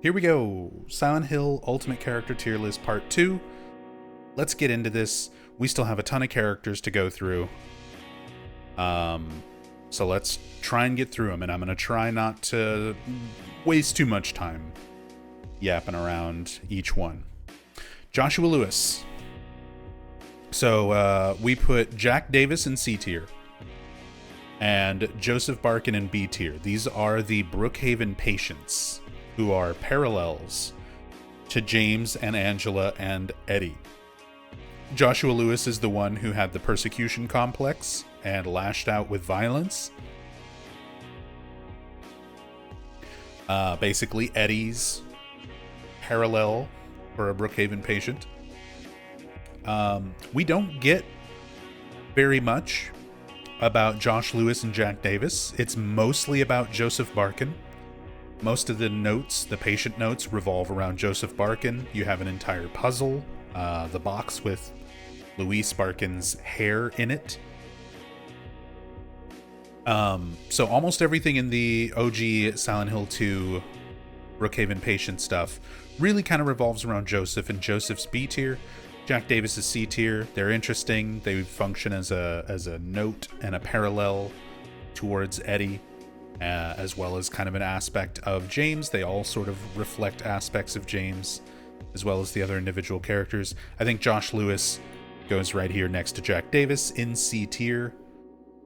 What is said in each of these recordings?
Here we go. Silent Hill Ultimate Character Tier List Part 2. Let's get into this. We still have a ton of characters to go through. So let's try and get through them, and I'm going to try not to waste too much time yapping around each one. Joshua Lewis. So we put Jack Davis in C tier and Joseph Barkin in B tier. These are the Brook Haven patients, who are parallels to James and Angela and Eddie. Joshua Lewis is the one who had the persecution complex and lashed out with violence. Basically, Eddie's parallel for a Brook Haven patient. We don't get very much about Josh Lewis and Jack Davis. It's mostly about Joseph Barkin. Most of the notes, the patient notes, revolve around Joseph Barkin. You have an entire puzzle, the box with Louise Barkin's hair in it. So almost everything in the OG Silent Hill 2 Brook Haven patient stuff really kind of revolves around Joseph, and Joseph's B tier. Jack Davis is C tier. They're interesting. They function as a note and a parallel towards Eddie, as well as kind of an aspect of James. They all sort of reflect aspects of James, as well as the other individual characters. I think Josh Lewis goes right here next to Jack Davis in C tier.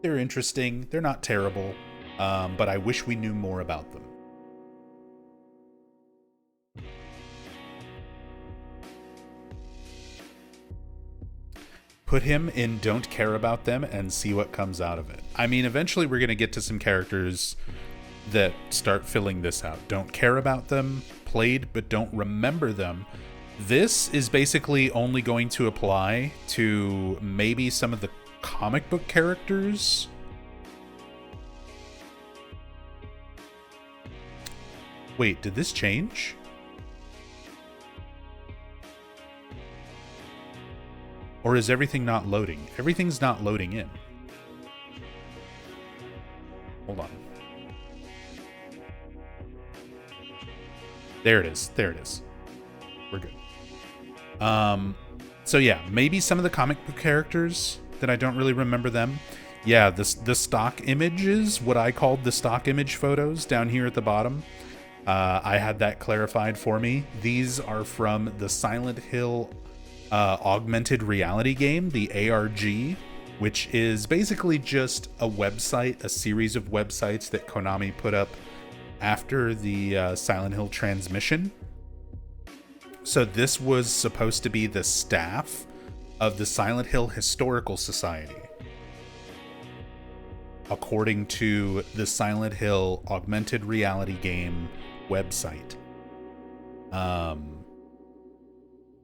They're interesting. They're not terrible, but I wish we knew more about them. Put him in Don't Care About Them and see what comes out of it. I mean, eventually we're going to get to some characters that start filling this out. Don't care about them, played but don't remember them. This is basically only going to apply to maybe some of the comic book characters. Wait, did this change? Or is everything not loading? Everything's not loading in. Hold on. There it is. There it is. We're good. So yeah, maybe some of the comic book characters that I don't really remember them. Yeah, the stock images, what I called the stock image photos down here at the bottom. I had that clarified for me. These are from the Silent Hill augmented reality game, the ARG, which is basically just a website, a series of websites that Konami put up after the Silent Hill transmission. So this was supposed to be the staff of the Silent Hill Historical Society, according to the Silent Hill augmented reality game website.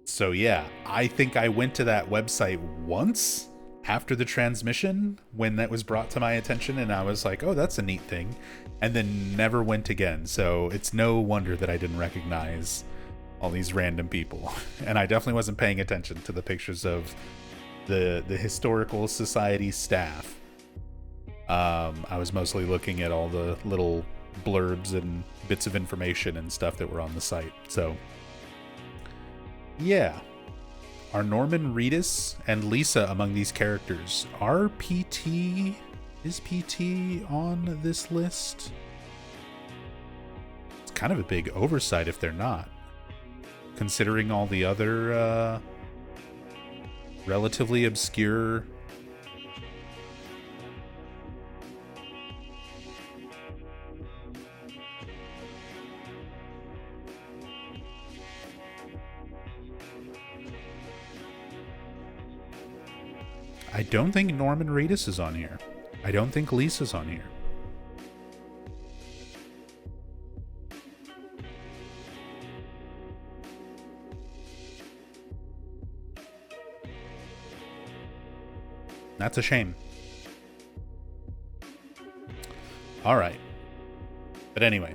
So yeah, I think I went to that website once after the transmission when that was brought to my attention, and I was like, oh, that's a neat thing, and then never went again. So it's no wonder that I didn't recognize all these random people. And I definitely wasn't paying attention to the pictures of the Historical Society staff. I was mostly looking at all the little blurbs and bits of information and stuff that were on the site. So yeah, are Norman Reedus and Lisa among these characters? Is PT on this list? It's kind of a big oversight if they're not, considering all the other relatively obscure I don't think Norman Reedus is on here. I don't think Lisa's on here. That's a shame. All right. But anyway,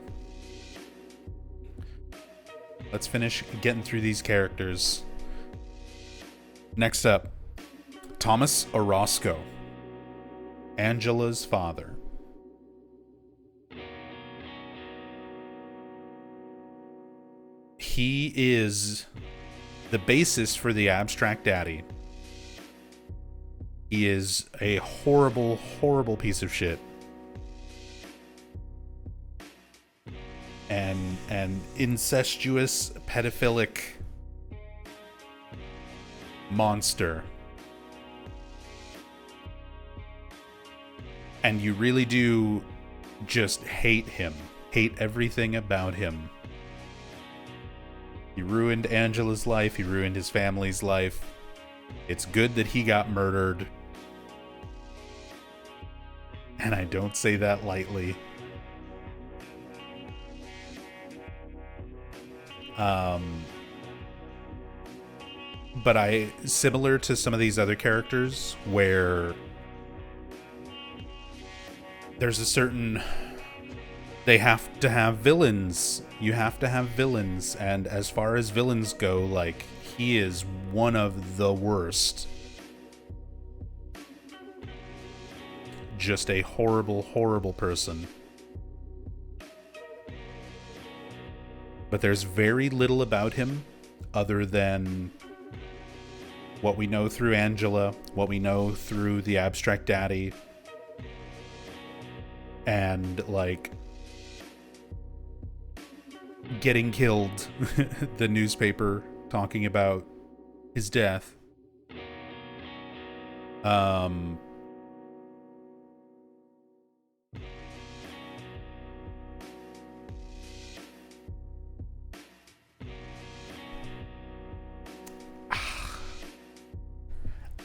let's finish getting through these characters. Next up, Thomas Arasco, Angela's father. he is the basis for the Abstract Daddy. He is a horrible, horrible piece of shit. And an incestuous, pedophilic monster. And you really do just hate him. Hate everything about him. He ruined Angela's life. He ruined his family's life. It's good that he got murdered. And I don't say that lightly. But similar to some of these other characters where there's a certain, they have to have villains. You have to have villains. And as far as villains go, like, he is one of the worst. Just a horrible, horrible person. But there's very little about him other than what we know through Angela, what we know through the Abstract Daddy, and, like, getting killed, the newspaper talking about his death.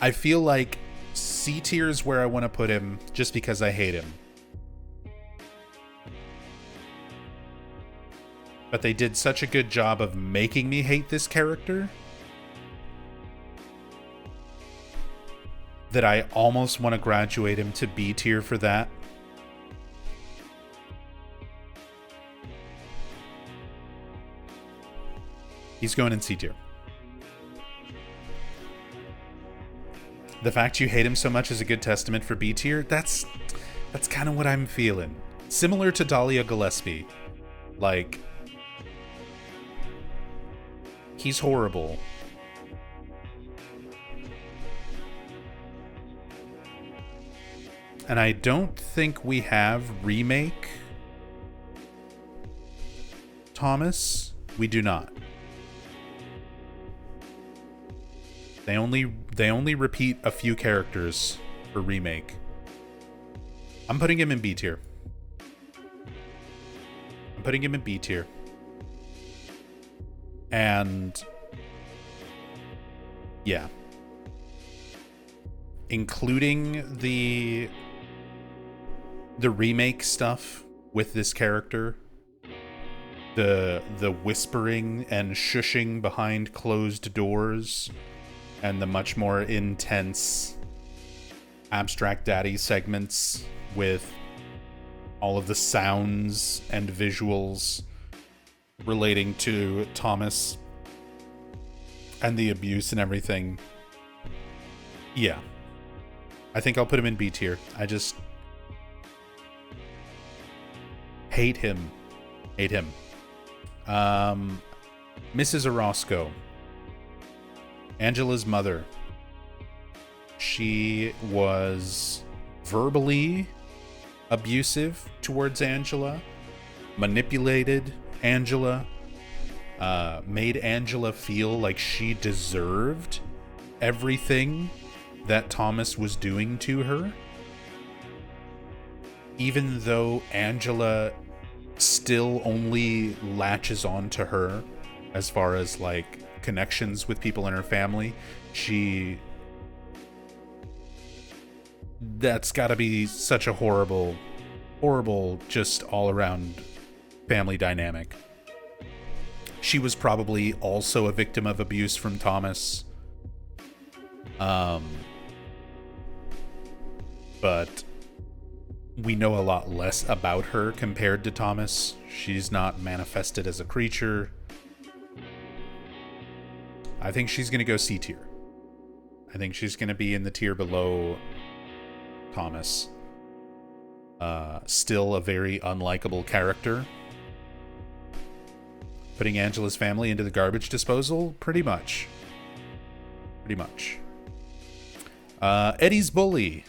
I feel like C tier is where I want to put him just because I hate him. But they did such a good job of making me hate this character that I almost want to graduate him to B tier for that. He's going in C tier. The fact you hate him so much is a good testament for B tier. That's kind of what I'm feeling. Similar to Dahlia Gillespie. Like, he's horrible. And I don't think we have Remake Thomas. We do not. They only repeat a few characters for Remake. I'm putting him in B tier. I'm putting him in B tier. And yeah. Including the remake stuff with this character. The whispering and shushing behind closed doors. And the much more intense Abstract Daddy segments with all of the sounds and visuals relating to Thomas and the abuse and everything. Yeah. I think I'll put him in B tier. I just hate him. Hate him. Mrs. Arasco. Angela's mother. She was verbally abusive towards Angela, manipulated Angela, made Angela feel like she deserved everything that Thomas was doing to her, even though Angela still only latches on to her as far as, like, connections with people in her family. That's gotta be such a horrible, just all around family dynamic. She was probably also a victim of abuse from Thomas. But we know a lot less about her compared to Thomas. She's not manifested as a creature. I think she's going to go C tier. I think she's going to be in the tier below Thomas. Still a very unlikable character. Putting Angela's family into the garbage disposal? Pretty much. Pretty much. Eddie's bully.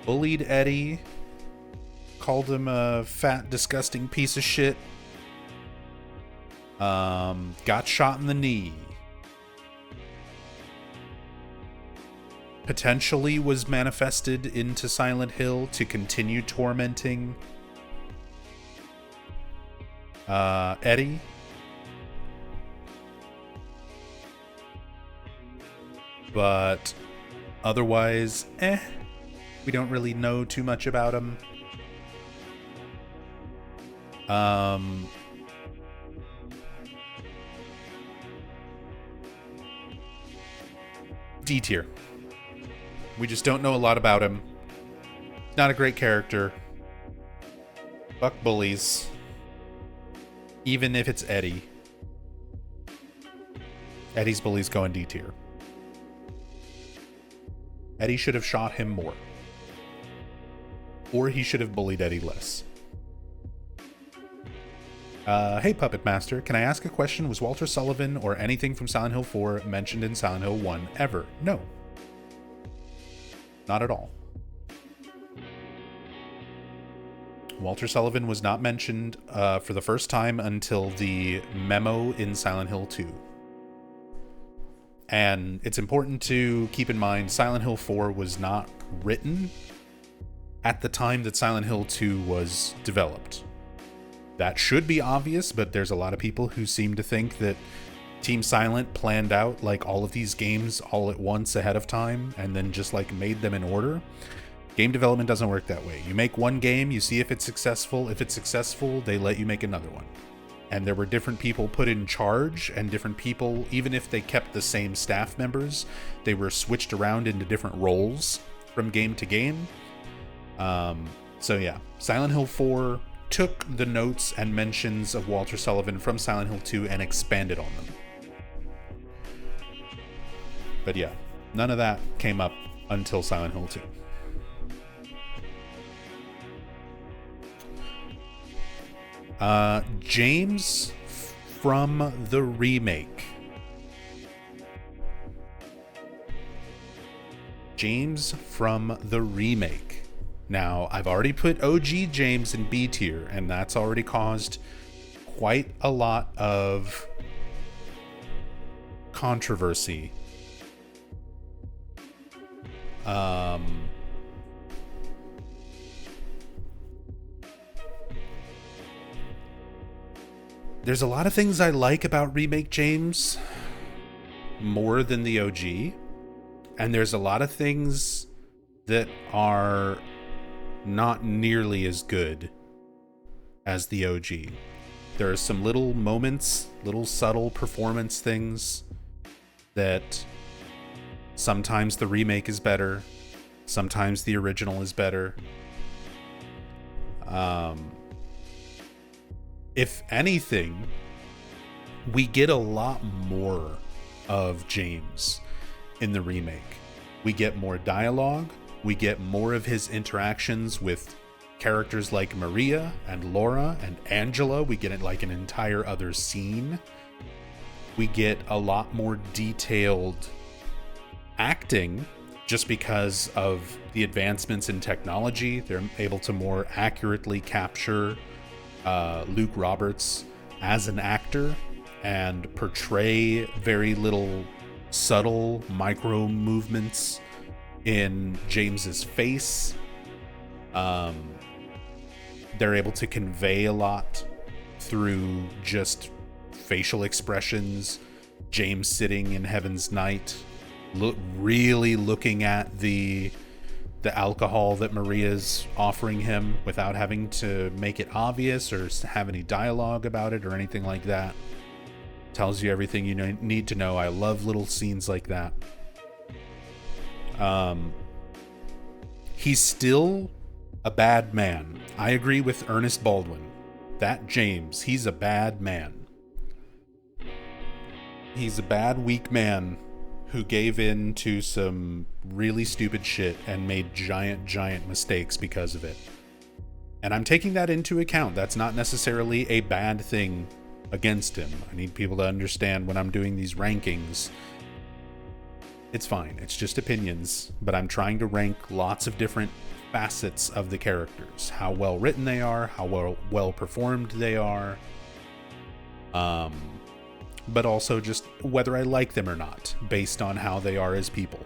Bullied Eddie. Called him a fat, disgusting piece of shit. Got shot in the knee. Potentially was manifested into Silent Hill to continue tormenting Eddie. But otherwise, we don't really know too much about him. D tier. We just don't know a lot about him. Not a great character. Fuck bullies. Even if it's Eddie. Eddie's bullies go in D tier. Eddie should have shot him more. Or he should have bullied Eddie less. Hey, Puppet Master, can I ask a question? Was Walter Sullivan or anything from Silent Hill 4 mentioned in Silent Hill 1 ever? No. Not at all. Walter Sullivan was not mentioned for the first time until the memo in Silent Hill 2. And it's important to keep in mind Silent Hill 4 was not written at the time that Silent Hill 2 was developed. That should be obvious, but there's a lot of people who seem to think that Team Silent planned out like all of these games all at once ahead of time and then just like made them in order. Game development doesn't work that way. You make one game, you see if it's successful. If it's successful, they let you make another one. And there were different people put in charge, and different people, even if they kept the same staff members, they were switched around into different roles from game to game. So yeah, Silent Hill 4 took the notes and mentions of Walter Sullivan from Silent Hill 2 and expanded on them. But yeah, none of that came up until Silent Hill 2. James from the remake. James from the remake. Now, I've already put OG James in B tier, and that's already caused quite a lot of controversy. There's a lot of things I like about Remake James more than the OG, and there's a lot of things that are not nearly as good as the OG. There are some little moments, little subtle performance things that sometimes the remake is better, sometimes the original is better. If anything, we get a lot more of James in the remake. We get more dialogue. We get more of his interactions with characters like Maria and Laura and Angela. We get like an entire other scene. We get a lot more detailed acting just because of the advancements in technology. They're able to more accurately capture Luke Roberts as an actor and portray very little subtle micro movements in James's face. They're able to convey a lot through just facial expressions. James sitting in Heaven's Night, really looking at the alcohol that Maria's offering him without having to make it obvious or have any dialogue about it or anything like that. Tells you everything you need to know. I love little scenes like that. He's still a bad man. I agree with Ernest Baldwin. That James, he's a bad man. He's a bad, weak man who gave in to some really stupid shit and made giant mistakes because of it. And I'm taking that into account. That's not necessarily a bad thing against him. I need people to understand when I'm doing these rankings. It's fine. It's just opinions, but I'm trying to rank lots of different facets of the characters. How well written they are, how well performed they are. But also just whether I like them or not, based on how they are as people.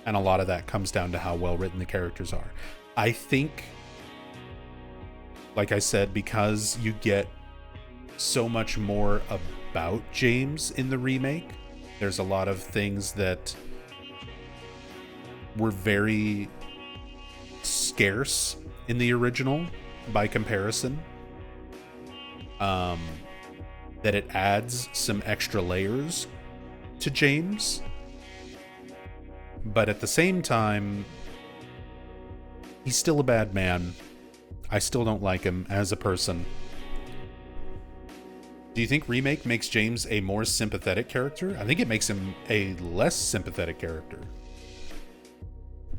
And a lot of that comes down to how well written the characters are. I think, like I said, because you get so much more about James in the remake, there's a lot of things that were very scarce in the original by comparison. That it adds some extra layers to James. But at the same time, he's still a bad man. I still don't like him as a person. Do you think Remake makes James a more sympathetic character? I think it makes him a less sympathetic character.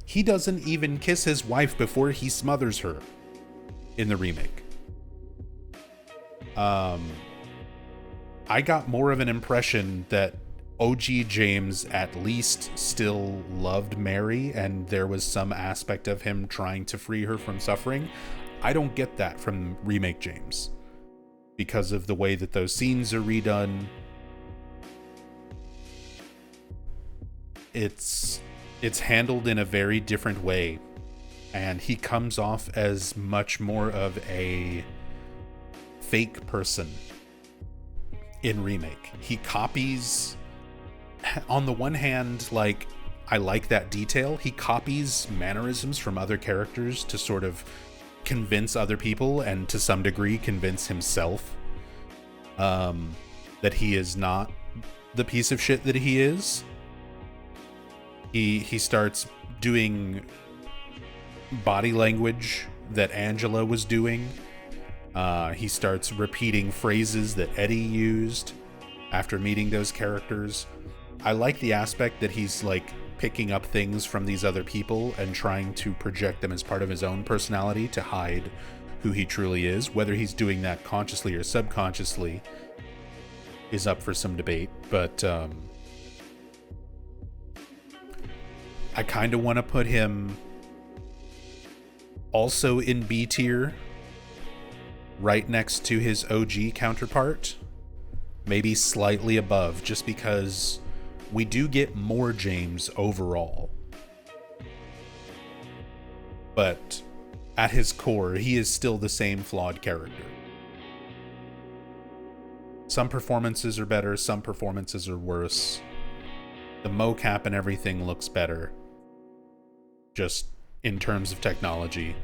He doesn't even kiss his wife before he smothers her in the remake. I got more of an impression that OG James at least still loved Mary, and there was some aspect of him trying to free her from suffering. I don't get that from Remake James because of the way that those scenes are redone. It's handled in a very different way, and he comes off as much more of a fake person in Remake. He copies, on the one hand, like, I like that detail. He copies mannerisms from other characters to sort of convince other people, and to some degree convince himself that he is not the piece of shit that he is. He starts doing body language that Angela was doing. He starts repeating phrases that Eddie used after meeting those characters. I like the aspect that he's like picking up things from these other people and trying to project them as part of his own personality to hide who he truly is. Whether he's doing that consciously or subconsciously is up for some debate, but I kind of want to put him also in B tier, right next to his OG counterpart, maybe slightly above, just because we do get more James overall. But at his core, he is still the same flawed character. Some performances are better, some performances are worse. The mocap and everything looks better, just in terms of technology.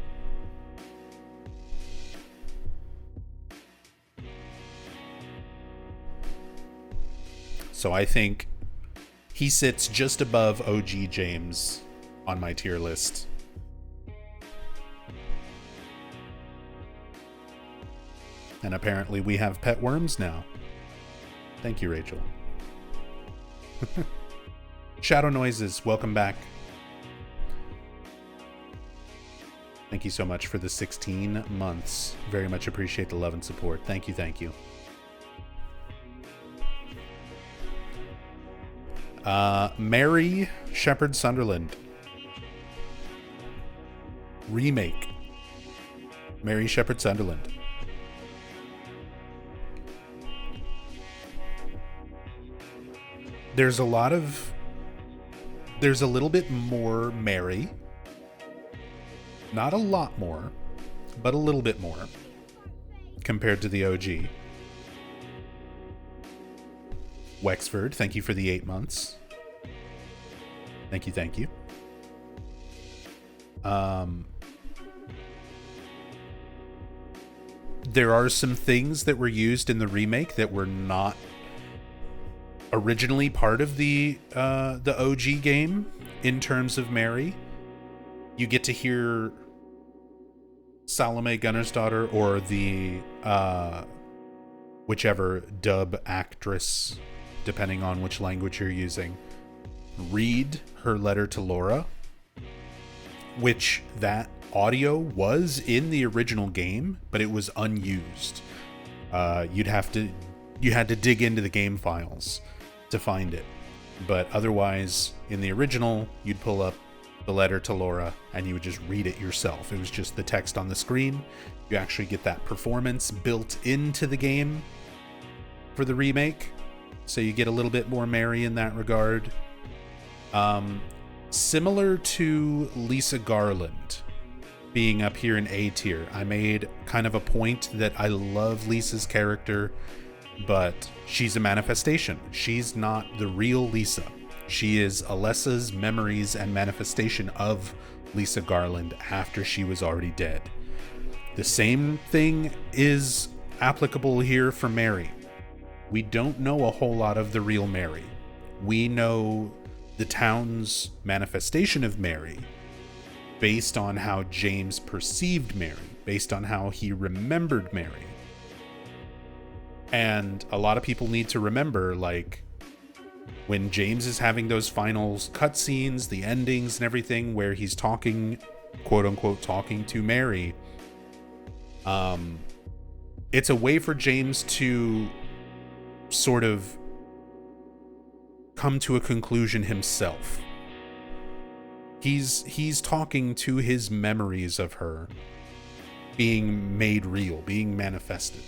So I think he sits just above OG James on my tier list. And apparently we have pet worms now. Thank you, Rachel. Shadow Noises, welcome back. Thank you so much for the 16 months. Very much appreciate the love and support. Thank you, thank you. Mary Shepherd Sunderland. Remake. Mary Shepherd Sunderland. There's a little bit more Mary. Not a lot more, but a little bit more compared to the OG. Wexford, thank you for the 8 months. Thank you, thank you. There are some things that were used in the remake that were not originally part of the OG game in terms of Mary. You get to hear Salome Gunnarsdottir, or the whichever dub actress, depending on which language you're using, read her letter to Laura, which that audio was in the original game, but it was unused. You'd have to you had to dig into the game files to find it. But otherwise, in the original, you'd pull up the letter to Laura and you would just read it yourself. It was just the text on the screen. You actually get that performance built into the game for the remake, so you get a little bit more Mary in that regard. Similar to Lisa Garland being up here in A tier, I made kind of a point that I love Lisa's character, but she's a manifestation. She's not the real Lisa. She is Alessa's memories and manifestation of Lisa Garland after she was already dead. The same thing is applicable here for Mary. We don't know a whole lot of the real Mary. We know the town's manifestation of Mary based on how James perceived Mary, based on how he remembered Mary. And a lot of people need to remember, like, when James is having those final cutscenes, the endings and everything, where he's talking, quote unquote, talking to Mary, it's a way for James to sort of come to a conclusion himself. He's talking to his memories of her being made real, being manifested.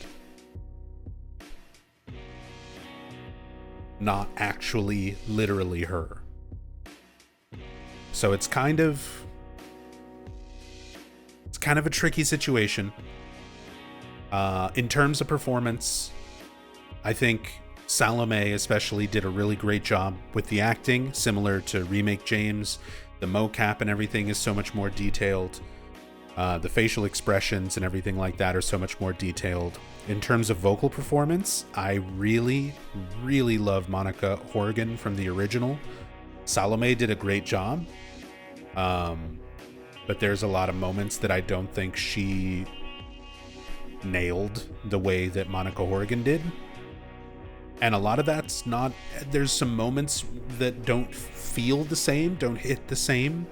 Not actually literally her. So it's kind of a tricky situation. In terms of performance, I think Salome especially did a really great job with the acting, similar to Remake James. The mocap and everything is so much more detailed. The facial expressions and everything like that are so much more detailed. In terms of vocal performance, I really, really love Monica Horgan from the original. Salome did a great job. But there's a lot of moments that I don't think she nailed the way that Monica Horgan did. And a lot of that's not, there's some moments that don't feel the same, don't hit the same.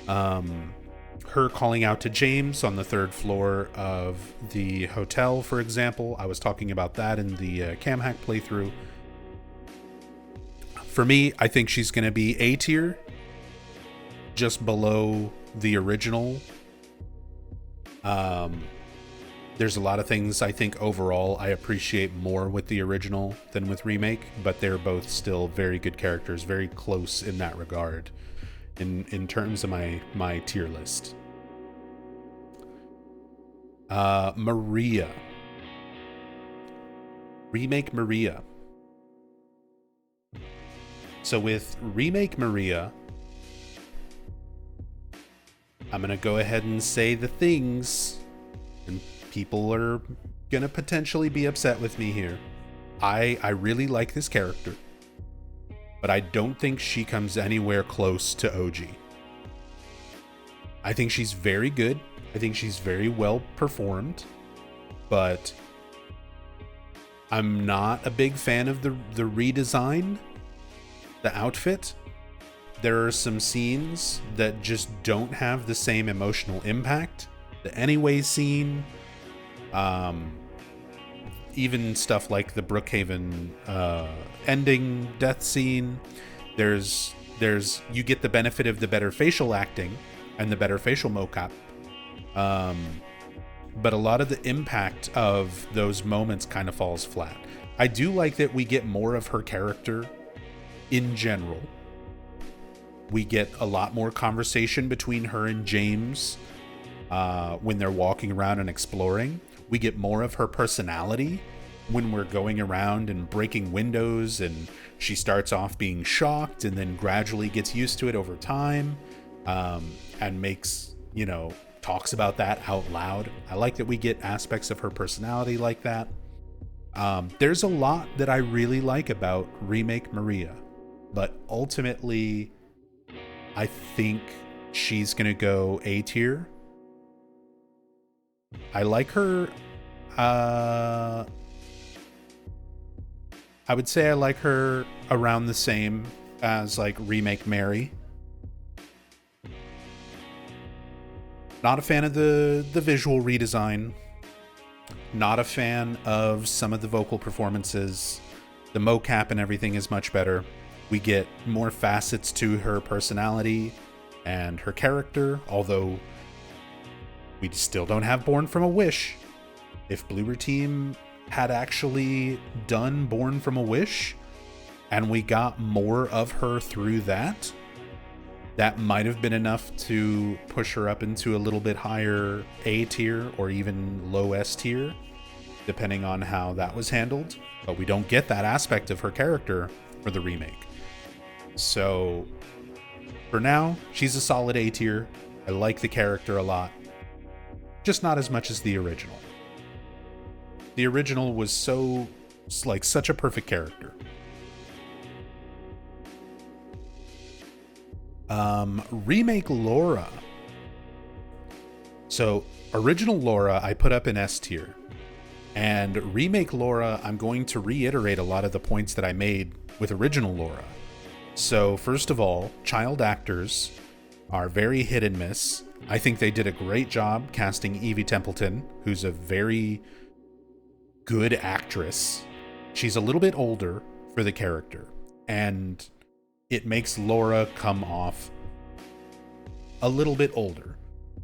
Her calling out to James on the third floor of the hotel, for example. I was talking about that in the Cam Hack playthrough. For me, I think she's going to be A tier, just below the original. There's a lot of things I think overall I appreciate more with the original than with Remake, but they're both still very good characters, very close in that regard in terms of my tier list. Maria. Remake Maria. So with Remake Maria, I'm going to go ahead and say the things, and people are going to potentially be upset with me here. I really like this character, but I don't think she comes anywhere close to OG. I think she's very good. I think she's very well performed, but I'm not a big fan of the redesign, the outfit. There are some scenes that just don't have the same emotional impact. The Anyway scene, even stuff like the Brook Haven ending death scene. There's you get the benefit of the better facial acting and the better facial mocap. But a lot of the impact of those moments kind of falls flat. I do like that we get more of her character in general. We get a lot more conversation between her and James when they're walking around and exploring. We get more of her personality when we're going around and breaking windows, and she starts off being shocked and then gradually gets used to it over time, and makes, talks about that out loud. I like that we get aspects of her personality like that. There's a lot that I really like about Remake Maria, but ultimately I think she's gonna go A tier. I like her. I would say I like her around the same as like Remake Mary. Not a fan of the visual redesign. not a fan of some of the vocal performances. The mocap and everything is much better. We get more facets to her personality and her character, although we still don't have Born from a Wish. If Bloober Team had actually done Born from a Wish, and we got more of her through that, that might have been enough to push her up into a little bit higher A tier or even low S tier, depending on how that was handled. But we don't get that aspect of her character for the remake. So for now, she's a solid A tier. I like the character a lot, just not as much as the original. The original was such a perfect character. Remake Laura. So original Laura I put up in S tier, and remake Laura I'm going to reiterate a lot of the points that I made with original Laura. So first of all, child actors are very hit and miss. I think they did a great job casting Evie Templeton, who's a very good actress. She's a little bit older for the character, and it makes Laura come off a little bit older.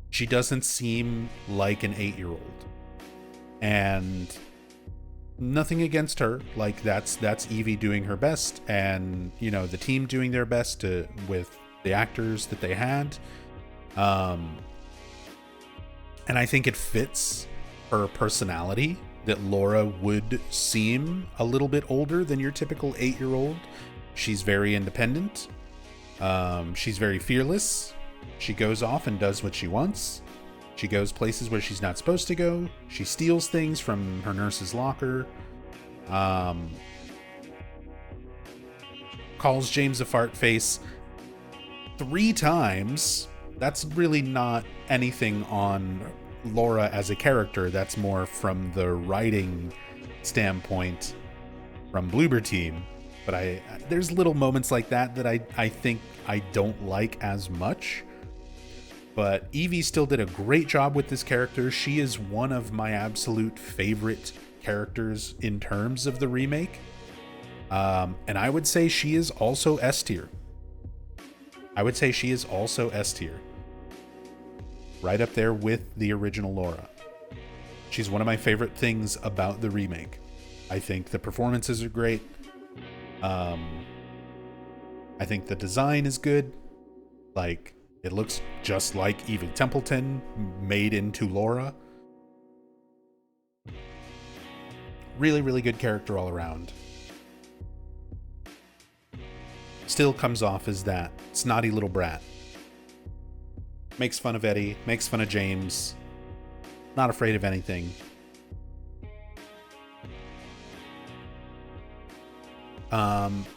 She doesn't seem like an 8-year-old. And nothing against her. Like, that's Evie doing her best, and, you know, the team doing their best with the actors that they had. And I think it fits her personality that Laura would seem a little bit older than your typical 8-year-old. She's very independent. She's very fearless. She goes off and does what she wants. She goes places where she's not supposed to go. She steals things from her nurse's locker. Calls James a fart face 3 times. That's really not anything on Laura as a character. That's more from the writing standpoint from Bloober Team. But there's little moments like that I think I don't like as much. But Evie still did a great job with this character. She is one of my absolute favorite characters in terms of the remake. And I would say she is also S tier. Right up there with the original Laura. She's one of my favorite things about the remake. I think the performances are great. I think the design is good. Like, it looks just like Evie Templeton made into Laura. Really, really good character all around. Still comes off as that snotty little brat. Makes fun of Eddie, makes fun of James. Not afraid of anything.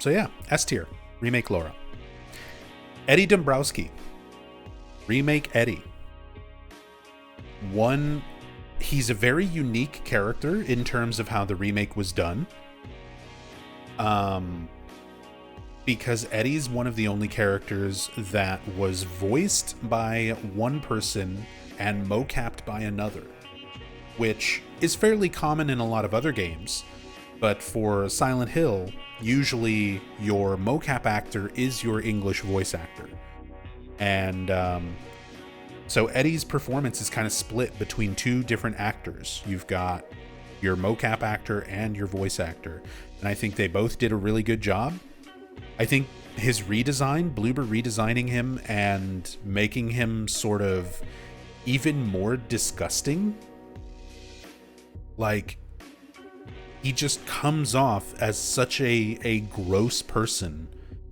So yeah, S tier. Remake Laura. Eddie Dombrowski. Remake Eddie. He's a very unique character in terms of how the remake was done. Because Eddie's one of the only characters that was voiced by one person and mocapped by another, which is fairly common in a lot of other games. But for Silent Hill, usually your mocap actor is your English voice actor. And so Eddie's performance is kind of split between 2 different actors. You've got your mocap actor and your voice actor. And I think they both did a really good job. I think his redesign, Bloober redesigning him and making him sort of even more disgusting. Like, he just comes off as such a gross person,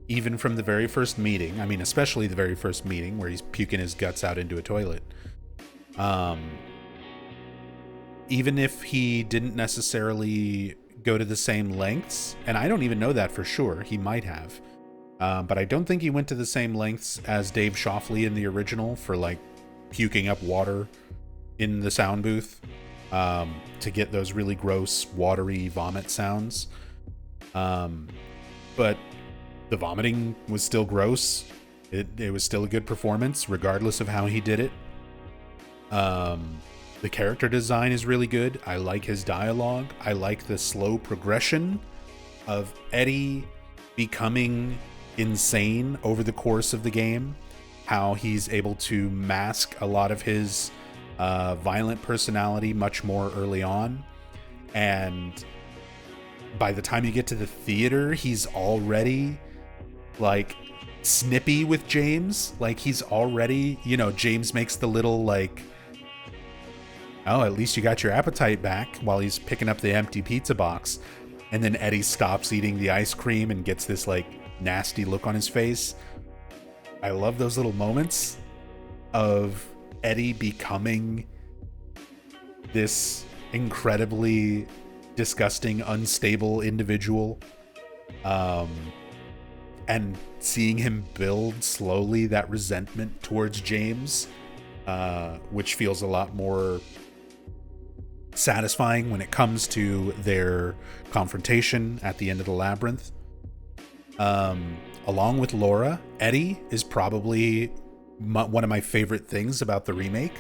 even from the very first meeting. I mean, especially the very first meeting where he's puking his guts out into a toilet. Even if he didn't necessarily go to the same lengths, and I don't even know that for sure, he might have. But I don't think he went to the same lengths as Dave Shoffley in the original for, like, puking up water in the sound booth. To get those really gross, watery vomit sounds. But the vomiting was still gross. It was still a good performance, regardless of how he did it. The character design is really good. I like his dialogue. I like the slow progression of Eddie becoming insane over the course of the game. How he's able to mask a lot of his violent personality much more early on. And by the time you get to the theater, he's already like snippy with James. Like he's already, James makes the little like, oh, at least you got your appetite back, while he's picking up the empty pizza box. And then Eddie stops eating the ice cream and gets this like nasty look on his face. I love those little moments of Eddie becoming this incredibly disgusting, unstable individual. And seeing him build slowly that resentment towards James, which feels a lot more satisfying when it comes to their confrontation at the end of the labyrinth. Along with Laura, Eddie is probably one of my favorite things about the remake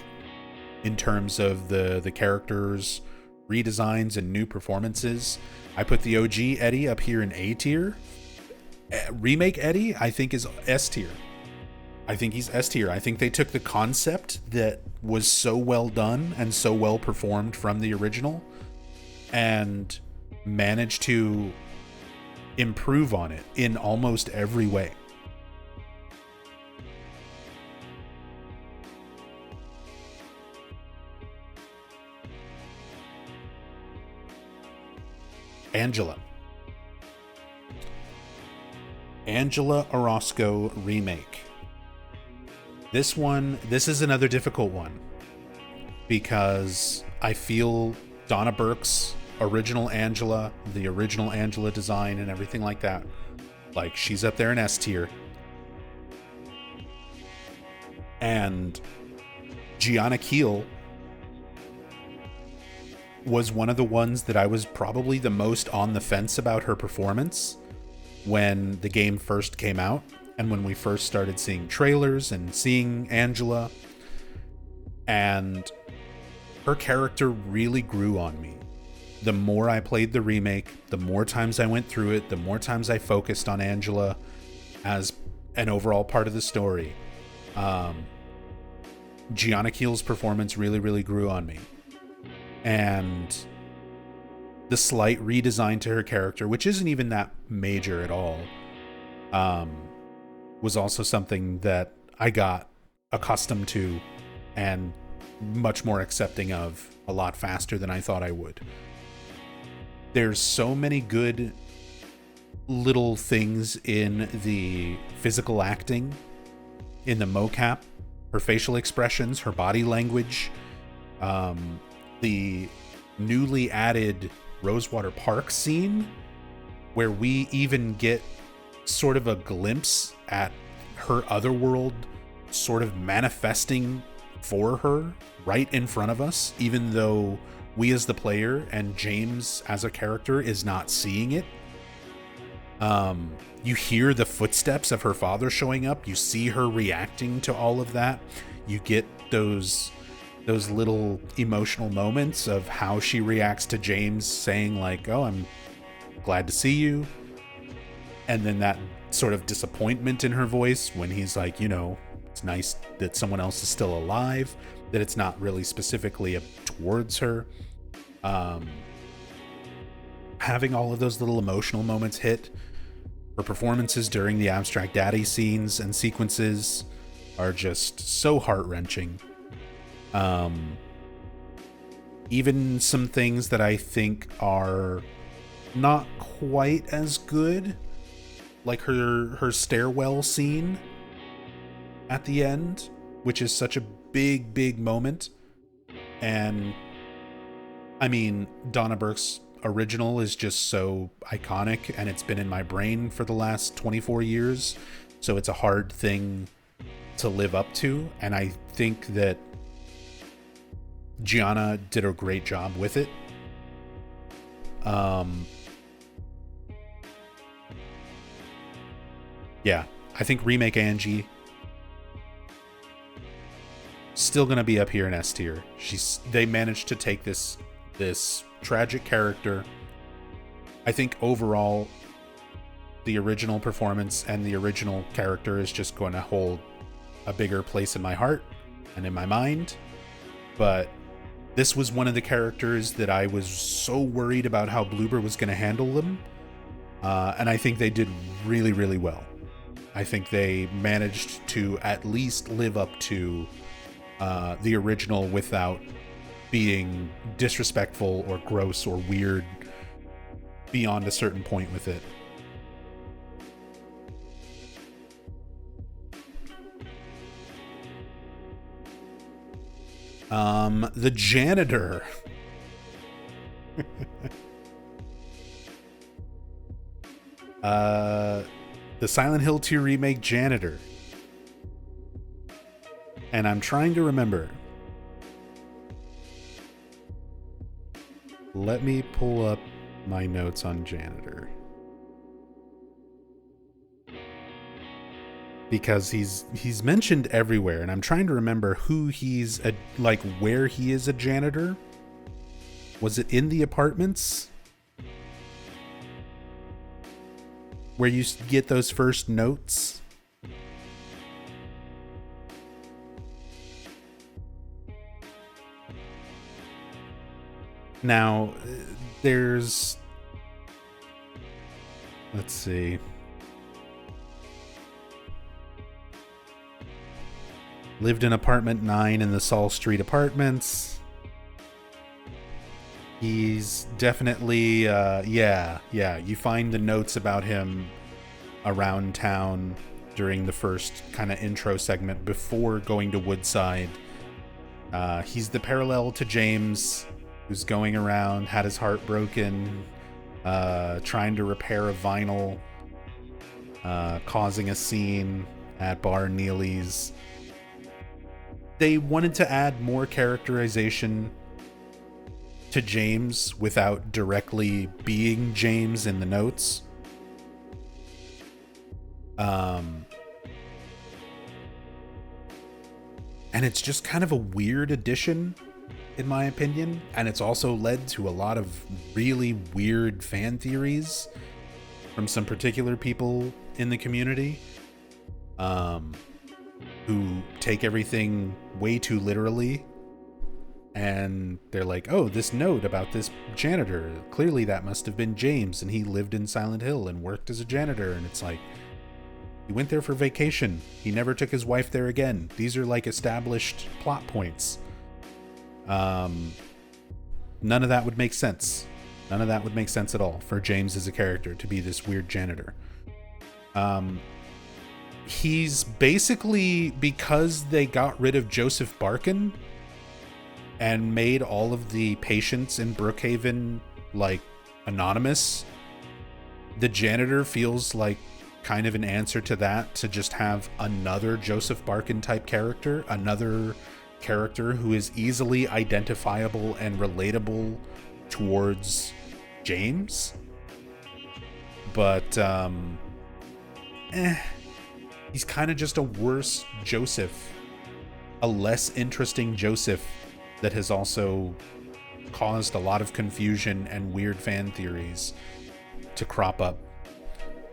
in terms of the characters, redesigns, and new performances. I put the OG Eddie up here in A tier. Remake Eddie, I think, is S tier. I think he's S tier. I think they took the concept that was so well done and so well performed from the original and managed to improve on it in almost every way. Angela Arasco remake. This is another difficult one because I feel Donna Burke's original Angela, the original Angela design and everything like that, like she's up there in S tier. And Gianna Keel was one of the ones that I was probably the most on the fence about her performance when the game first came out and when we first started seeing trailers and seeing Angela. And her character really grew on me. The more I played the remake, the more times I went through it, the more times I focused on Angela as an overall part of the story. Gianna Keel's performance really, really grew on me. And the slight redesign to her character, which isn't even that major at all, was also something that I got accustomed to and much more accepting of a lot faster than I thought I would. There's so many good little things in the physical acting, in the mocap, her facial expressions, her body language, the newly added Rosewater Park scene, where we even get sort of a glimpse at her otherworld sort of manifesting for her right in front of us, even though we as the player and James as a character is not seeing it. You hear the footsteps of her father showing up. You see her reacting to all of that. You get those little emotional moments of how she reacts to James saying like, oh, I'm glad to see you. And then that sort of disappointment in her voice when he's like, it's nice that someone else is still alive, that it's not really specifically towards her. Having all of those little emotional moments hit. Her performances during the Abstract Daddy scenes and sequences are just so heart-wrenching. Even some things that I think are not quite as good, like her stairwell scene at the end, which is such a big moment. And I mean, Donna Burke's original is just so iconic, and it's been in my brain for the last 24 years, so it's a hard thing to live up to, and I think that Gianna did a great job with it. Yeah, I think Remake Angie still going to be up here in S tier. They managed to take this tragic character. I think overall, the original performance and the original character is just going to hold a bigger place in my heart and in my mind. But this was one of the characters that I was so worried about how Bloober was going to handle them. And I think they did really, really well. I think they managed to at least live up to the original without being disrespectful or gross or weird beyond a certain point with it. The janitor. The Silent Hill 2 remake janitor. And I'm trying to remember. Let me pull up my notes on janitor. Because he's mentioned everywhere, and I'm trying to remember who he's where he is a janitor. Was it in the apartments where you get those first notes? Now, let's see. Lived in apartment 9 in the Saul Street apartments. He's definitely, you find the notes about him around town during the first kind of intro segment before going to Woodside. He's the parallel to James, who's going around, had his heart broken, trying to repair a vinyl, causing a scene at Bar Neely's. They wanted to add more characterization to James without directly being James in the notes. And it's just kind of a weird addition, in my opinion. And it's also led to a lot of really weird fan theories from some particular people in the community. Who take everything way too literally, and they're like, oh, this note about this janitor, clearly that must have been James, and he lived in Silent Hill and worked as a janitor. And it's like, he went there for vacation, he never took his wife there again. These are like established plot points. None of that would make sense. None of that would make sense at all for James as a character to be this weird janitor. He's basically, because they got rid of Joseph Barkin and made all of the patients in Brook Haven like anonymous, the janitor feels like kind of an answer to that, to just have another Joseph Barkin type character, another character who is easily identifiable and relatable towards James. But he's kind of just a worse Joseph, a less interesting Joseph that has also caused a lot of confusion and weird fan theories to crop up.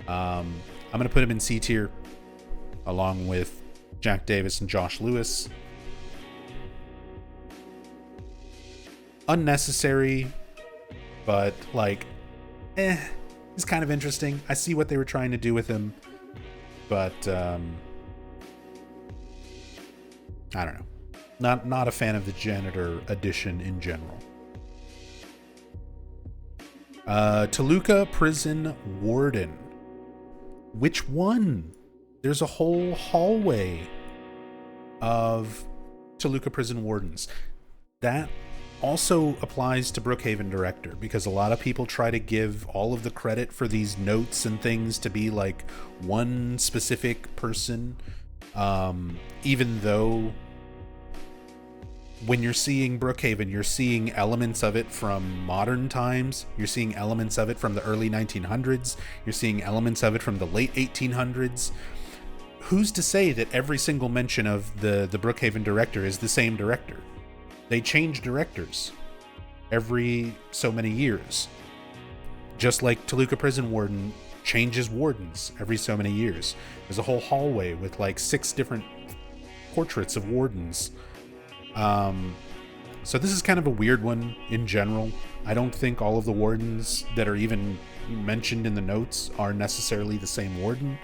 I'm going to put him in C tier along with Jack Davis and Josh Lewis. Unnecessary, but he's kind of interesting. I see what they were trying to do with him. But I don't know. Not a fan of the janitor edition in general. Toluca Prison Warden. Which one? There's a whole hallway of Toluca Prison Wardens. That also applies to Brook Haven Director, because a lot of people try to give all of the credit for these notes and things to be like one specific person, even though when you're seeing Brook Haven, you're seeing elements of it from modern times, you're seeing elements of it from the early 1900s, you're seeing elements of it from the late 1800s. who's to say that every single mention of the Brook Haven director is the same director? They change directors every so many years. Just like Toluca Prison Warden changes wardens every so many years. There's a whole hallway with like 6 different portraits of wardens. So this is kind of a weird one in general. I don't think all of the wardens that are even mentioned in the notes are necessarily the same warden.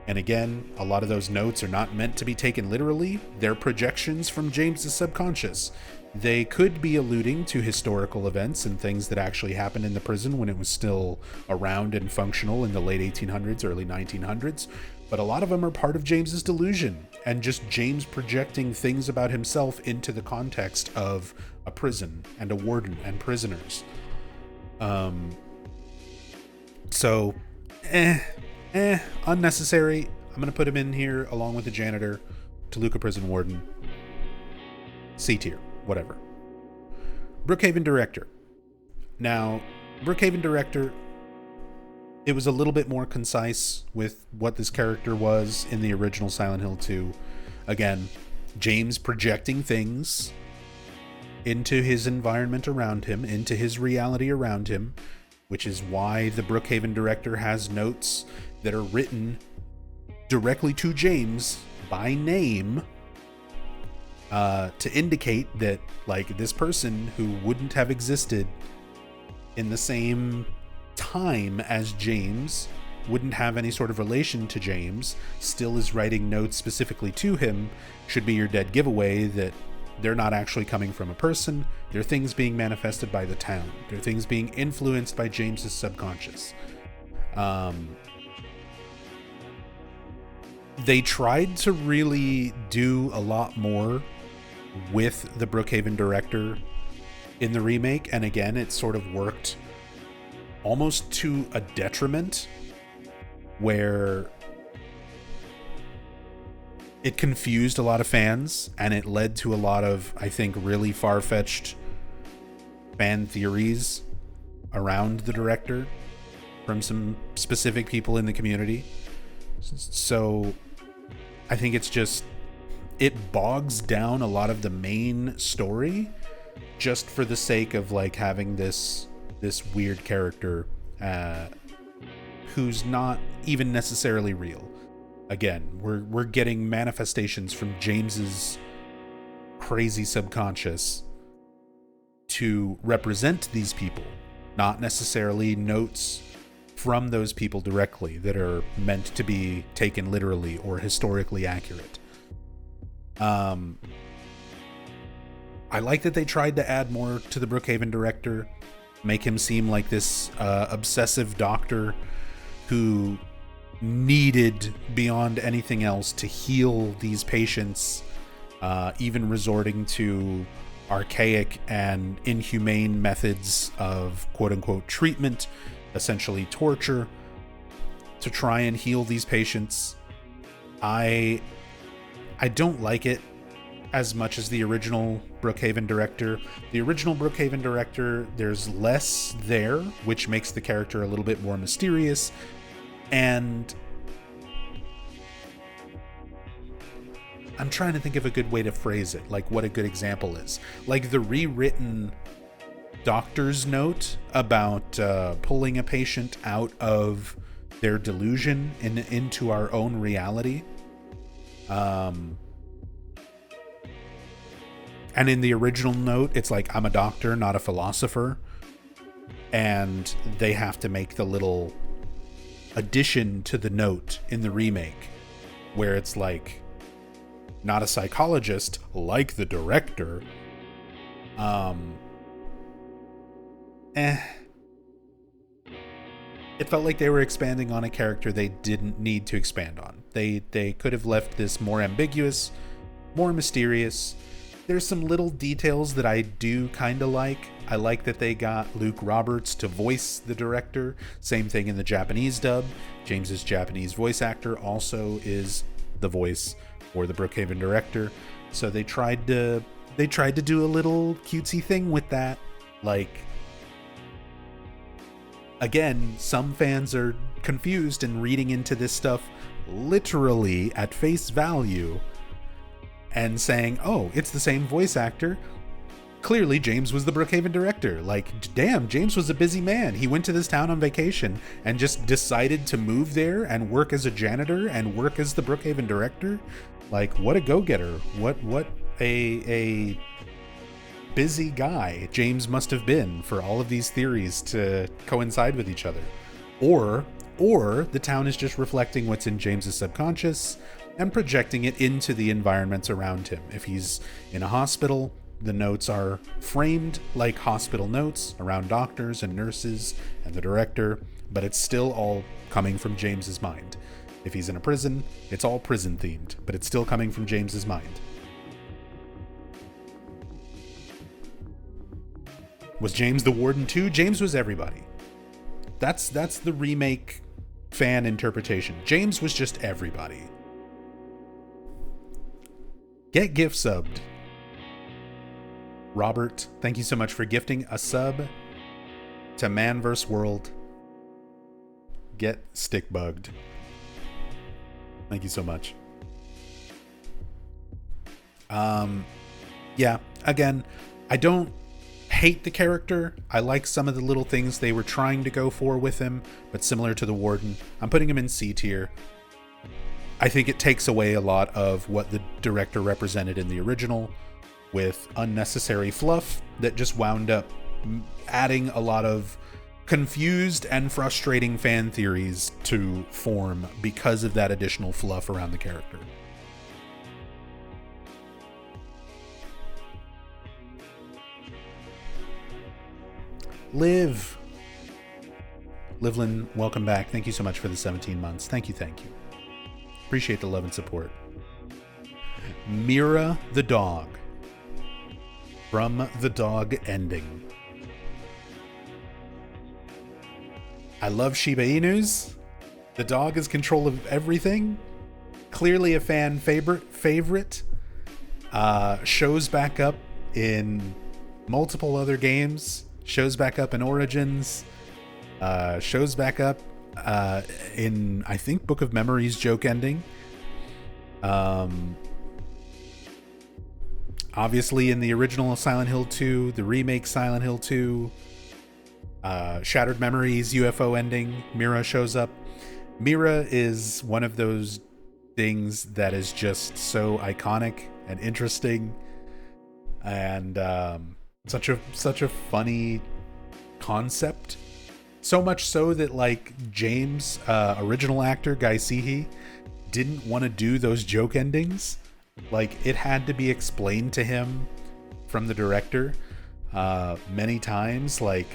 And again, a lot of those notes are not meant to be taken literally. They're projections from James's subconscious. They could be alluding to historical events and things that actually happened in the prison when it was still around and functional in the late 1800s, early 1900s. But a lot of them are part of James's delusion and just James projecting things about himself into the context of a prison and a warden and prisoners. So, unnecessary. I'm going to put him in here along with the janitor, Toluca Prison Warden. C tier, whatever. Brook Haven director. Now, Brook Haven director, it was a little bit more concise with what this character was in the original Silent Hill 2. Again, James projecting things into his environment around him, into his reality around him, which is why the Brook Haven director has notes that are written directly to James by name, to indicate that, like, this person who wouldn't have existed in the same time as James, wouldn't have any sort of relation to James, still is writing notes specifically to him, should be your dead giveaway that they're not actually coming from a person. They're things being manifested by the town. They're things being influenced by James's subconscious. They tried to really do a lot more with the Brook Haven director in the remake, and again, it sort of worked almost to a detriment, where it confused a lot of fans, and it led to a lot of, I think, really far-fetched fan theories around the director from some specific people in the community. So I think it's just, it bogs down a lot of the main story just for the sake of, like, having this weird character who's not even necessarily real. Again, we're getting manifestations from James's crazy subconscious to represent these people, not necessarily notes from those people directly that are meant to be taken literally or historically accurate. I like that they tried to add more to the Brook Haven director, make him seem like this obsessive doctor who needed beyond anything else to heal these patients, even resorting to archaic and inhumane methods of quote-unquote treatment, essentially torture, to try and heal these patients. I don't like it as much as the original Brook Haven director. The original Brook Haven director, there's less there, which makes the character a little bit more mysterious. And I'm trying to think of a good way to phrase it, like what a good example is. Like the rewritten doctor's note about pulling a patient out of their delusion and into our own reality. And in the original note, it's like, I'm a doctor, not a philosopher. And they have to make the little addition to the note in the remake, where it's like, not a psychologist like the director. It felt like they were expanding on a character they didn't need to expand on. They could have left this more ambiguous, more mysterious. There's some little details that I do kind of like. I like that they got Luke Roberts to voice the director. Same thing in the Japanese dub. James's Japanese voice actor also is the voice for the Brook Haven director. So they tried to do a little cutesy thing with that. Like, again, some fans are confused and reading into this stuff literally at face value and saying, oh, it's the same voice actor. Clearly, James was the Brook Haven director. Like, damn, James was a busy man. He went to this town on vacation and just decided to move there and work as a janitor and work as the Brook Haven director. Like, what a go-getter. What a busy guy James must have been for all of these theories to coincide with each other. Or the town is just reflecting what's in James's subconscious and projecting it into the environments around him. If he's in a hospital, the notes are framed like hospital notes around doctors and nurses and the director, but it's still all coming from James's mind. If he's in a prison, it's all prison themed, but it's still coming from James's mind. Was James the warden too? James was everybody. That's the remake fan interpretation. James was just everybody. Get gift subbed. Robert, thank you so much for gifting a sub to Man vs. World. Get stick bugged. Thank you so much. Yeah, again, I don't hate the character. I like some of the little things they were trying to go for with him, but similar to the warden, I'm putting him in C tier. I think it takes away a lot of what the director represented in the original with unnecessary fluff that just wound up adding a lot of confused and frustrating fan theories to form because of that additional fluff around the character. Livlin, welcome back. Thank you so much for the 17 months. Thank you. Appreciate the love and support. Mira the dog. From the dog ending. I love Shiba Inus. The dog is control of everything. Clearly a fan favorite. Shows back up in multiple other games. Shows back up in Origins. Shows back up in, I think, Book of Memories joke ending. Obviously in the original Silent Hill 2, the remake Silent Hill 2, Shattered Memories UFO ending, Mira shows up. Mira is one of those things that is just so iconic and interesting, and such a funny concept. So much so that, like, James, original actor Guy Seehee, didn't want to do those joke endings. Like, it had to be explained to him from the director many times. Like,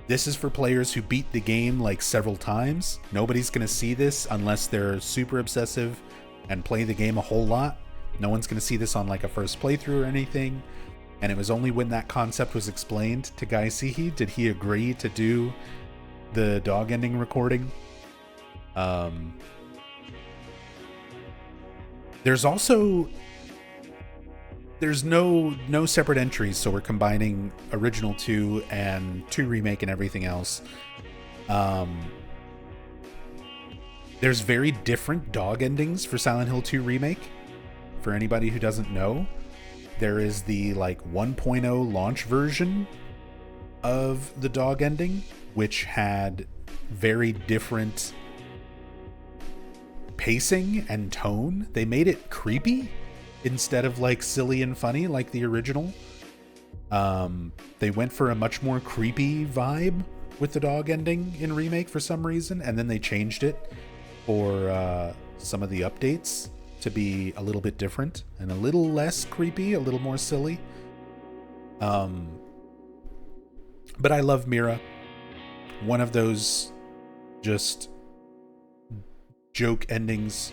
this is for players who beat the game like several times. Nobody's going to see this unless they're super obsessive and play the game a whole lot. No one's going to see this on like a first playthrough or anything. And it was only when that concept was explained to Guy Seehee did he agree to do the dog ending recording. There's no separate entries, so we're combining original 2 and 2 remake and everything else. There's very different dog endings for Silent Hill 2 remake. For anybody who doesn't know, there is the like 1.0 launch version of the dog ending, which had very different pacing and tone. They made it creepy instead of like silly and funny like the original. They went for a much more creepy vibe with the dog ending in remake for some reason, and then they changed it for some of the updates to be a little bit different and a little less creepy, a little more silly. But I love Mira. One of those just joke endings.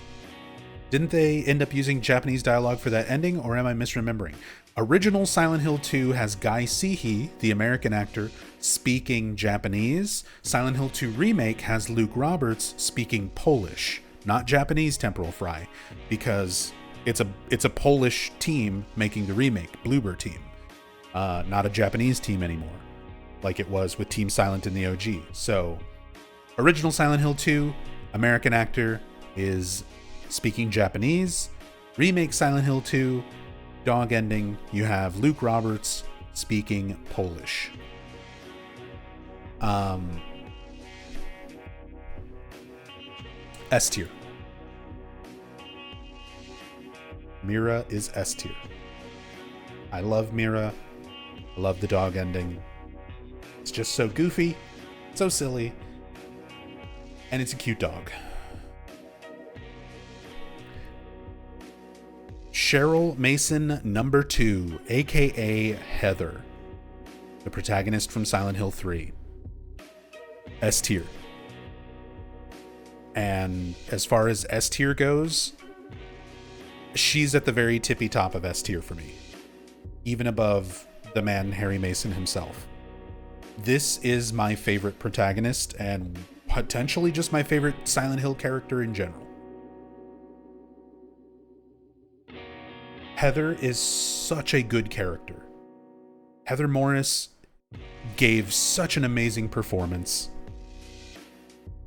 Didn't they end up using Japanese dialogue for that ending, or am I misremembering? Original Silent Hill 2 has Guy Seehee, the American actor, speaking Japanese. Silent Hill 2 Remake has Luke Roberts speaking Polish, not Japanese temporal fry, because it's a Polish team making the remake, Bloober team, not a Japanese team anymore, like it was with Team Silent in the OG. So, original Silent Hill 2, American actor, is speaking Japanese. Remake Silent Hill 2, dog ending, you have Luke Roberts speaking Polish. S tier. Mira is S tier. I love Mira. I love the dog ending. It's just so goofy, so silly, and it's a cute dog. Cheryl Mason number 2, aka Heather, the protagonist from Silent Hill 3. S tier. And as far as S tier goes, she's at the very tippy top of S tier for me, even above the man Harry Mason himself. This is my favorite protagonist and potentially just my favorite Silent Hill character in general. Heather is such a good character. Heather Morris gave such an amazing performance.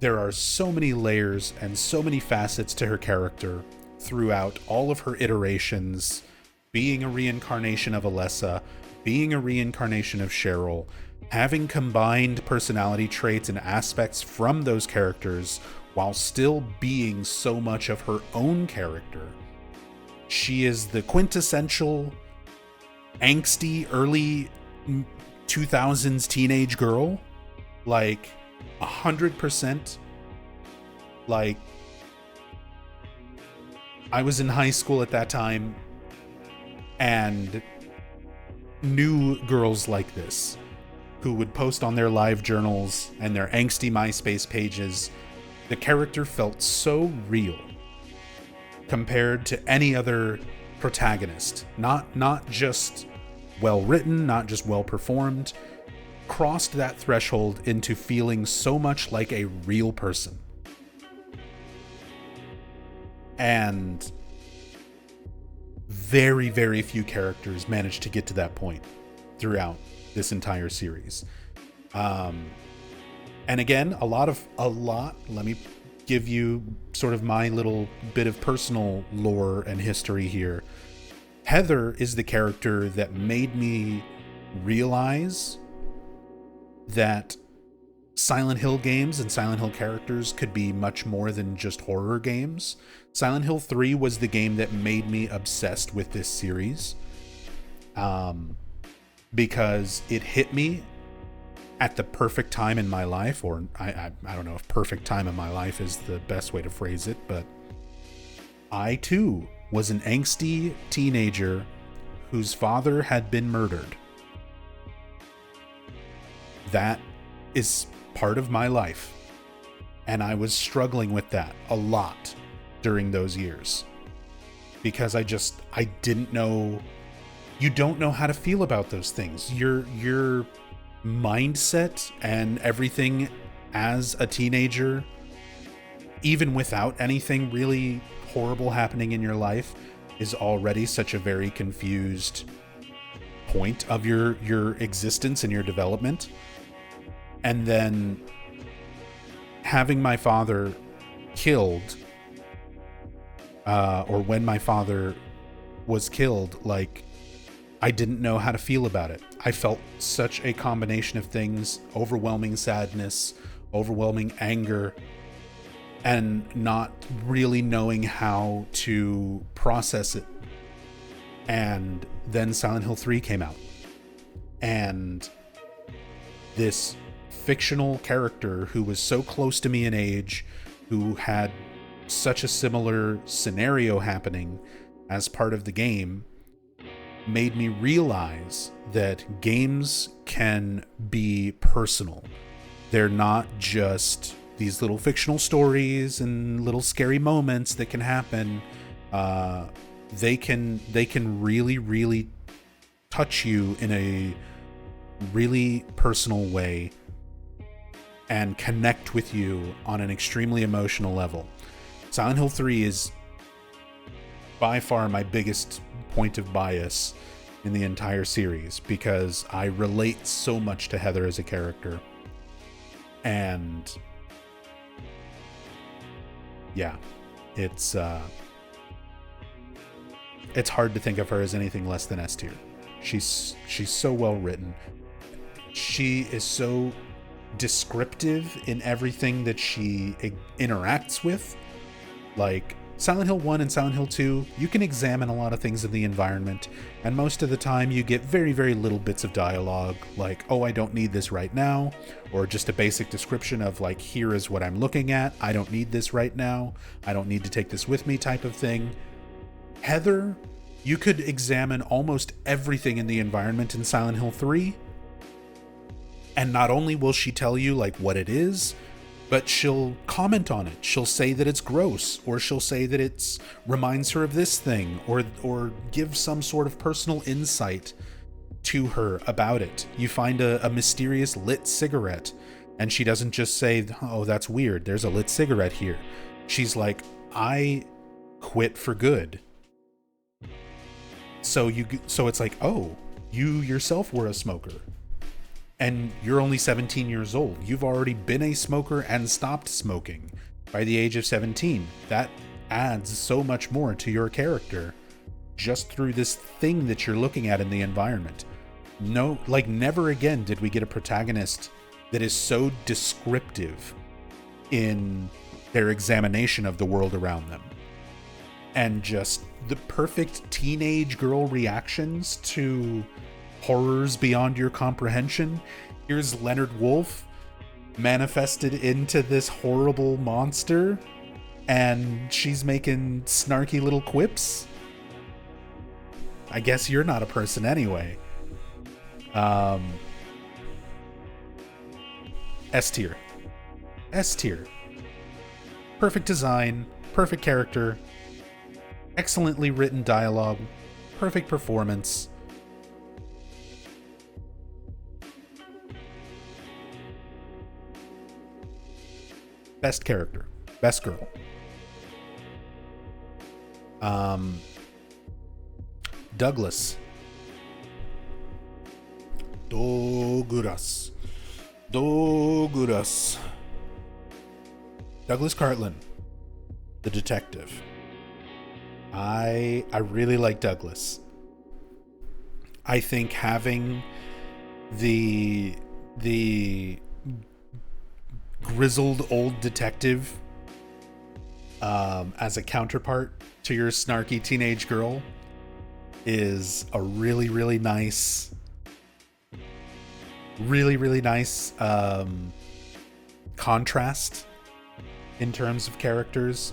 There are so many layers and so many facets to her character throughout all of her iterations, being a reincarnation of Alessa, being a reincarnation of Cheryl, having combined personality traits and aspects from those characters while still being so much of her own character. She is the quintessential angsty early 2000s teenage girl, like 100%. Like, I was in high school at that time and knew girls like this who would post on their live journals and their angsty MySpace pages. The character felt so real compared to any other protagonist. Not just well written, not just well performed, crossed that threshold into feeling so much like a real person. And very, very few characters managed to get to that point throughout this entire series. And again, a lot, let me give you sort of my little bit of personal lore and history here. Heather is the character that made me realize that Silent Hill games and Silent Hill characters could be much more than just horror games. Silent Hill 3 was the game that made me obsessed with this series, because it hit me at the perfect time in my life, or I don't know if perfect time in my life is the best way to phrase it, but I too was an angsty teenager whose father had been murdered. That is part of my life, and I was struggling with that a lot during those years because I didn't know. You don't know how to feel about those things. Your mindset and everything as a teenager, even without anything really horrible happening in your life, is already such a very confused point of your existence and your development. And then having my father killed, or when my father was killed, like, I didn't know how to feel about it. I felt such a combination of things: overwhelming sadness, overwhelming anger, and not really knowing how to process it. And then Silent Hill 3 came out, and this fictional character who was so close to me in age, who had such a similar scenario happening as part of the game, made me realize that games can be personal. They're not just these little fictional stories and little scary moments that can happen. They can really, really touch you in a really personal way and connect with you on an extremely emotional level. Silent Hill 3 is by far my biggest point of bias in the entire series because I relate so much to Heather as a character. And yeah, It's hard to think of her as anything less than S tier. She's so well written. She is so descriptive in everything that she interacts with. Like Silent Hill 1 and Silent Hill 2, you can examine a lot of things in the environment, and most of the time you get very, very little bits of dialogue, like, oh, I don't need this right now, or just a basic description of, like, here is what I'm looking at, I don't need this right now, I don't need to take this with me type of thing. Heather, you could examine almost everything in the environment in Silent Hill 3, and not only will she tell you, like, what it is, but she'll comment on it. She'll say that it's gross, or she'll say that it reminds her of this thing, or give some sort of personal insight to her about it. You find a mysterious lit cigarette, and she doesn't just say, oh, that's weird, there's a lit cigarette here. She's like, I quit for good. So it's like, oh, you yourself were a smoker. And you're only 17 years old. You've already been a smoker and stopped smoking by the age of 17. That adds so much more to your character just through this thing that you're looking at in the environment. No, like, never again did we get a protagonist that is so descriptive in their examination of the world around them. And just the perfect teenage girl reactions to horrors beyond your comprehension. Here's Leonard Wolf manifested into this horrible monster, and she's making snarky little quips. I guess you're not a person anyway. S tier. S tier. Perfect design, perfect character, excellently written dialogue, perfect performance. Best character. Best girl. Douglas. Douglas Cartland, the detective. I really like Douglas. I think having the grizzled old detective as a counterpart to your snarky teenage girl is a really, really nice contrast in terms of characters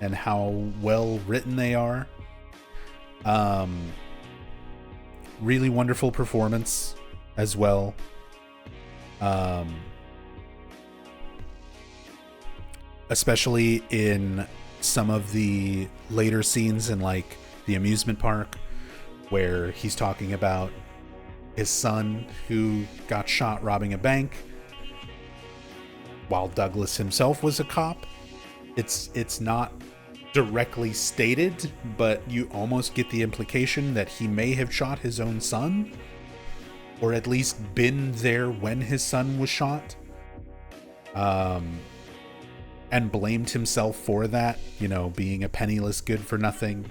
and how well written they are. Really wonderful performance as well. Especially in some of the later scenes in, like, the amusement park, where he's talking about his son who got shot robbing a bank while Douglas himself was a cop. It's not directly stated, but you almost get the implication that he may have shot his own son, or at least been there when his son was shot. And blamed himself for that, being a penniless good-for-nothing.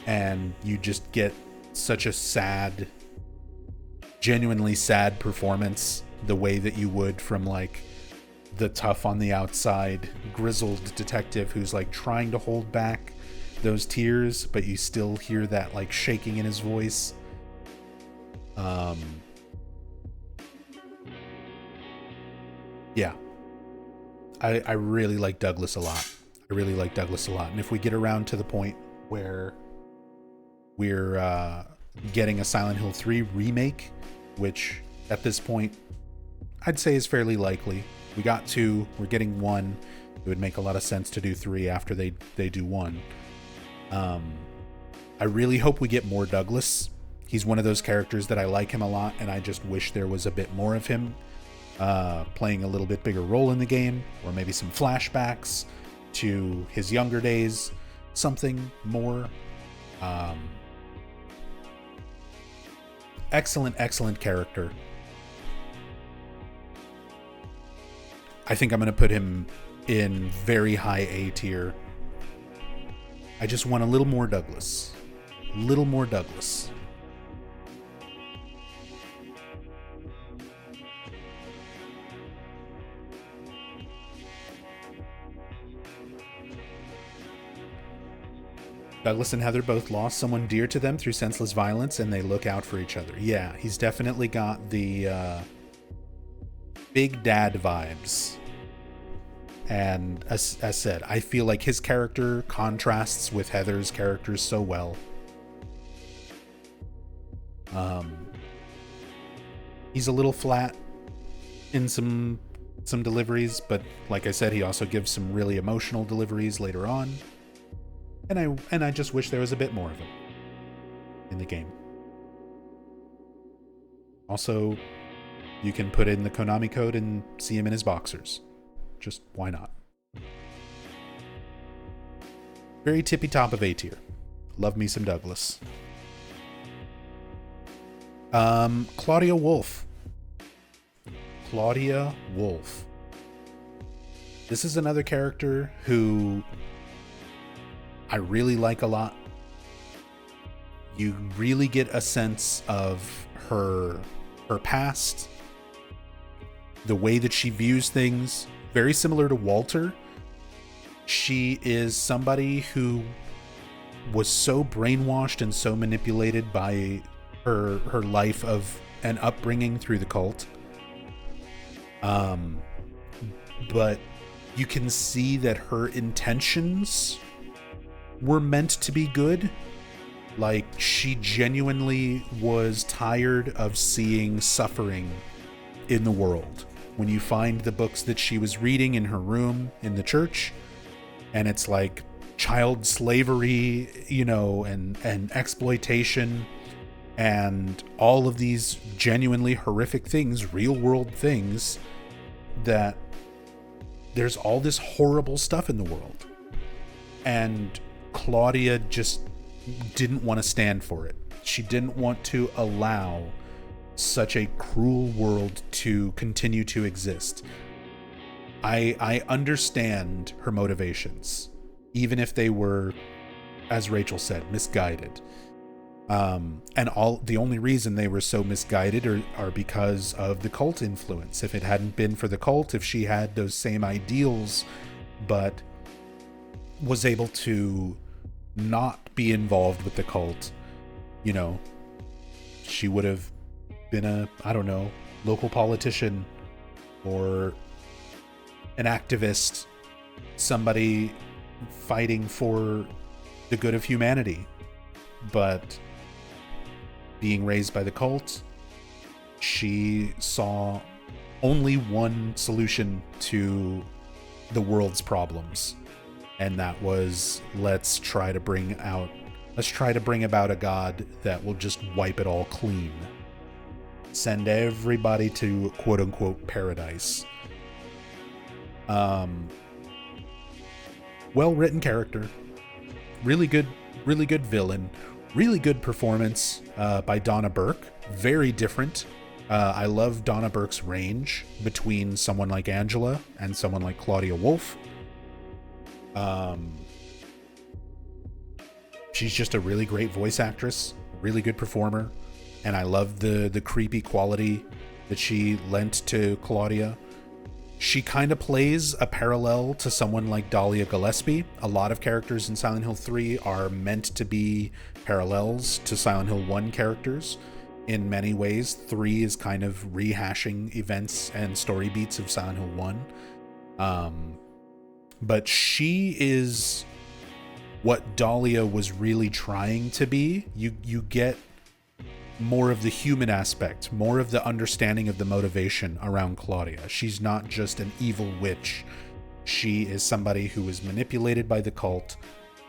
And you just get such a sad, genuinely sad performance, the way that you would from, like, the tough on the outside, grizzled detective who's, like, trying to hold back those tears, but you still hear that, like, shaking in his voice. Yeah. I really like Douglas a lot. And if we get around to the point where we're getting a Silent Hill 3 remake, which at this point I'd say is fairly likely. We got 2, we're getting 1. It would make a lot of sense to do 3 after they do 1. I really hope we get more Douglas. He's one of those characters that I like him a lot, and I just wish there was a bit more of him. Playing a little bit bigger role in the game, or maybe some flashbacks to his younger days, something more. Excellent character. I think I'm going to put him in very high A tier. I just want a little more Douglas. A little more Douglas. Douglas and Heather both lost someone dear to them through senseless violence, and they look out for each other. Yeah, he's definitely got the big dad vibes. And as said, I feel like his character contrasts with Heather's characters so well. He's a little flat in some deliveries, but like I said, he also gives some really emotional deliveries later on. And I just wish there was a bit more of him in the game. Also, you can put in the Konami code and see him in his boxers. Just why not? Very tippy top of A tier. Love me some Douglas. Claudia Wolf. Claudia Wolf. This is another character who I really like a lot. You really get a sense of her past, the way that she views things, very similar to Walter. She is somebody who was so brainwashed and so manipulated by her life of an upbringing through the cult. But you can see that her intentions were meant to be good. Like, she genuinely was tired of seeing suffering in the world. When you find the books that she was reading in her room in the church, and it's like child slavery, you know, and exploitation, and all of these genuinely horrific things, real world things, that there's all this horrible stuff in the world. And Claudia just didn't want to stand for it. She didn't want to allow such a cruel world to continue to exist. I understand her motivations, even if they were, as Rachel said, misguided. And the only reason they were so misguided are because of the cult influence. If it hadn't been for the cult, if she had those same ideals, but was able to not be involved with the cult, you know, she would have been a, I don't know, local politician or an activist, somebody fighting for the good of humanity. But being raised by the cult, she saw only one solution to the world's problems. And that was, let's try to bring about a god that will just wipe it all clean. Send everybody to quote unquote paradise. Well-written character. Really good villain. Really good performance by Donna Burke. Very different. I love Donna Burke's range between someone like Angela and someone like Claudia Wolf. She's just a really great voice actress, really good performer, and I love the creepy quality that she lent to Claudia. She kind of plays a parallel to someone like Dahlia Gillespie. A lot of characters in Silent Hill 3 are meant to be parallels to Silent Hill 1 characters. In many ways, 3 is kind of rehashing events and story beats of Silent Hill 1. But she is what Dahlia was really trying to be. You get more of the human aspect, more of the understanding of the motivation around Claudia. She's not just an evil witch. She is somebody who was manipulated by the cult,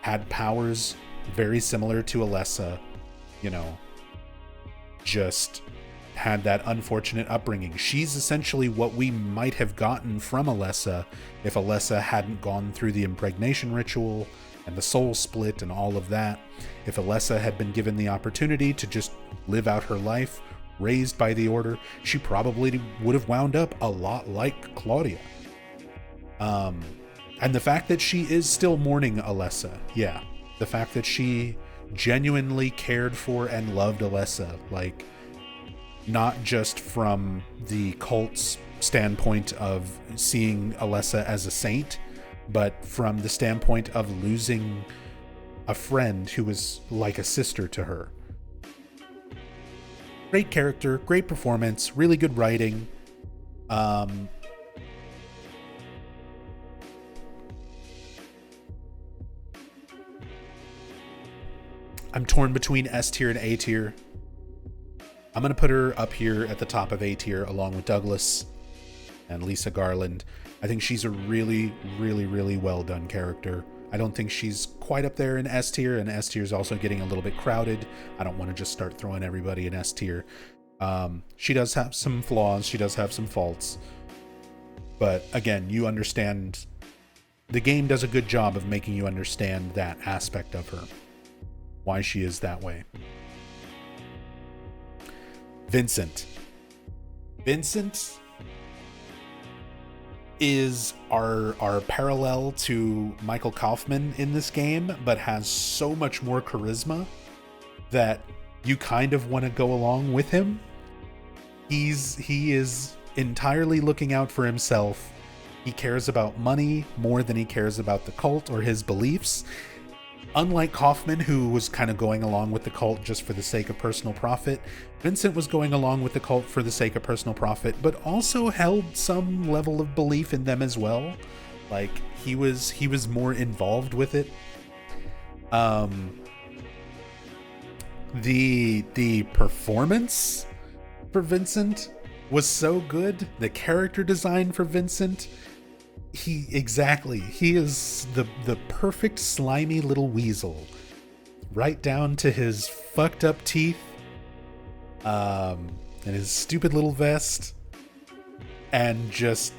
had powers very similar to Alessa, you know, just had that unfortunate upbringing. She's essentially what we might have gotten from Alessa if Alessa hadn't gone through the impregnation ritual and the soul split and all of that. If Alessa had been given the opportunity to just live out her life, raised by the Order, she probably would have wound up a lot like Claudia. And the fact that she is still mourning Alessa, yeah, The fact that she genuinely cared for and loved Alessa, like, not just from the cult's standpoint of seeing Alessa as a saint, but from the standpoint of losing a friend who was like a sister to her. Great character, great performance, really good writing. I'm torn between S tier and A tier. I'm going to put her up here at the top of A tier along with Douglas and Lisa Garland. I think she's a really, really, really well done character. I don't think she's quite up there in S tier, and S tier is also getting a little bit crowded. I don't want to just start throwing everybody in S tier. She does have some flaws. She does have some faults. But again, you understand. The game does a good job of making you understand that aspect of her. Why she is that way. Vincent is our parallel to Michael Kaufman in this game, but has so much more charisma that you kind of want to go along with him. He is entirely looking out for himself. He cares about money more than he cares about the cult or his beliefs. Unlike Kaufman, who was kind of going along with the cult just for the sake of personal profit, Vincent was going along with the cult for the sake of personal profit, but also held some level of belief in them as well. Like, he was more involved with it. The performance for Vincent was so good. The character design for Vincent, he is the perfect slimy little weasel, right down to his fucked up teeth, and his stupid little vest, and just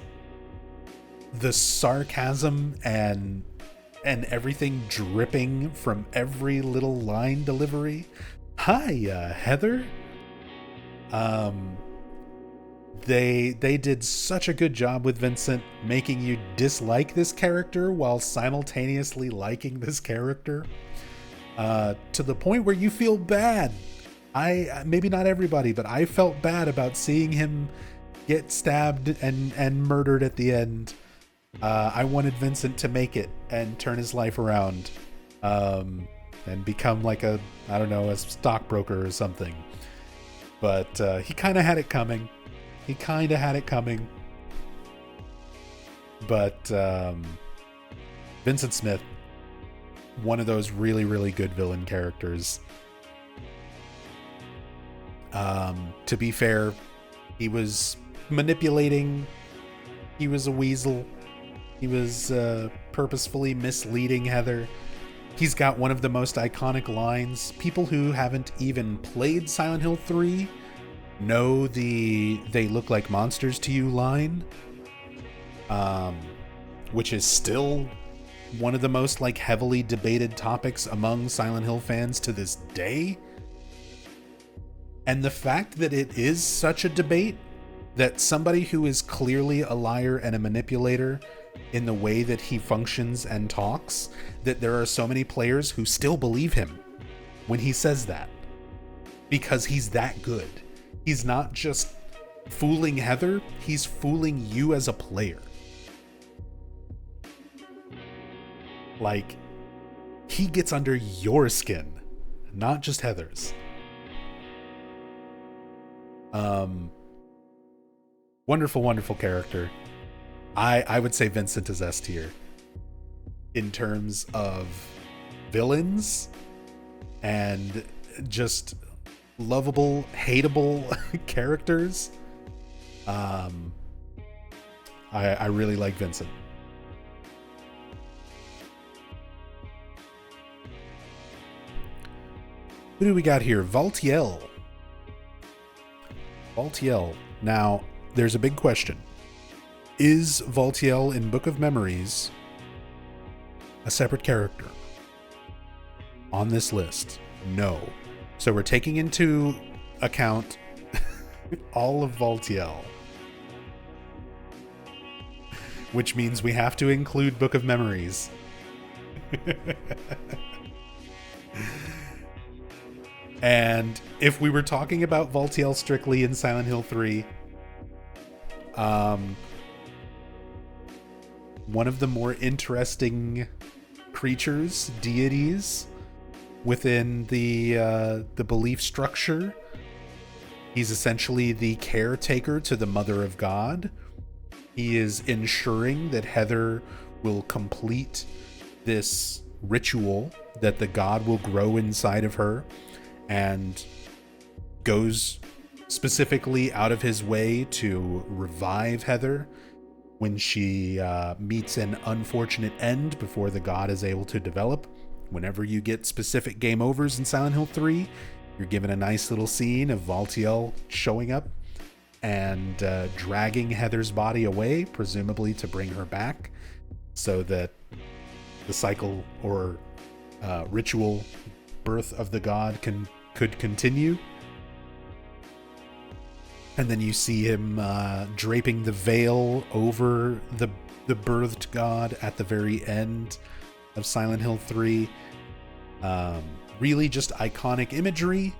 the sarcasm and everything dripping from every little line delivery. Hi, Heather. They did such a good job with Vincent, making you dislike this character while simultaneously liking this character, to the point where you feel bad. Maybe not everybody, but I felt bad about seeing him get stabbed and murdered at the end. I wanted Vincent to make it and turn his life around, and become like a stockbroker or something. But he kind of had it coming. But Vincent Smith, one of those really, really good villain characters. To be fair, he was manipulating. He was a weasel. He was purposefully misleading Heather. He's got one of the most iconic lines. People who haven't even played Silent Hill 3 know the "they look like monsters to you" line, which is still one of the most like heavily debated topics among Silent Hill fans to this day. And the fact that it is such a debate, that somebody who is clearly a liar and a manipulator in the way that he functions and talks, that there are so many players who still believe him when he says that, because he's that good. He's not just fooling Heather, he's fooling you as a player. Like, he gets under your skin, not just Heather's. Wonderful, wonderful character. I would say Vincent is S tier in terms of villains and just lovable, hateable characters. I really like Vincent. Who do we got here? Valtiel. Now, there's a big question. Is Valtiel in Book of Memories a separate character on this list? No. So we're taking into account all of Valtiel, which means we have to include Book of Memories. And if we were talking about Valtiel strictly in Silent Hill 3, one of the more interesting creatures, deities, within the belief structure. He's essentially the caretaker to the Mother of God. He is ensuring that Heather will complete this ritual, that the god will grow inside of her, and goes specifically out of his way to revive Heather when she meets an unfortunate end before the god is able to develop. Whenever you get specific game overs in Silent Hill 3, you're given a nice little scene of Valtiel showing up and dragging Heather's body away, presumably to bring her back, so that the cycle or ritual birth of the god could continue. And then you see him draping the veil over the birthed god at the very end of Silent Hill 3. Really just iconic imagery.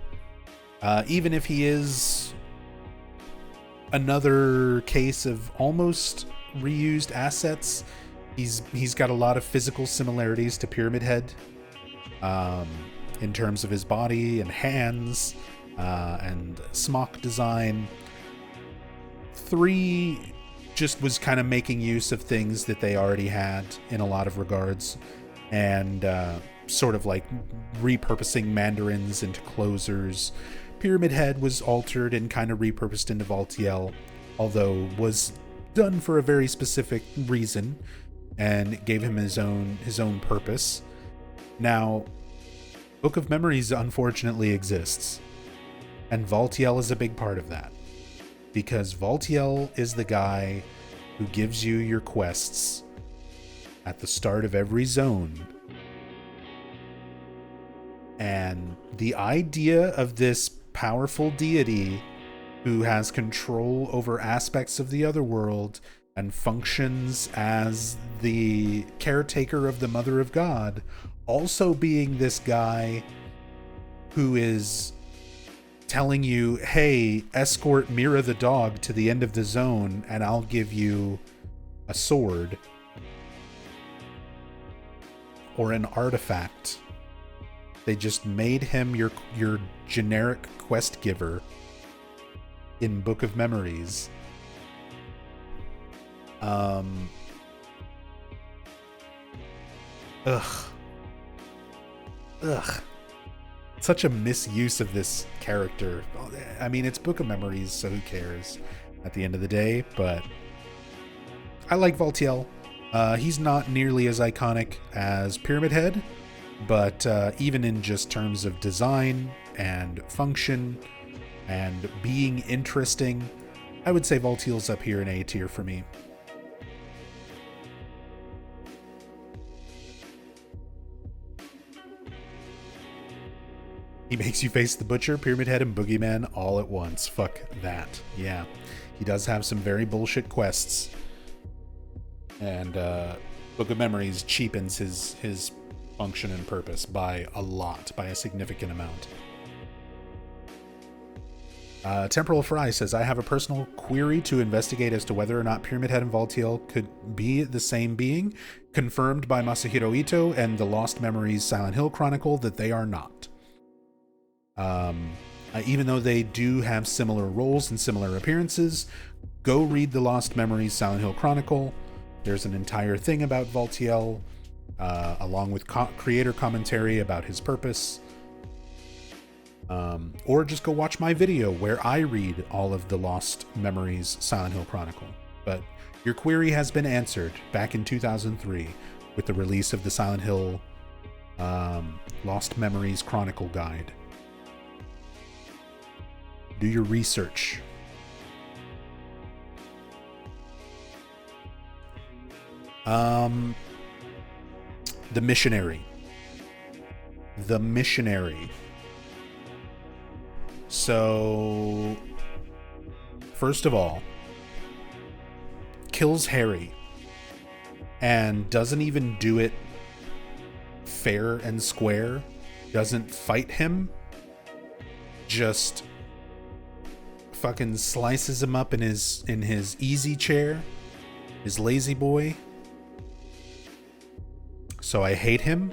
Even if he is another case of almost reused assets, he's got a lot of physical similarities to Pyramid Head, in terms of his body and hands, and smock design. 3 just was kind of making use of things that they already had in a lot of regards, and sort of like repurposing mandarins into closers. Pyramid Head was altered and kind of repurposed into Valtiel, although was done for a very specific reason and gave him his own purpose. Now, Book of Memories unfortunately exists, and Valtiel is a big part of that, because Valtiel is the guy who gives you your quests at the start of every zone. And the idea of this powerful deity who has control over aspects of the other world and functions as the caretaker of the Mother of God, also being this guy who is telling you, hey, escort Mira the dog to the end of the zone and I'll give you a sword or an artifact. They just made him your generic quest giver in Book of Memories. Such a misuse of this character. I mean, it's Book of Memories, so who cares at the end of the day, but I like Valtiel. He's not nearly as iconic as Pyramid Head, but even in just terms of design and function and being interesting, I would say Valtiel's up here in A tier for me. He makes you face the Butcher, Pyramid Head, and Boogeyman all at once. Fuck that. Yeah. He does have some very bullshit quests. And Book of Memories cheapens his function and purpose by a lot, by a significant amount. Temporal Fry says, I have a personal query to investigate as to whether or not Pyramid Head and Valtiel could be the same being. Confirmed by Masahiro Ito and the Lost Memories Silent Hill Chronicle that they are not. Even though they do have similar roles and similar appearances, go read the Lost Memories Silent Hill Chronicle. There's an entire thing about Valtiel, along with creator commentary about his purpose. Or just go watch my video where I read all of the Lost Memories Silent Hill Chronicle. But your query has been answered back in 2003 with the release of the Silent Hill Lost Memories Chronicle Guide. Do your research. The Missionary. The Missionary. So, first of all, kills Harry and doesn't even do it fair and square. doesn't fight him, just fucking slices him up in his easy chair, his lazy boy. So I hate him.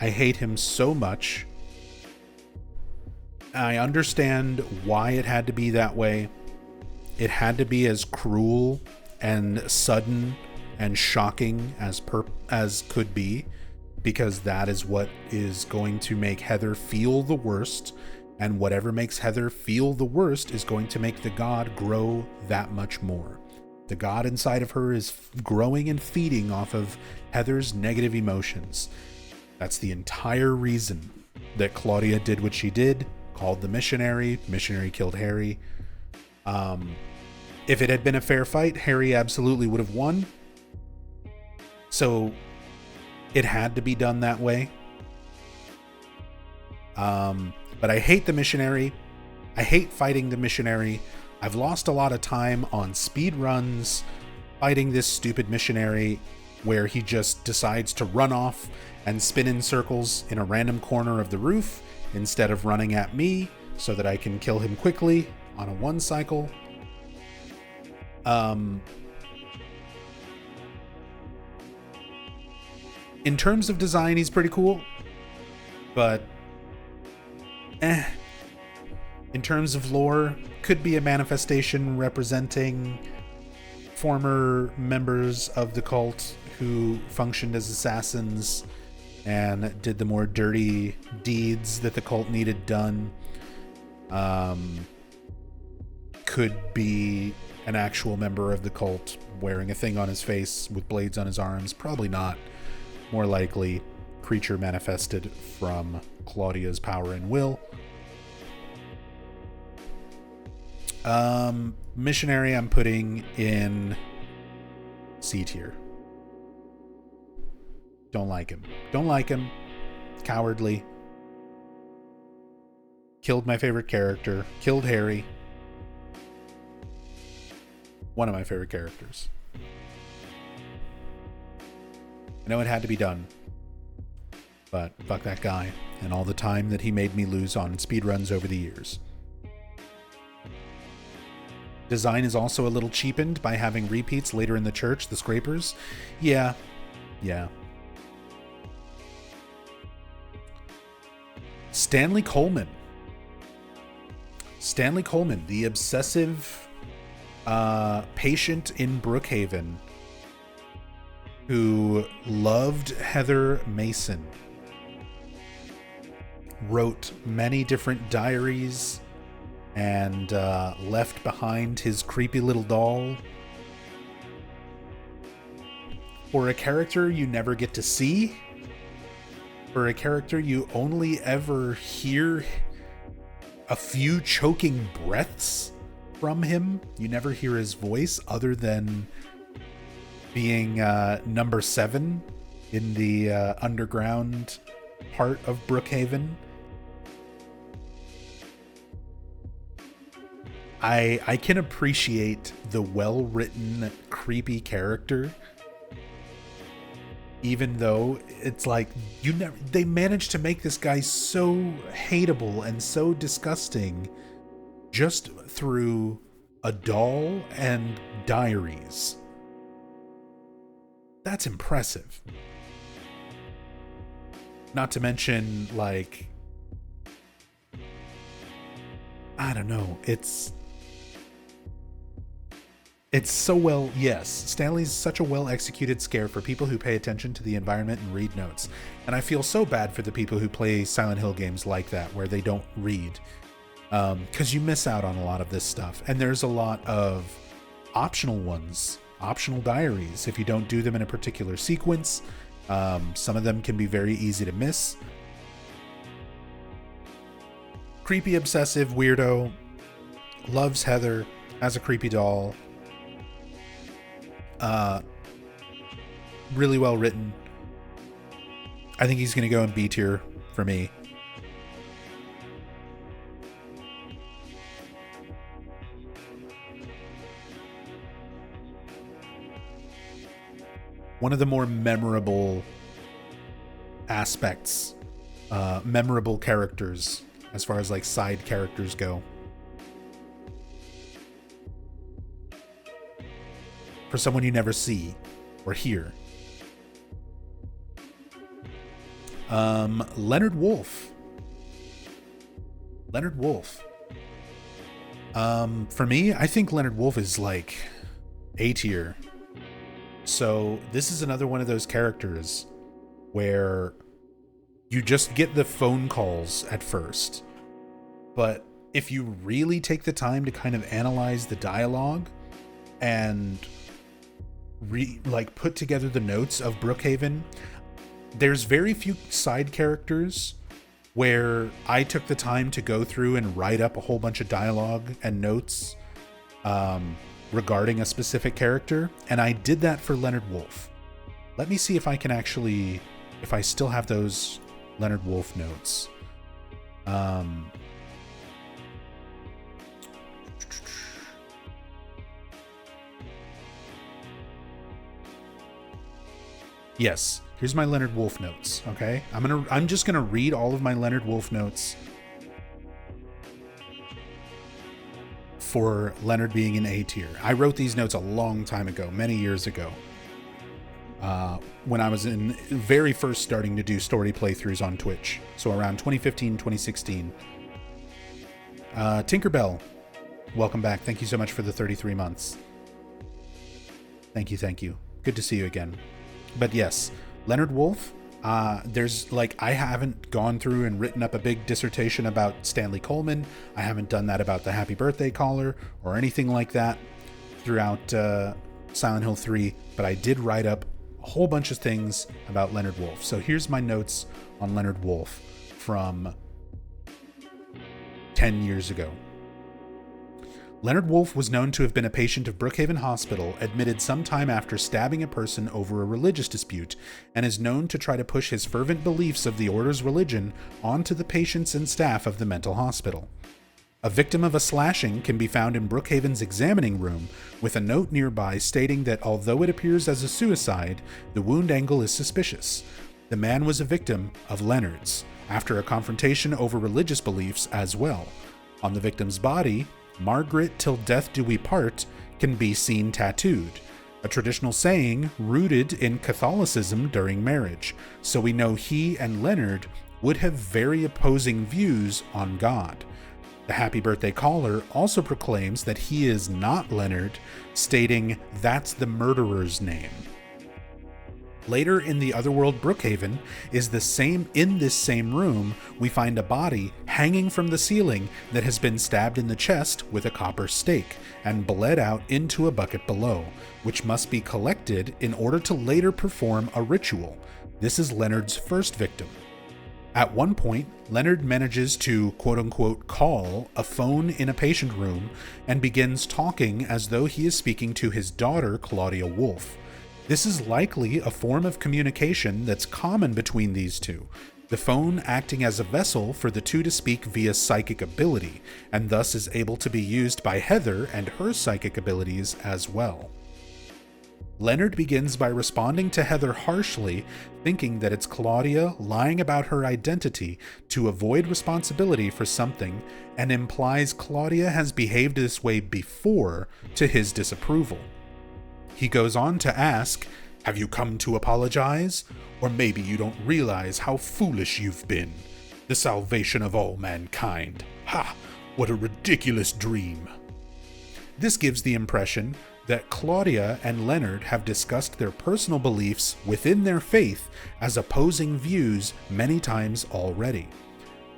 I hate him so much. I understand why it had to be that way. It had to be as cruel and sudden and shocking as could be, because that is what is going to make Heather feel the worst, and whatever makes Heather feel the worst is going to make the god grow that much more. The god inside of her is growing and feeding off of Heather's negative emotions. That's the entire reason that Claudia did what she did, called the Missionary. Missionary killed Harry. If it had been a fair fight, Harry absolutely would have won. So it had to be done that way. But I hate the Missionary. I hate fighting the Missionary. I've lost a lot of time on speed runs fighting this stupid Missionary, where he just decides to run off and spin in circles in a random corner of the roof instead of running at me so that I can kill him quickly on a one cycle. In terms of design, he's pretty cool, but in terms of lore, could be a manifestation representing former members of the cult who functioned as assassins and did the more dirty deeds that the cult needed done. Could be an actual member of the cult wearing a thing on his face with blades on his arms. Probably not. More likely, creature manifested from Claudia's power and will. Missionary I'm putting in C tier. Don't like him. Don't like him. Cowardly. Killed my favorite character. Killed Harry. One of my favorite characters. I know it had to be done, but fuck that guy and all the time that he made me lose on speedruns over the years. Design is also a little cheapened by having repeats later in the church, the scrapers. Yeah. Stanley Coleman. Stanley Coleman, the obsessive patient in Brook Haven who loved Heather Mason, wrote many different diaries, and left behind his creepy little doll. For a character you never get to see, for a character you only ever hear a few choking breaths from him, you never hear his voice other than being number 7 in the underground part of Brook Haven. I can appreciate the well-written, creepy character, even though it's like they managed to make this guy so hateable and so disgusting just through a doll and diaries. That's impressive. Not to mention, like, I don't know, it's so well, yes, Stanley's such a well-executed scare for people who pay attention to the environment and read notes. And I feel so bad for the people who play Silent Hill games like that, where they don't read. Because you miss out on a lot of this stuff. And there's a lot of optional ones, optional diaries, if you don't do them in a particular sequence. Some of them can be very easy to miss. Creepy, obsessive, weirdo, loves Heather, has a creepy doll. Really well written. I think he's going to go in B tier for me. One of the more memorable aspects memorable characters as far as like side characters go. For someone you never see or hear. Leonard Wolf. Leonard Wolf. For me, I think Leonard Wolf is like A tier. So this is another one of those characters where you just get the phone calls at first. But if you really take the time to kind of analyze the dialogue and put together the notes of Brook Haven, there's very few side characters where I took the time to go through and write up a whole bunch of dialogue and notes regarding a specific character, and I did that for Leonard Wolf. Let me see if I can actually, if I still have those Leonard Wolf notes. Yes, here's my Leonard Wolf notes, okay? I'm just gonna read all of my Leonard Wolf notes for Leonard being in A tier. I wrote these notes a long time ago, many years ago, when I was very first starting to do story playthroughs on Twitch. So around 2015, 2016. Tinkerbell, welcome back. Thank you so much for the 33 months. Thank you. Good to see you again. But yes, Leonard Wolf, there's like, I haven't gone through and written up a big dissertation about Stanley Coleman. I haven't done that about the Happy Birthday Caller or anything like that throughout Silent Hill 3, but I did write up a whole bunch of things about Leonard Wolf. So here's my notes on Leonard Wolf from 10 years ago. Leonard Wolf was known to have been a patient of Brook Haven Hospital, admitted sometime after stabbing a person over a religious dispute, and is known to try to push his fervent beliefs of the order's religion onto the patients and staff of the mental hospital. A victim of a slashing can be found in Brook Haven's examining room, with a note nearby stating that although it appears as a suicide, the wound angle is suspicious. The man was a victim of Leonard's, after a confrontation over religious beliefs as well. On the victim's body, "Margaret till death do we part" can be seen tattooed, a traditional saying rooted in Catholicism during marriage, so we know he and Leonard would have very opposing views on God. The Happy Birthday Caller also proclaims that he is not Leonard, stating that's the murderer's name. Later in the otherworld Brook Haven in this same room, we find a body hanging from the ceiling that has been stabbed in the chest with a copper stake and bled out into a bucket below, which must be collected in order to later perform a ritual. This is Leonard's first victim. At one point, Leonard manages to quote-unquote call a phone in a patient room and begins talking as though he is speaking to his daughter, Claudia Wolf. This is likely a form of communication that's common between these two, the phone acting as a vessel for the two to speak via psychic ability, and thus is able to be used by Heather and her psychic abilities as well. Leonard begins by responding to Heather harshly, thinking that it's Claudia lying about her identity to avoid responsibility for something, and implies Claudia has behaved this way before to his disapproval. He goes on to ask, "Have you come to apologize? Or maybe you don't realize how foolish you've been. The salvation of all mankind. Ha! What a ridiculous dream." This gives the impression that Claudia and Leonard have discussed their personal beliefs within their faith as opposing views many times already.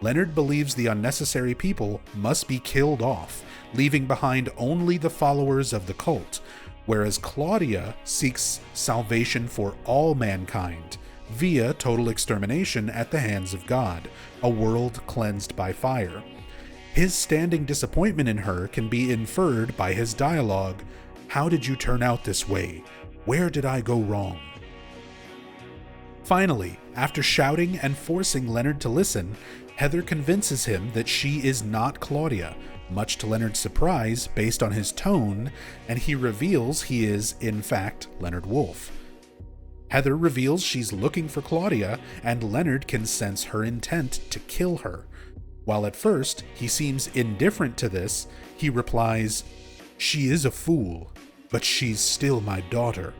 Leonard believes the unnecessary people must be killed off, leaving behind only the followers of the cult, whereas Claudia seeks salvation for all mankind via total extermination at the hands of God, a world cleansed by fire. His standing disappointment in her can be inferred by his dialogue, "How did you turn out this way? Where did I go wrong?" Finally, after shouting and forcing Leonard to listen, Heather convinces him that she is not Claudia, much to Leonard's surprise based on his tone, and he reveals he is, in fact, Leonard Wolf. Heather reveals she's looking for Claudia, and Leonard can sense her intent to kill her. While at first he seems indifferent to this, he replies, "She is a fool, but she's still my daughter.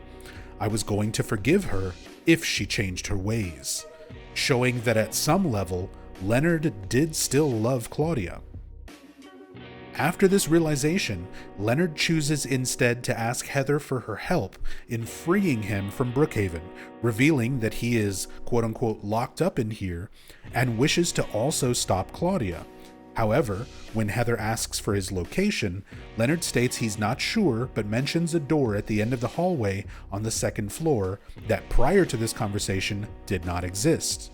I was going to forgive her if she changed her ways," showing that at some level, Leonard did still love Claudia. After this realization, Leonard chooses instead to ask Heather for her help in freeing him from Brook Haven, revealing that he is quote-unquote locked up in here and wishes to also stop Claudia. However, when Heather asks for his location, Leonard states he's not sure but mentions a door at the end of the hallway on the second floor that prior to this conversation did not exist.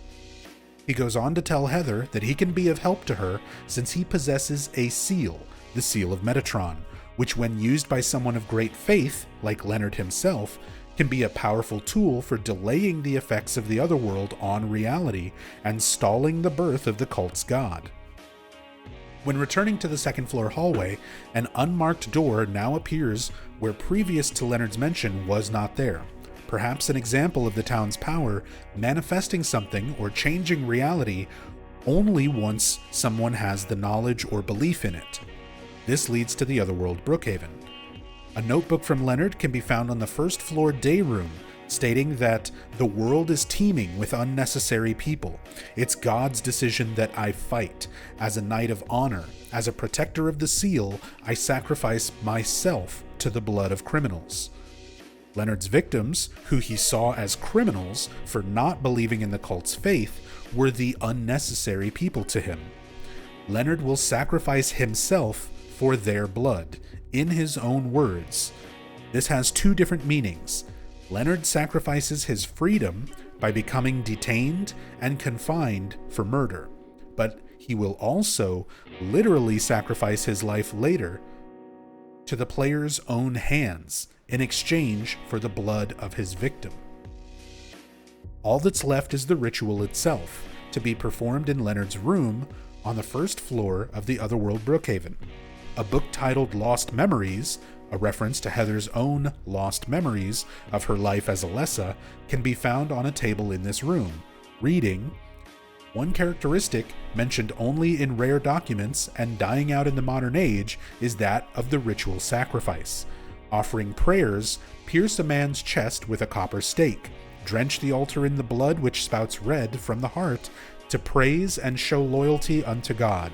He goes on to tell Heather that he can be of help to her since he possesses a seal, the Seal of Metatron, which when used by someone of great faith, like Leonard himself, can be a powerful tool for delaying the effects of the otherworld on reality and stalling the birth of the cult's god. When returning to the second floor hallway, an unmarked door now appears where previous to Leonard's mention was not there. Perhaps an example of the town's power manifesting something or changing reality only once someone has the knowledge or belief in it. This leads to the otherworld Brook Haven. A notebook from Leonard can be found on the first floor day room, stating that the world is teeming with unnecessary people. It's God's decision that I fight. As a knight of honor, as a protector of the seal, I sacrifice myself to the blood of criminals. Leonard's victims, who he saw as criminals for not believing in the cult's faith, were the unnecessary people to him. Leonard will sacrifice himself for their blood, in his own words. This has two different meanings. Leonard sacrifices his freedom by becoming detained and confined for murder, but he will also literally sacrifice his life later to the player's own hands in exchange for the blood of his victim. All that's left is the ritual itself, to be performed in Leonard's room on the first floor of the otherworld Brook Haven. A book titled Lost Memories, a reference to Heather's own lost memories of her life as Alessa, can be found on a table in this room, reading, "One characteristic mentioned only in rare documents and dying out in the modern age is that of the ritual sacrifice. Offering prayers, pierce a man's chest with a copper stake, drench the altar in the blood which spouts red from the heart, to praise and show loyalty unto God."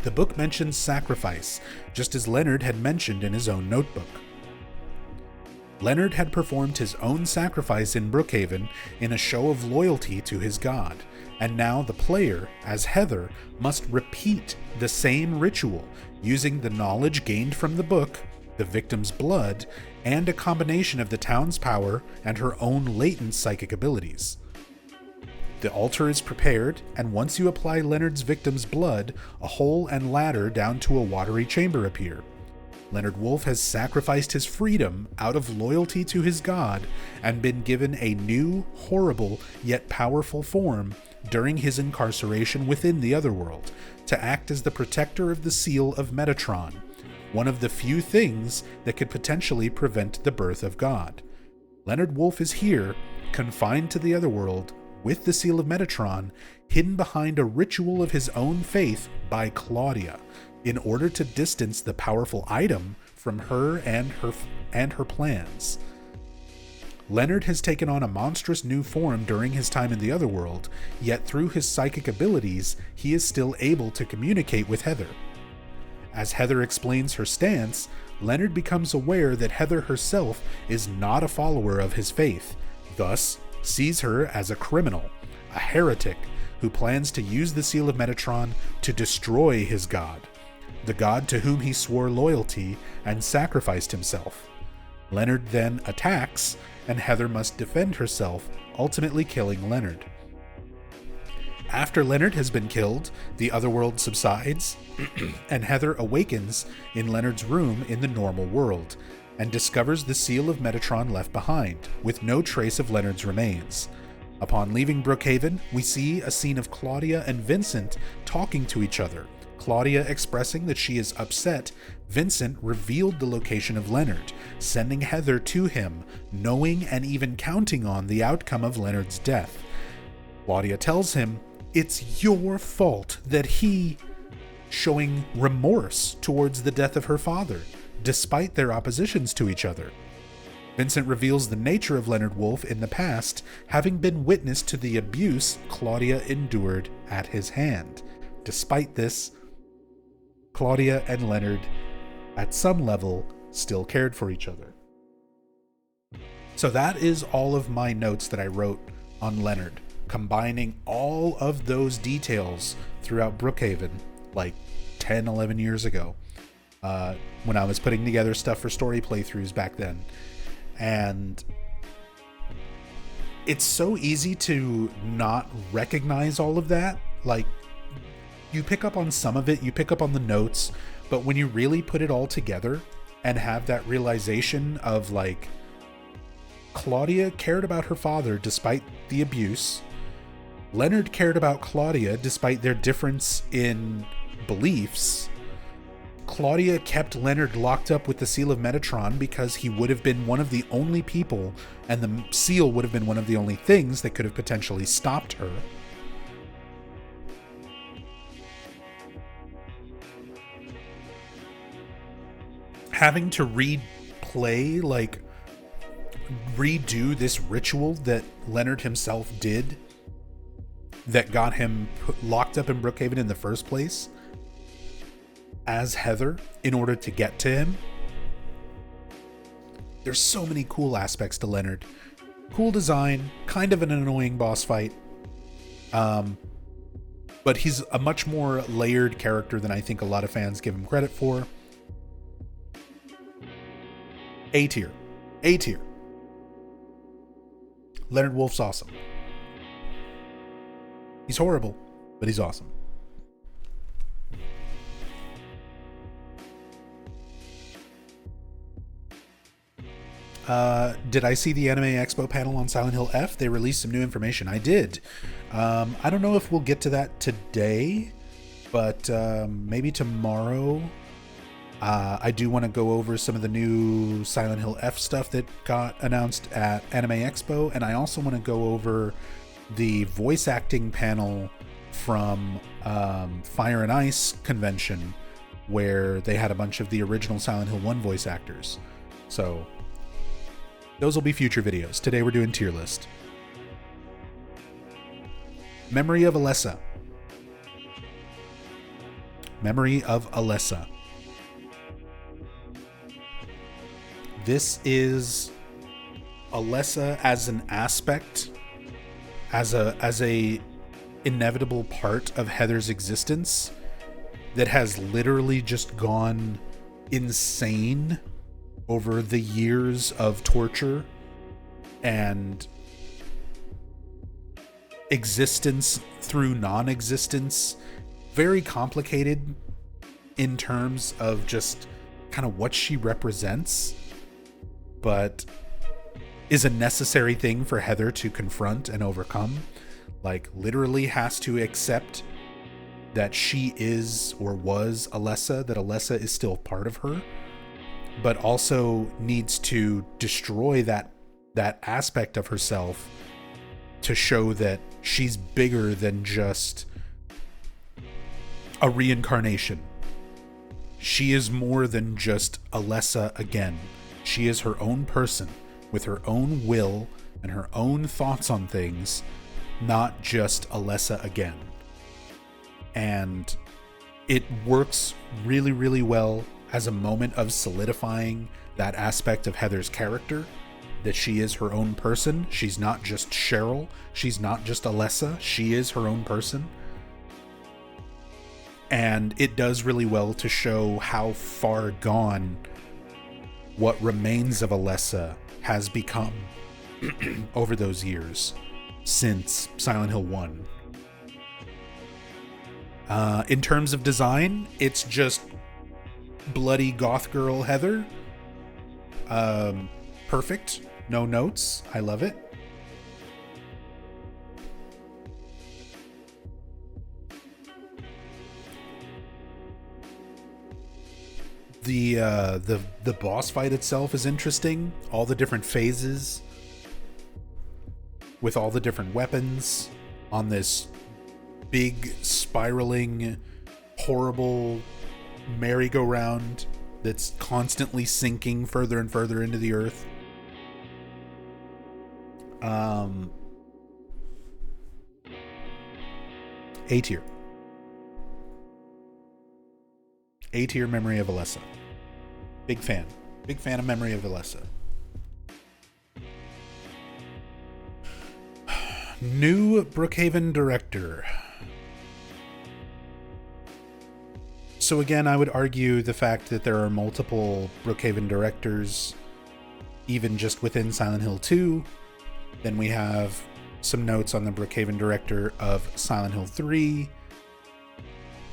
The book mentions sacrifice, just as Leonard had mentioned in his own notebook. Leonard had performed his own sacrifice in Brook Haven in a show of loyalty to his god, and now the player, as Heather, must repeat the same ritual, using the knowledge gained from the book, the victim's blood, and a combination of the town's power and her own latent psychic abilities. The altar is prepared, and once you apply Leonard's victim's blood, a hole and ladder down to a watery chamber appear. Leonard Wolf has sacrificed his freedom out of loyalty to his god and been given a new, horrible, yet powerful form during his incarceration within the otherworld, to act as the protector of the seal of Metatron, one of the few things that could potentially prevent the birth of God. Leonard Wolf is here, confined to the otherworld, with the seal of Metatron, hidden behind a ritual of his own faith by Claudia, in order to distance the powerful item from her and her plans. Leonard has taken on a monstrous new form during his time in the otherworld, yet through his psychic abilities, he is still able to communicate with Heather. As Heather explains her stance, Leonard becomes aware that Heather herself is not a follower of his faith, thus sees her as a criminal, a heretic who plans to use the seal of Metatron to destroy his god, the god to whom he swore loyalty and sacrificed himself. Leonard then attacks, and Heather must defend herself, ultimately killing Leonard. After Leonard has been killed, the otherworld subsides, and Heather awakens in Leonard's room in the normal world, and discovers the seal of Metatron left behind, with no trace of Leonard's remains. Upon leaving Brook Haven, we see a scene of Claudia and Vincent talking to each other, Claudia expressing that she is upset, Vincent revealed the location of Leonard, sending Heather to him, knowing and even counting on the outcome of Leonard's death. Claudia tells him it's your fault that he, showing remorse towards the death of her father, despite their oppositions to each other. Vincent reveals the nature of Leonard Wolf in the past, having been witness to the abuse Claudia endured at his hand. Despite this, Claudia and Leonard, at some level, still cared for each other. So that is all of my notes that I wrote on Leonard, combining all of those details throughout Brook Haven, like 10, 11 years ago, when I was putting together stuff for story playthroughs back then. And it's so easy to not recognize all of that. Like, you pick up on some of it, you pick up on the notes, but when you really put it all together and have that realization of, like, Claudia cared about her father despite the abuse, Leonard cared about Claudia despite their difference in beliefs, Claudia kept Leonard locked up with the Seal of Metatron because he would have been one of the only people, and the seal would have been one of the only things that could have potentially stopped her. Having to replay, like, redo this ritual that Leonard himself did that got him locked up in Brook Haven in the first place as Heather in order to get to him. There's so many cool aspects to Leonard. Cool design, kind of an annoying boss fight. But he's a much more layered character than I think a lot of fans give him credit for. A tier. A tier. Leonard Wolf's awesome. He's horrible, but he's awesome. Did I see the Anime Expo panel on Silent Hill F? They released some new information. I did. I don't know if we'll get to that today, but maybe tomorrow. I do want to go over some of the new Silent Hill F stuff that got announced at Anime Expo, and I also want to go over the voice acting panel from Fire and Ice convention, where they had a bunch of the original Silent Hill 1 voice actors. So those will be future videos. Today we're doing tier list. Memory of Alessa. Memory of Alessa. This is Alessa as an aspect, as a inevitable part of Heather's existence that has literally just gone insane over the years of torture and existence through non-existence. Very complicated in terms of just kind of what she represents, but is a necessary thing for Heather to confront and overcome. Like, literally has to accept that she is or was Alessa, that Alessa is still part of her, but also needs to destroy that aspect of herself to show that she's bigger than just a reincarnation. She is more than just Alessa again. She is her own person with her own will and her own thoughts on things, not just Alessa again. And it works really, really well as a moment of solidifying that aspect of Heather's character, that she is her own person. She's not just Cheryl. She's not just Alessa. She is her own person. And it does really well to show how far gone what remains of Alessa has become over those years since Silent Hill 1. In terms of design, it's just bloody goth girl Heather. Perfect. No notes. I love it. The boss fight itself is interesting. All the different phases with all the different weapons on this big spiraling horrible merry-go-round that's constantly sinking further and further into the earth. A tier. A tier Memory of Alessa. Big fan. Big fan of Memory of Alessa. New Brook Haven director. So again, I would argue the fact that there are multiple Brook Haven directors, even just within Silent Hill 2. Then we have some notes on the Brook Haven director of Silent Hill 3.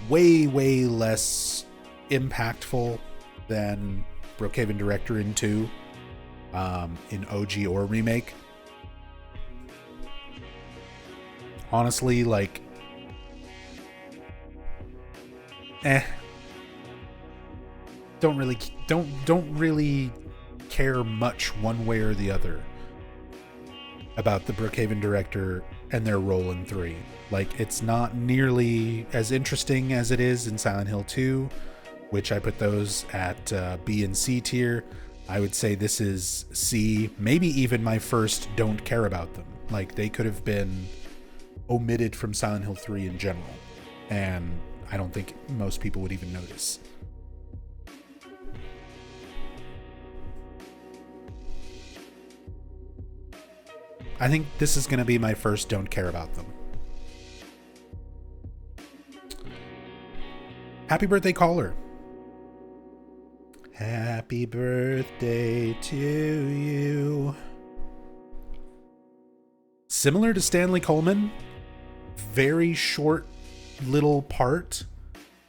Way, way less impactful than Brook Haven director in 2, in OG or Remake. Honestly, like, don't really care much one way or the other about the Brook Haven director and their role in 3. Like, it's not nearly as interesting as it is in Silent Hill 2, which I put those at B and C tier. I would say this is C, maybe even my first don't care about them. Like, they could have been omitted from Silent Hill 3 in general, and I don't think most people would even notice. I think this is going to be my first don't care about them. Happy birthday, caller. Happy birthday to you. Similar to Stanley Coleman, very short little part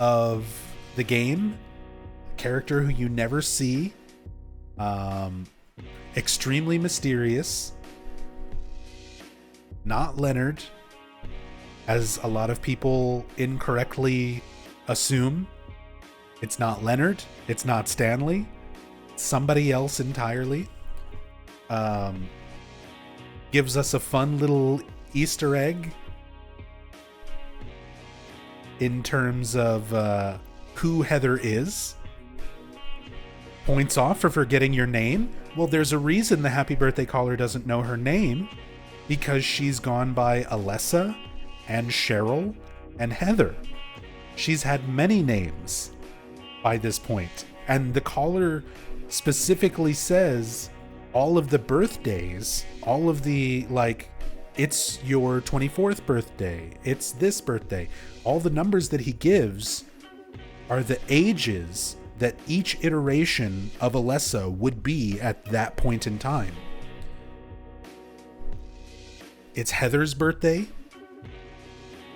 of the game. A character who you never see. Extremely mysterious. Not Leonard, as a lot of people incorrectly assume. It's not Leonard. It's not Stanley. It's somebody else entirely. Gives us a fun little Easter egg in terms of who Heather is. Points off for forgetting your name. Well, there's a reason the happy birthday caller doesn't know her name, because she's gone by Alessa and Cheryl and Heather. She's had many names by this point. And the caller specifically says all of the birthdays, all of the, like, it's your 24th birthday, it's this birthday. All the numbers that he gives are the ages that each iteration of Alessa would be at that point in time. It's Heather's birthday,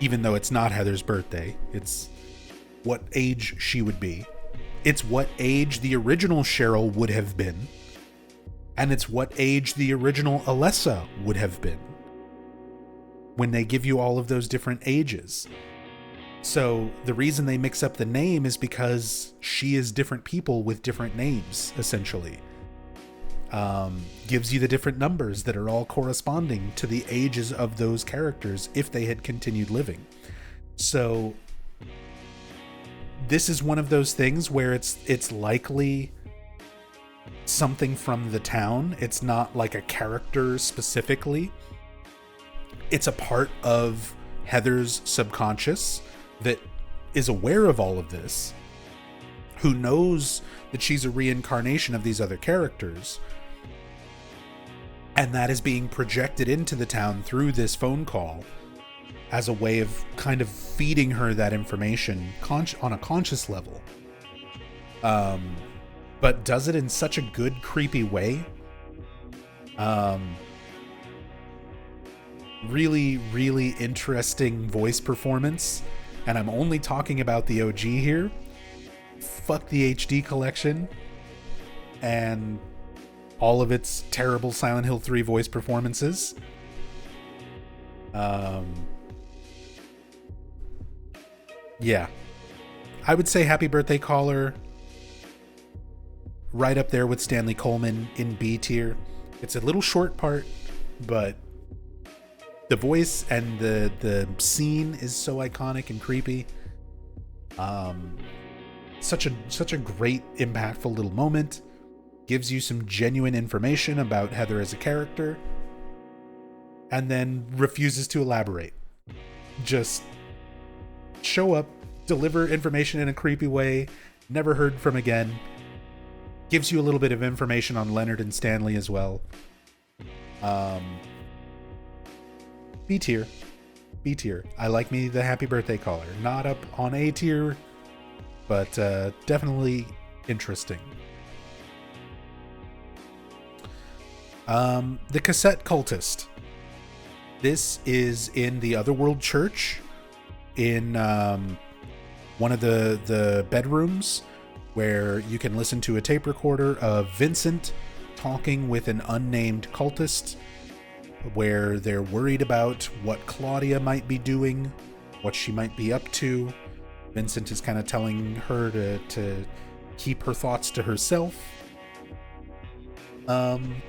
even though it's not Heather's birthday. It's what age she would be. It's what age the original Cheryl would have been. And it's what age the original Alessa would have been when they give you all of those different ages. So the reason they mix up the name is because she is different people with different names, essentially. Gives you the different numbers that are all corresponding to the ages of those characters if they had continued living. So this is one of those things where it's likely something from the town. It's not like a character specifically. It's a part of Heather's subconscious that is aware of all of this, who knows that she's a reincarnation of these other characters. And that is being projected into the town through this phone call as a way of kind of feeding her that information on a conscious level. But does it in such a good, creepy way. Really, really interesting voice performance. And I'm only talking about the OG here. Fuck the HD collection. And all of its terrible Silent Hill 3 voice performances. Yeah. I would say happy birthday caller. right up there with Stanley Coleman in B tier. It's a little short part, but the voice and the scene is so iconic and creepy. Such a great, impactful little moment. Gives you some genuine information about Heather as a character, and then refuses to elaborate. Just show up, deliver information in a creepy way, never heard from again. Gives you a little bit of information on Leonard and Stanley as well. B tier. B tier. I like me the happy birthday caller. Not up on A tier, but definitely interesting. The Cassette Cultist. This is in the Otherworld Church, in one of the bedrooms, where you can listen to a tape recorder of Vincent talking with an unnamed cultist, where they're worried about what Claudia might be doing, what she might be up to. Vincent is kind of telling her to keep her thoughts to herself. Kind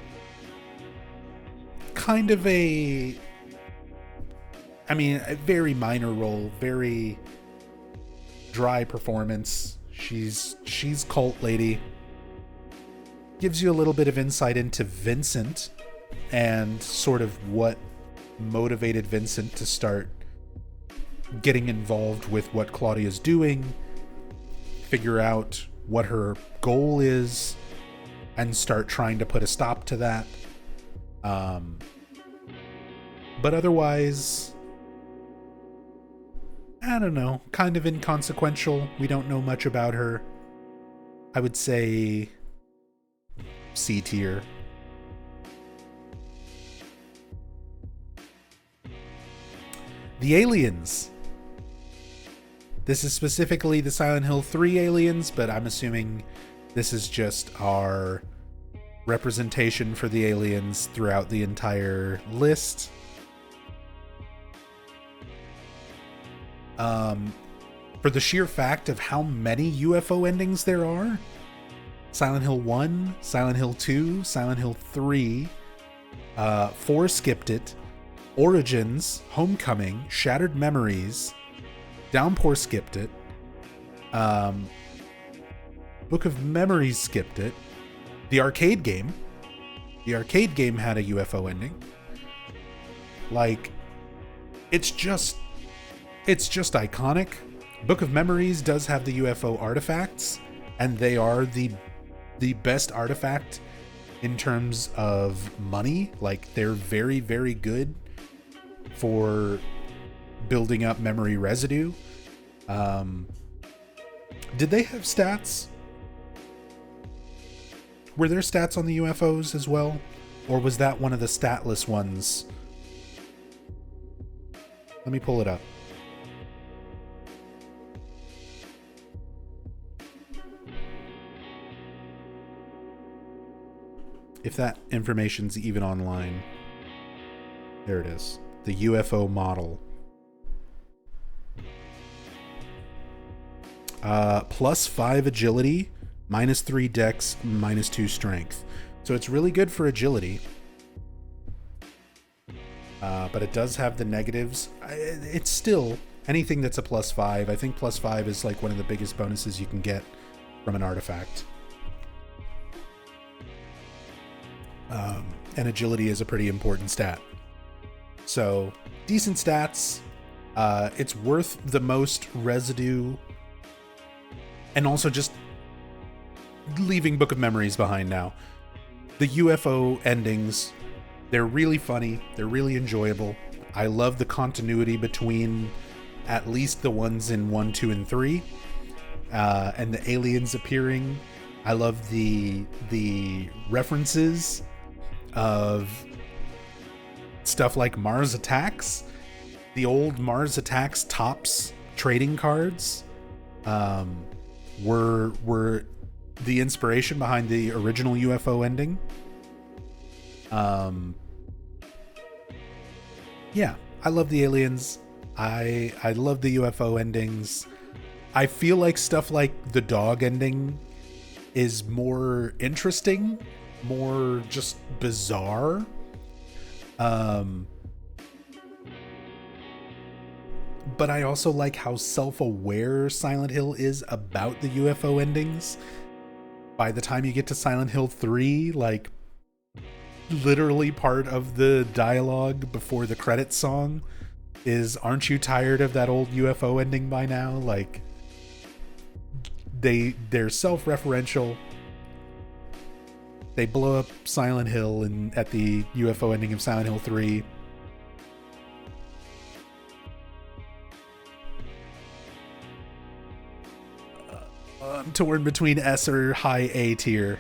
of a very minor role, very dry performance. She's cult lady. Gives you a little bit of insight into Vincent and sort of what motivated Vincent to start getting involved with what Claudia's doing, figure out what her goal is, and start trying to put a stop to that. But otherwise, I don't know, kind of inconsequential. We don't know much about her. I would say C tier. The aliens. This is specifically the Silent Hill 3 aliens, but I'm assuming this is just our representation for the aliens throughout the entire list. For the sheer fact of how many UFO endings there are, Silent Hill 1, Silent Hill 2, Silent Hill 3, 4 skipped it, Origins, Homecoming, Shattered Memories, Downpour skipped it, Book of Memories skipped it, the arcade game had a UFO ending. Like, it's just iconic. Book of Memories does have the UFO artifacts, and they are the best artifact in terms of money. Like, they're very, very good for building up memory residue. Did they have stats? Were there stats on the UFOs as well? Or was that one of the statless ones? Let me pull it up. If that information's even online. There it is. The UFO model. +5 agility, -3 dex, -2 strength. So it's really good for agility. But it does have the negatives. It's still anything that's a +5. I think +5 is like one of the biggest bonuses you can get from an artifact. And agility is a pretty important stat. So, decent stats. It's worth the most residue. And also just leaving Book of Memories behind now. The UFO endings, they're really funny. They're really enjoyable. I love the continuity between at least the ones in 1, 2, and 3. And the aliens appearing. I love the references of stuff like Mars Attacks. The old Mars Attacks Tops trading cards were the inspiration behind the original UFO ending. Yeah, I love the aliens. I love the UFO endings. I feel like stuff like the dog ending is more interesting, more just bizarre. But I also like how self-aware Silent Hill is about the UFO endings. By the time you get to Silent Hill 3, like, literally part of the dialogue before the credits song is, "Aren't you tired of that old UFO ending by now?" Like, they're self-referential. They blow up Silent Hill at the UFO ending of Silent Hill 3. I'm torn between S or high A tier.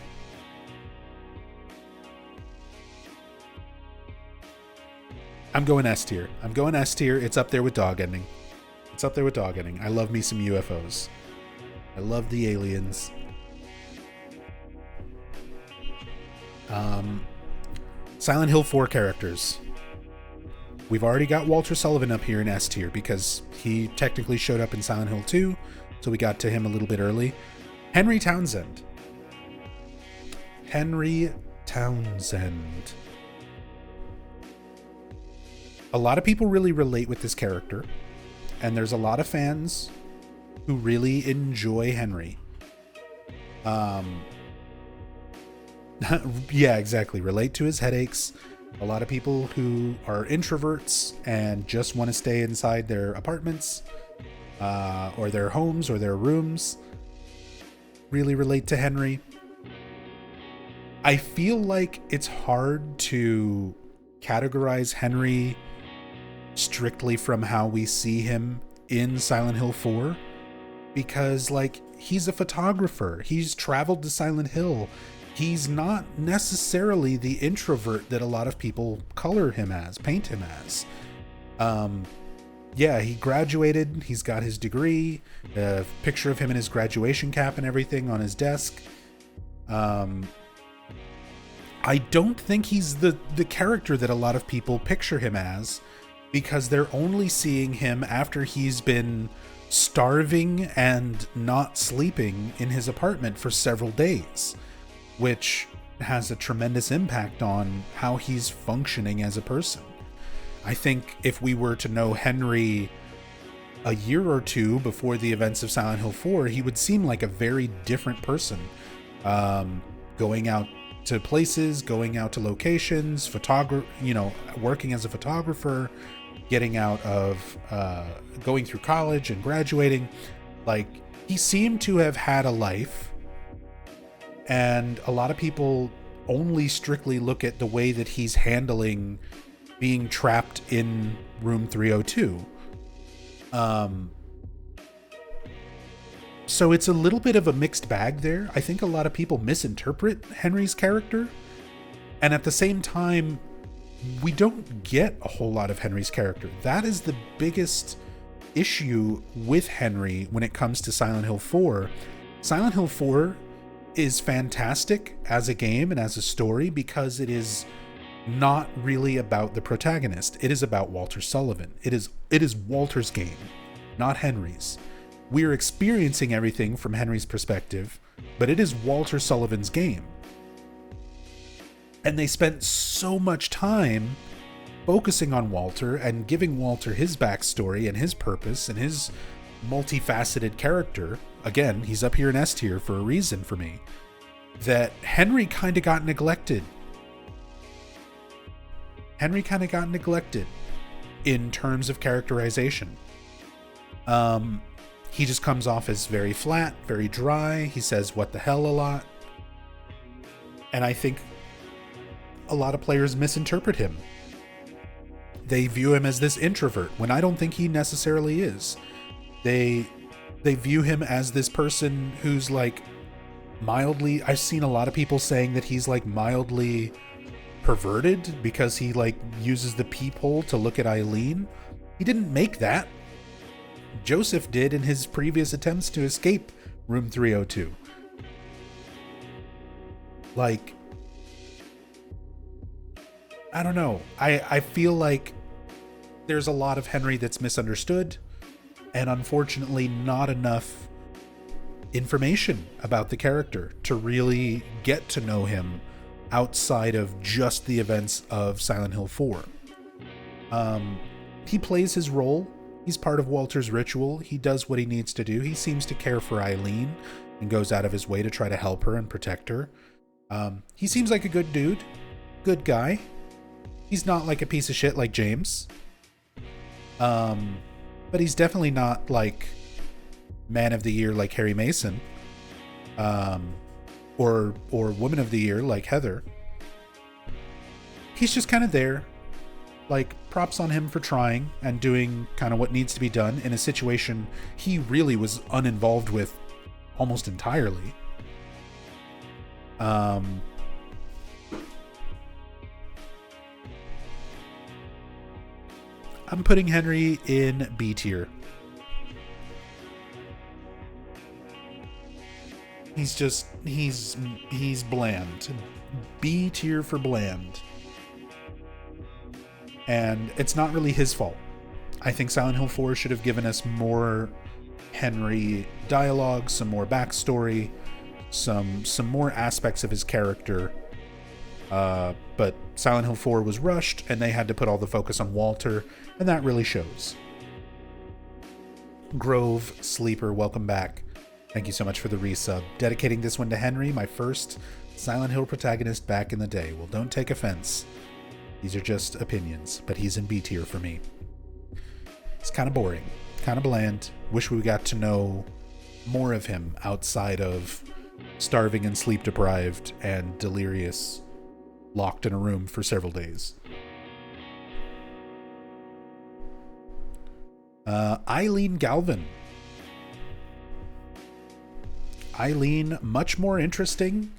I'm going S tier. It's up there with Dog Ending. I love me some UFOs. I love the aliens. Silent Hill 4 characters. We've already got Walter Sullivan up here in S tier because he technically showed up in Silent Hill 2, so we got to him a little bit early. Henry Townsend. A lot of people really relate with this character, and there's a lot of fans who really enjoy Henry. Yeah, exactly. Relate to his headaches. A lot of people who are introverts and just want to stay inside their apartments, or their homes or their rooms, really relate to Henry. I feel like it's hard to categorize Henry strictly from how we see him in Silent Hill 4, because, like, he's a photographer. He's traveled to Silent Hill. He's not necessarily the introvert that a lot of people paint him as. Yeah, he graduated. He's got his degree, a picture of him in his graduation cap and everything on his desk. I don't think he's the character that a lot of people picture him as, because they're only seeing him after he's been starving and not sleeping in his apartment for several days, which has a tremendous impact on how he's functioning as a person. I think if we were to know Henry a year or two before the events of Silent Hill 4, he would seem like a very different person. Going out to places, going out to locations, working as a photographer, getting out of, going through college and graduating. Like, he seemed to have had a life, and a lot of people only strictly look at the way that he's handling being trapped in room 302. So it's a little bit of a mixed bag there. I think a lot of people misinterpret Henry's character, and at the same time, we don't get a whole lot of Henry's character. That is the biggest issue with Henry when it comes to Silent Hill 4. Silent Hill 4 is fantastic as a game and as a story because it is not really about the protagonist. It is about Walter Sullivan. It is Walter's game, not Henry's. We're experiencing everything from Henry's perspective, but it is Walter Sullivan's game. And they spent so much time focusing on Walter and giving Walter his backstory and his purpose and his multifaceted character. Again, he's up here in S tier for a reason for me. That Henry kind of got neglected. Henry kind of got neglected in terms of characterization. He just comes off as very flat, very dry. He says what the hell a lot. And I think a lot of players misinterpret him. They view him as this introvert when I don't think he necessarily is. They view him as this person who's like mildly, I've seen a lot of people saying that he's like mildly perverted because he like uses the peephole to look at Eileen. He didn't make that. Joseph did in his previous attempts to escape room 302. Like, I don't know. I feel like there's a lot of Henry that's misunderstood, and unfortunately not enough information about the character, to really get to know him outside of just the events of Silent Hill 4. He plays his role. He's part of Walter's ritual. He does what he needs to do. He seems to care for Eileen and goes out of his way to try to help her and protect her. He seems like a good dude, good guy. He's not like a piece of shit like James. But he's definitely not like Man of the Year like Harry Mason. Or Woman of the Year like Heather. He's just kind of there. Like, props on him for trying and doing kind of what needs to be done in a situation he really was uninvolved with almost entirely. I'm putting Henry in B tier. He's bland. B tier for bland. And it's not really his fault. I think Silent Hill 4 should have given us more Henry dialogue, some more backstory, some more aspects of his character. But Silent Hill 4 was rushed, and they had to put all the focus on Walter, and that really shows. Grove, Sleeper, welcome back. Thank you so much for the resub. Dedicating this one to Henry, my first Silent Hill protagonist back in the day. Well, don't take offense. These are just opinions, but he's in B tier for me. It's kind of boring, kind of bland. Wish we got to know more of him outside of starving and sleep deprived and delirious, locked in a room for several days. Eileen Galvin. Eileen, much more interesting.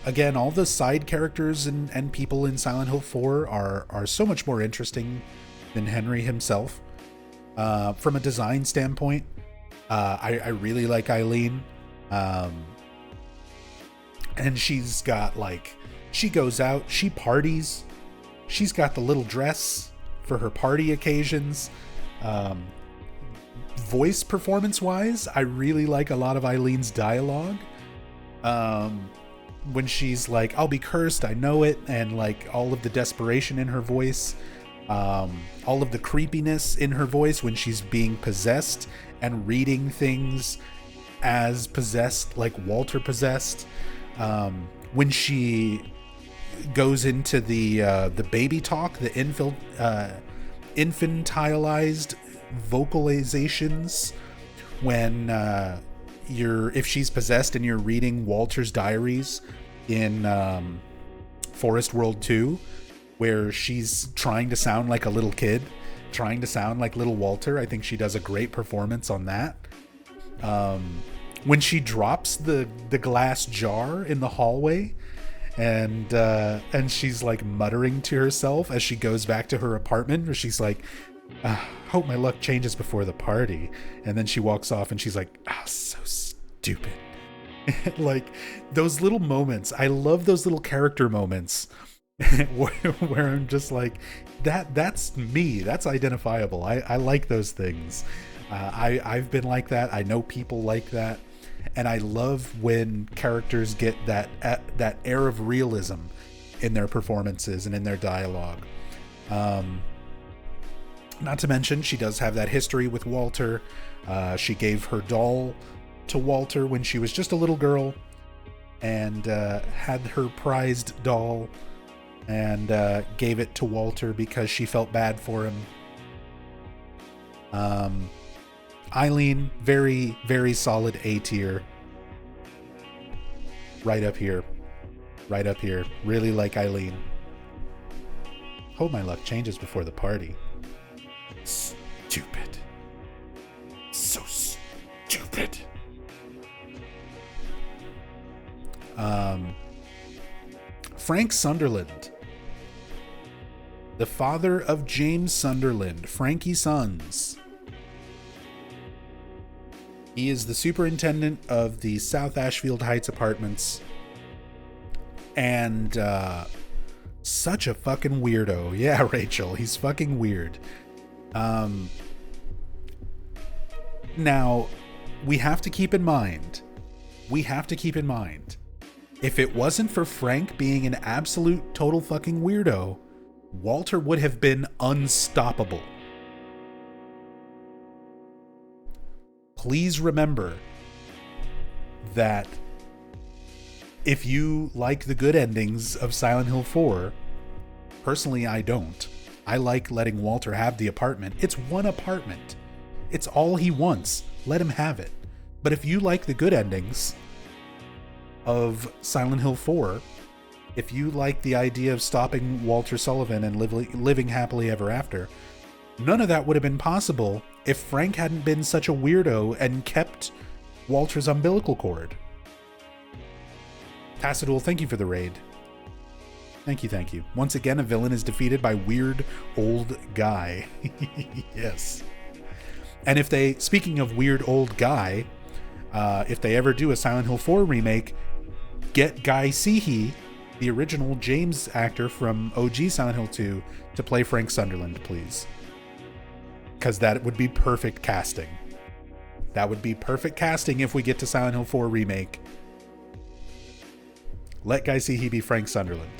Again, all the side characters and people in Silent Hill 4 are so much more interesting than Henry himself. From a design standpoint, I really like Eileen. And she's got, like, she goes out, she parties. She's got the little dress for her party occasions. Voice performance-wise, I really like a lot of Eileen's dialogue. When she's like, I'll be cursed, I know it, and like all of the desperation in her voice, all of the creepiness in her voice when she's being possessed and reading things as possessed, like Walter possessed. When she goes into the baby talk, the infantilized vocalizations when if she's possessed and you're reading Walter's diaries in Forest World 2, where she's trying to sound like a little kid, trying to sound like little Walter. I think she does a great performance on that. When she drops the glass jar in the hallway and she's like muttering to herself as she goes back to her apartment, where she's like, hope my luck changes before the party. And then she walks off and she's like, so stupid. Like, those little moments, I love those little character moments where I'm just like, that's me, that's identifiable. I like those things. I've been like that. I know people like that. And I love when characters get that air of realism in their performances and in their dialogue. Not to mention, she does have that history with Walter. She gave her doll to Walter when she was just a little girl, and had her prized doll, and gave it to Walter because she felt bad for him. Eileen, very, very solid A tier. Right up here. Right up here. Really like Eileen. Hope my luck changes before the party. Stupid. So stupid. Frank Sunderland. The father of James Sunderland, Frankie Sons. He is the superintendent of the South Ashfield Heights apartments. And such a fucking weirdo. Yeah, Rachel, he's fucking weird. Now, we have to keep in mind we have to keep in mind, if it wasn't for Frank being an absolute total fucking weirdo, Walter would have been unstoppable. Please remember that if you like the good endings of Silent Hill 4, personally I don't. I like letting Walter have the apartment. It's one apartment. It's all he wants. Let him have it. But if you like the good endings of Silent Hill 4, if you like the idea of stopping Walter Sullivan and living happily ever after, none of that would have been possible if Frank hadn't been such a weirdo and kept Walter's umbilical cord. Tassadul, thank you for the raid. Thank you. Once again, a villain is defeated by weird old guy. Yes. And if they, speaking of weird old guy, if they ever do a Silent Hill 4 remake, get Guy Seehee, the original James actor from OG Silent Hill 2, to play Frank Sunderland, please. Because that would be perfect casting. That would be perfect casting if we get to Silent Hill 4 remake. Let Guy Seehee be Frank Sunderland.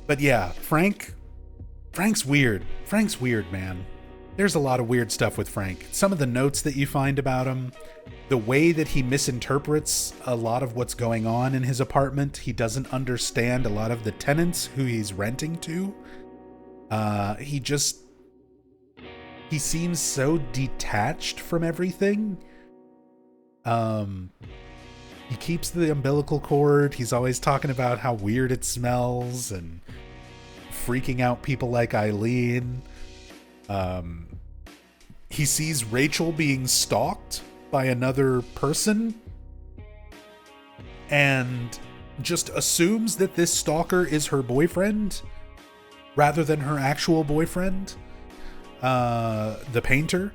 But yeah, Frank's weird. Frank's weird, man. There's a lot of weird stuff with Frank. Some of the notes that you find about him, the way that he misinterprets a lot of what's going on in his apartment. He doesn't understand a lot of the tenants who he's renting to. He seems so detached from everything. He keeps the umbilical cord. He's always talking about how weird it smells and freaking out people like Eileen. He sees Rachel being stalked by another person and just assumes that this stalker is her boyfriend rather than her actual boyfriend, the painter.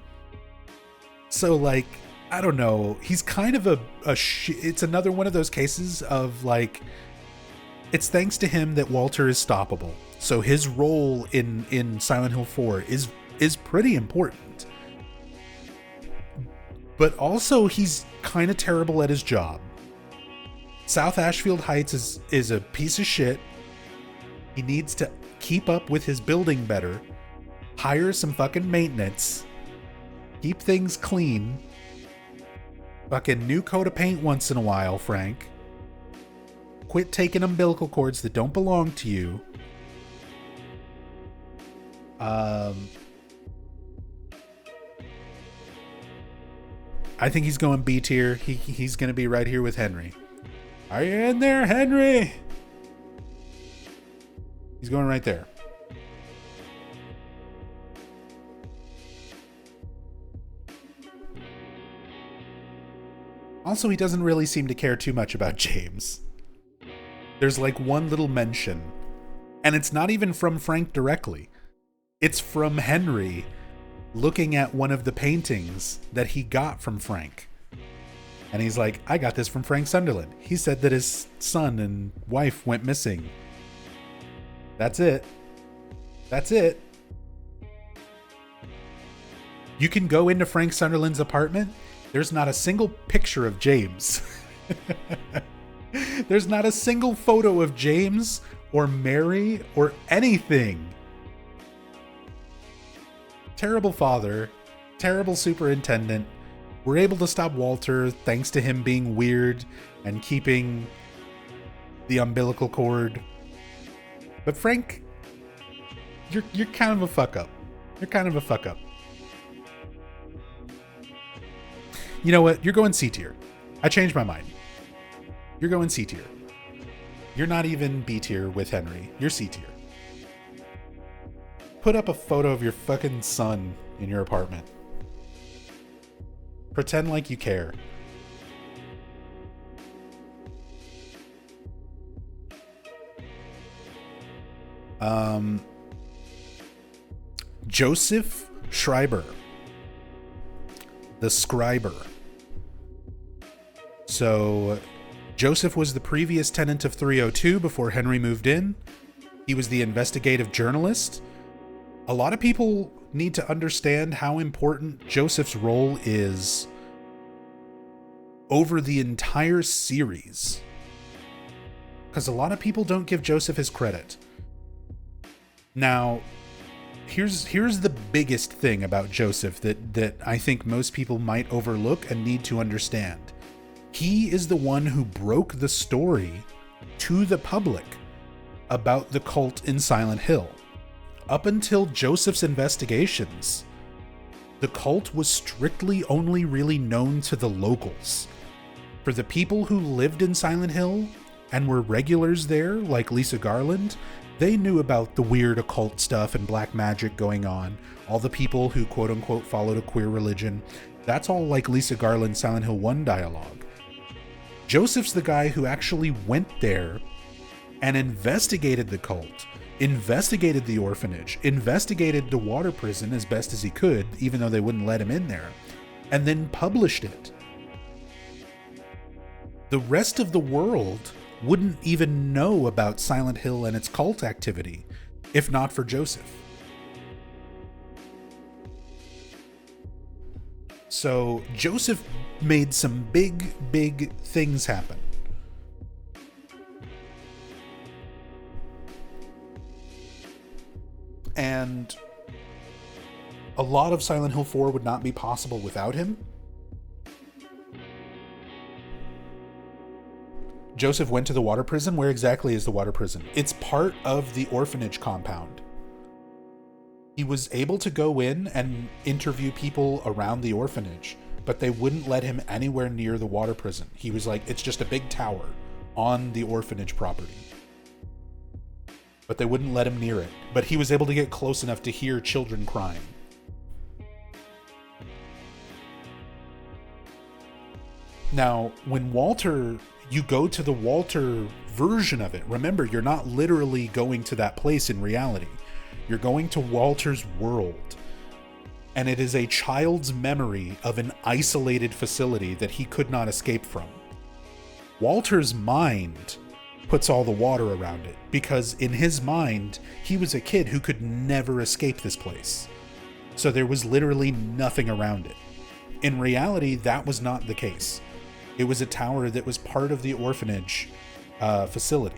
So, like, I don't know. He's kind of it's another one of those cases of, like, it's thanks to him that Walter is stoppable. So his role in Silent Hill 4 is pretty important. But also, he's kind of terrible at his job. South Ashfield Heights is a piece of shit. He needs to keep up with his building better. Hire some fucking maintenance. Keep things clean. Fucking new coat of paint once in a while, Frank. Quit taking umbilical cords that don't belong to you. I think he's going B tier. He's going to be right here with Henry. Are you in there, Henry? He's going right there. Also, he doesn't really seem to care too much about James. There's like one little mention, and it's not even from Frank directly. It's from Henry looking at one of the paintings that he got from Frank. And he's like, I got this from Frank Sunderland. He said that his son and wife went missing. That's it. That's it. You can go into Frank Sunderland's apartment. There's not a single picture of James. There's not a single photo of James or Mary or anything. Terrible father, terrible superintendent. We're able to stop Walter thanks to him being weird and keeping the umbilical cord. But Frank, you're kind of a fuck up. You're kind of a fuck up. You know what? You're going C tier. I changed my mind. You're going C tier. You're not even B tier with Henry. You're C tier. Put up a photo of your fucking son in your apartment. Pretend like you care. Joseph Schreiber. The Schreiber. So, Joseph was the previous tenant of 302 before Henry moved in. He was the investigative journalist. a lot of people need to understand how important Joseph's role is over the entire series. Because a lot of people don't give Joseph his credit. Now, here's the biggest thing about Joseph that I think most people might overlook and need to understand. He is the one who broke the story to the public about the cult in Silent Hill. Up until Joseph's investigations, the cult was strictly only really known to the locals. For the people who lived in Silent Hill and were regulars there, like Lisa Garland, they knew about the weird occult stuff and black magic going on. All the people who quote-unquote followed a queer religion. That's all like Lisa Garland's Silent Hill 1 dialogue. Joseph's the guy who actually went there and investigated the cult, investigated the orphanage, investigated the water prison as best as he could, even though they wouldn't let him in there, and then published it. The rest of the world wouldn't even know about Silent Hill and its cult activity, if not for Joseph. So Joseph made some big things happen. And a lot of Silent Hill 4 would not be possible without him. Joseph went to the water prison. Where exactly is the water prison? It's part of the orphanage compound. He was able to go in and interview people around the orphanage, but they wouldn't let him anywhere near the water prison. He was like, it's just a big tower on the orphanage property. But they wouldn't let him near it. But he was able to get close enough to hear children crying. Now, when you go to the Walter version of it, remember, you're not literally going to that place in reality. You're going to Walter's world. And it is a child's memory of an isolated facility that he could not escape from. Walter's mind puts all the water around it, because in his mind, he was a kid who could never escape this place. So there was literally nothing around it. In reality, that was not the case. It was a tower that was part of the orphanage facility.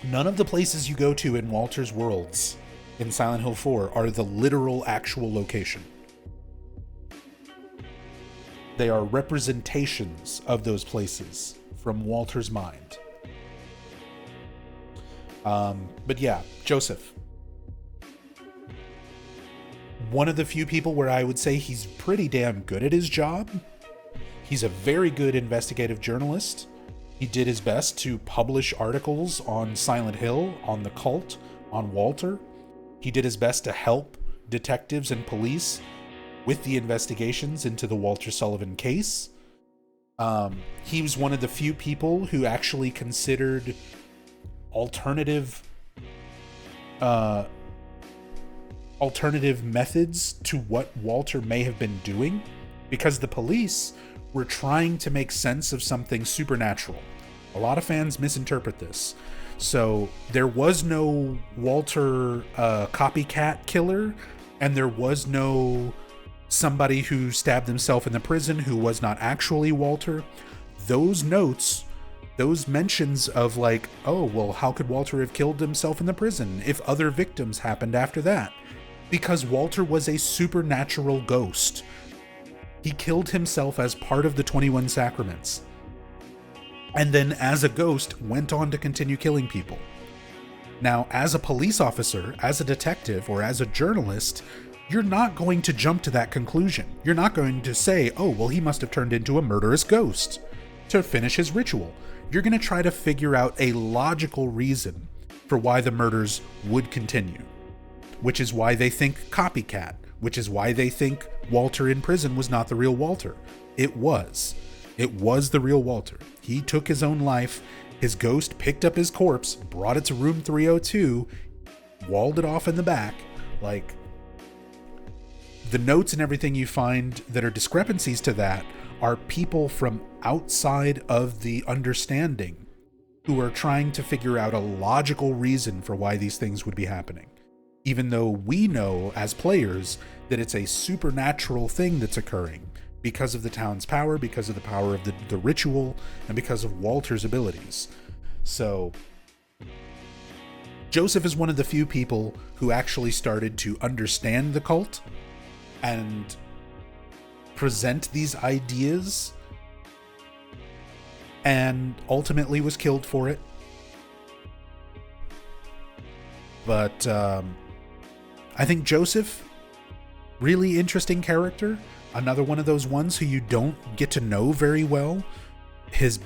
None of the places you go to in Walter's worlds in Silent Hill 4 are the literal actual location. They are representations of those places from Walter's mind. But yeah, Joseph. One of the few people where I would say he's pretty damn good at his job. He's a very good investigative journalist. He did his best to publish articles on Silent Hill, on the cult, on Walter. He did his best to help detectives and police with the investigations into the Walter Sullivan case. He was one of the few people who actually considered alternative methods to what Walter may have been doing, because the police were trying to make sense of something supernatural. A lot of fans misinterpret this. So there was no Walter copycat killer, and there was no somebody who stabbed himself in the prison who was not actually Walter. Those notes, those mentions of like, oh, well, how could Walter have killed himself in the prison if other victims happened after that? Because Walter was a supernatural ghost. He killed himself as part of the 21 Sacraments. And then as a ghost went on to continue killing people. Now, as a police officer, as a detective, or as a journalist, you're not going to jump to that conclusion. You're not going to say, oh, well, he must have turned into a murderous ghost to finish his ritual. You're going to try to figure out a logical reason for why the murders would continue. Which is why they think copycat. Which is why they think Walter in prison was not the real Walter. It was. It was the real Walter. He took his own life. His ghost picked up his corpse, brought it to room 302, walled it off in the back. Like, the notes and everything you find that are discrepancies to that are people from outside of the understanding who are trying to figure out a logical reason for why these things would be happening. Even though we know as players that it's a supernatural thing that's occurring because of the town's power, because of the power of the ritual, and because of Walter's abilities. So Joseph is one of the few people who actually started to understand the cult and present these ideas, and ultimately was killed for it. But I think Joseph, really interesting character. Another one of those ones who you don't get to know very well. His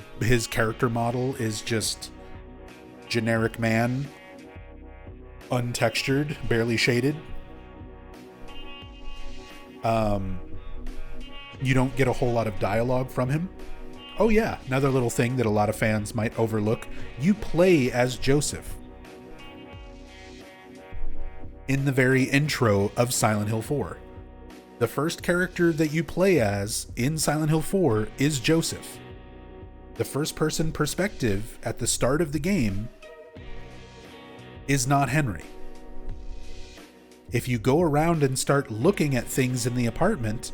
character model is just generic man, untextured, barely shaded. You don't get a whole lot of dialogue from him. Oh yeah, another little thing that a lot of fans might overlook. You play as Joseph in the very intro of Silent Hill 4. The first character that you play as in Silent Hill 4 is Joseph. The first person perspective at the start of the game is not Henry. If you go around and start looking at things in the apartment,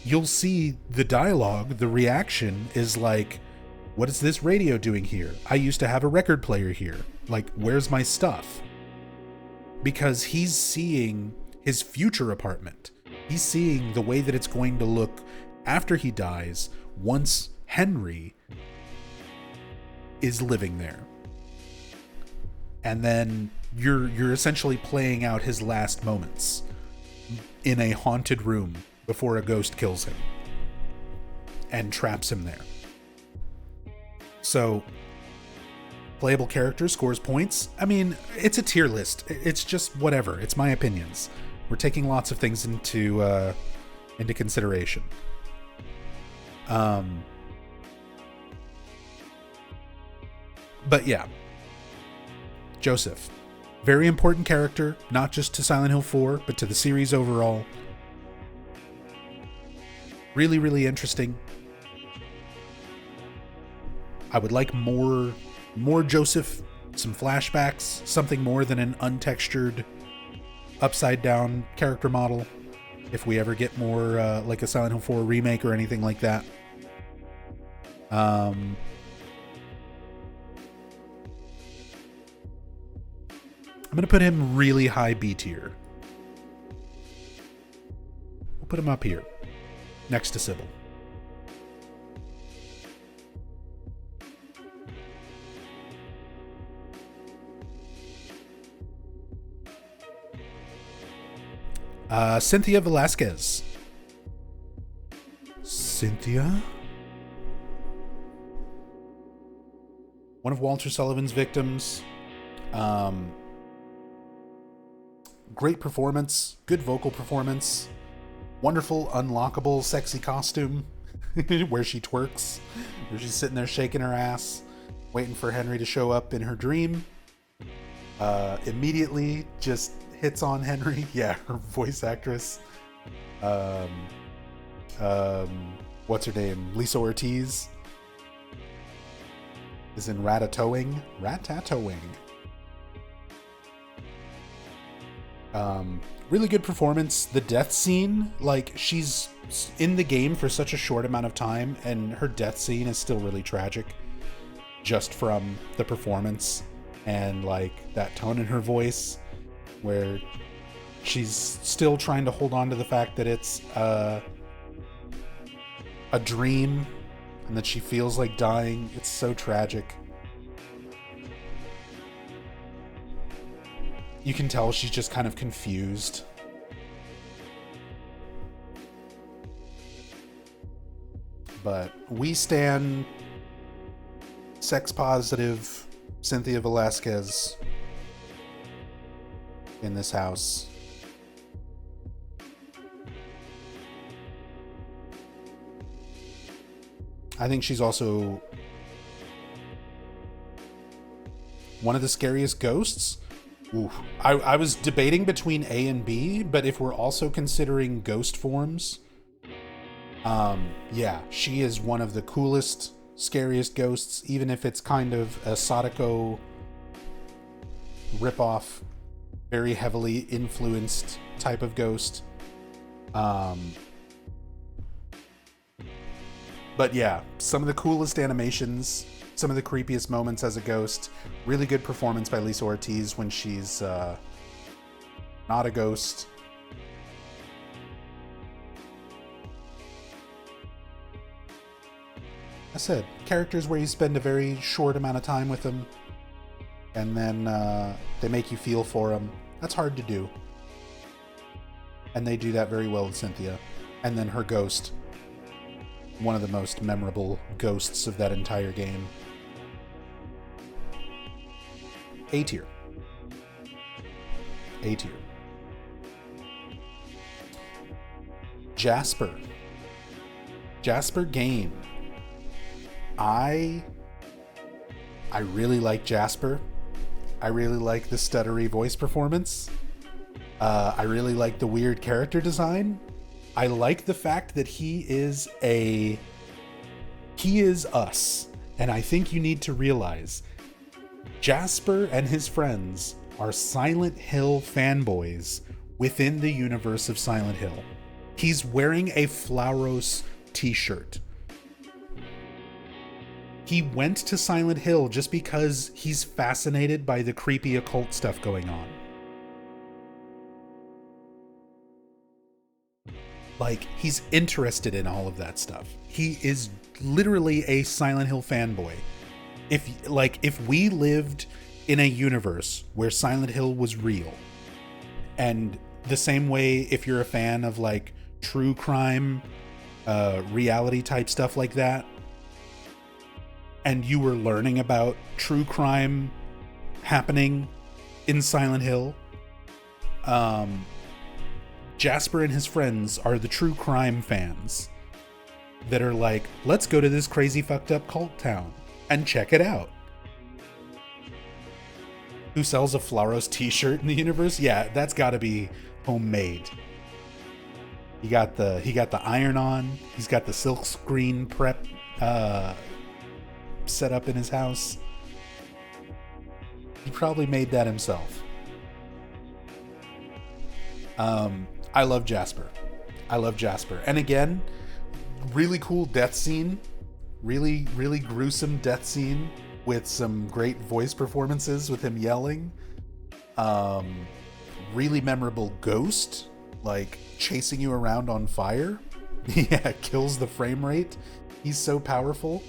you'll see the dialogue, the reaction is like, what is this radio doing here? I used to have a record player here. Like, where's my stuff? Because he's seeing his future apartment. He's seeing the way that it's going to look after he dies, once Henry is living there. And then you're essentially playing out his last moments in a haunted room before a ghost kills him and traps him there. So, playable character scores points. I mean, it's a tier list. It's just whatever. It's my opinions. We're taking lots of things into consideration. But yeah, Joseph, very important character, not just to Silent Hill 4, but to the series overall. Really, really interesting. I would like more Joseph, some flashbacks, something more than an untextured, upside down character model. If we ever get more like a Silent Hill 4 remake or anything like that. I'm going to put him really high B tier. We'll put him up here, next to Sybil. Cynthia Velasquez. Cynthia? One of Walter Sullivan's victims. Great performance. Good vocal performance. Wonderful, unlockable, sexy costume. Where she twerks. Where she's sitting there shaking her ass. Waiting for Henry to show up in her dream. Immediately just hits on Henry. Yeah, her voice actress. What's her name? Lisa Ortiz is in Ratatouille. Really good performance. The death scene, like, she's in the game for such a short amount of time, and her death scene is still really tragic, just from the performance and like that tone in her voice, where she's still trying to hold on to the fact that it's a dream and that she feels like dying. It's so tragic. You can tell she's just kind of confused. But we stand sex positive Cynthia Velasquez in this house. I think she's also one of the scariest ghosts. Ooh. I was debating between A and B, but if we're also considering ghost forms, yeah, she is one of the coolest, scariest ghosts, even if it's kind of a Sadako ripoff, very heavily influenced type of ghost. But yeah, some of the coolest animations, some of the creepiest moments as a ghost. Really good performance by Lisa Ortiz when she's not a ghost. I said, characters where you spend a very short amount of time with them, and then they make you feel for them. That's hard to do. And they do that very well with Cynthia. And then her ghost, one of the most memorable ghosts of that entire game. A tier. A tier. Jasper Gein. I really like Jasper. I really like the stuttery voice performance. I really like the weird character design. I like the fact that he is us. And I think you need to realize Jasper and his friends are Silent Hill fanboys within the universe of Silent Hill. He's wearing a Flauros t-shirt. He went to Silent Hill just because he's fascinated by the creepy occult stuff going on. Like, he's interested in all of that stuff. He is literally a Silent Hill fanboy. If we lived in a universe where Silent Hill was real, and the same way if you're a fan of like true crime, reality type stuff like that, and you were learning about true crime happening in Silent Hill, Jasper and his friends are the true crime fans that are like, let's go to this crazy fucked up cult town and check it out. Who sells a Flauros t-shirt in the universe? Yeah, that's gotta be homemade. He got the iron on. He's got the silk screen prep set up in his house. He probably made that himself. I love Jasper. And again, really cool death scene. Really, really gruesome death scene with some great voice performances with him yelling. Really memorable ghost, like chasing you around on fire. Yeah, kills the frame rate. He's so powerful.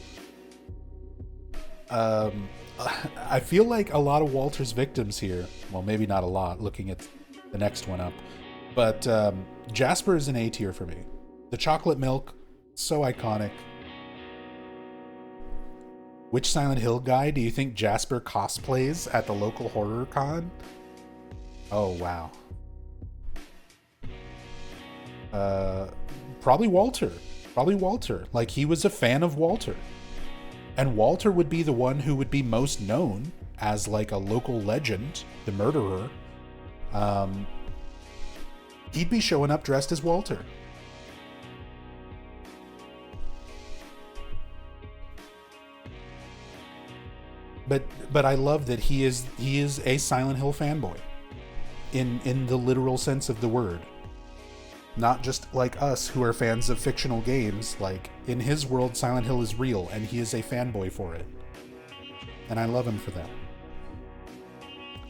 I feel like a lot of Walter's victims here, well, maybe not a lot, looking at the next one up, but Jasper is an A tier for me. The chocolate milk, so iconic. Which Silent Hill guy do you think Jasper cosplays at the local horror con? Oh, wow. Probably Walter. Like, he was a fan of Walter. And Walter would be the one who would be most known as, like, a local legend, the murderer. He'd be showing up dressed as Walter. But I love that he is a Silent Hill fanboy. In the literal sense of the word. Not just like us who are fans of fictional games. Like, in his world, Silent Hill is real, and he is a fanboy for it. And I love him for that.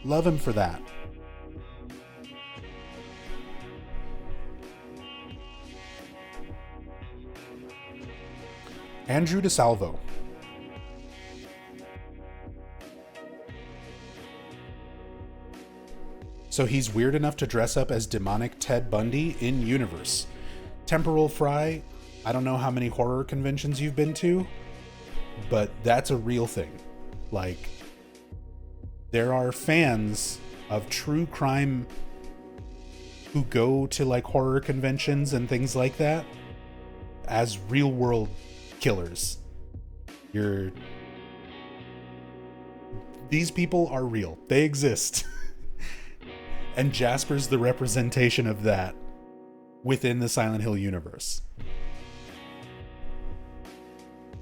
Love him for that. Andrew DeSalvo. So he's weird enough to dress up as demonic Ted Bundy in universe. Temporal Fry, I don't know how many horror conventions you've been to, but that's a real thing. Like, there are fans of true crime who go to like horror conventions and things like that as real world killers. These people are real. They exist. And Jasper's the representation of that within the Silent Hill universe.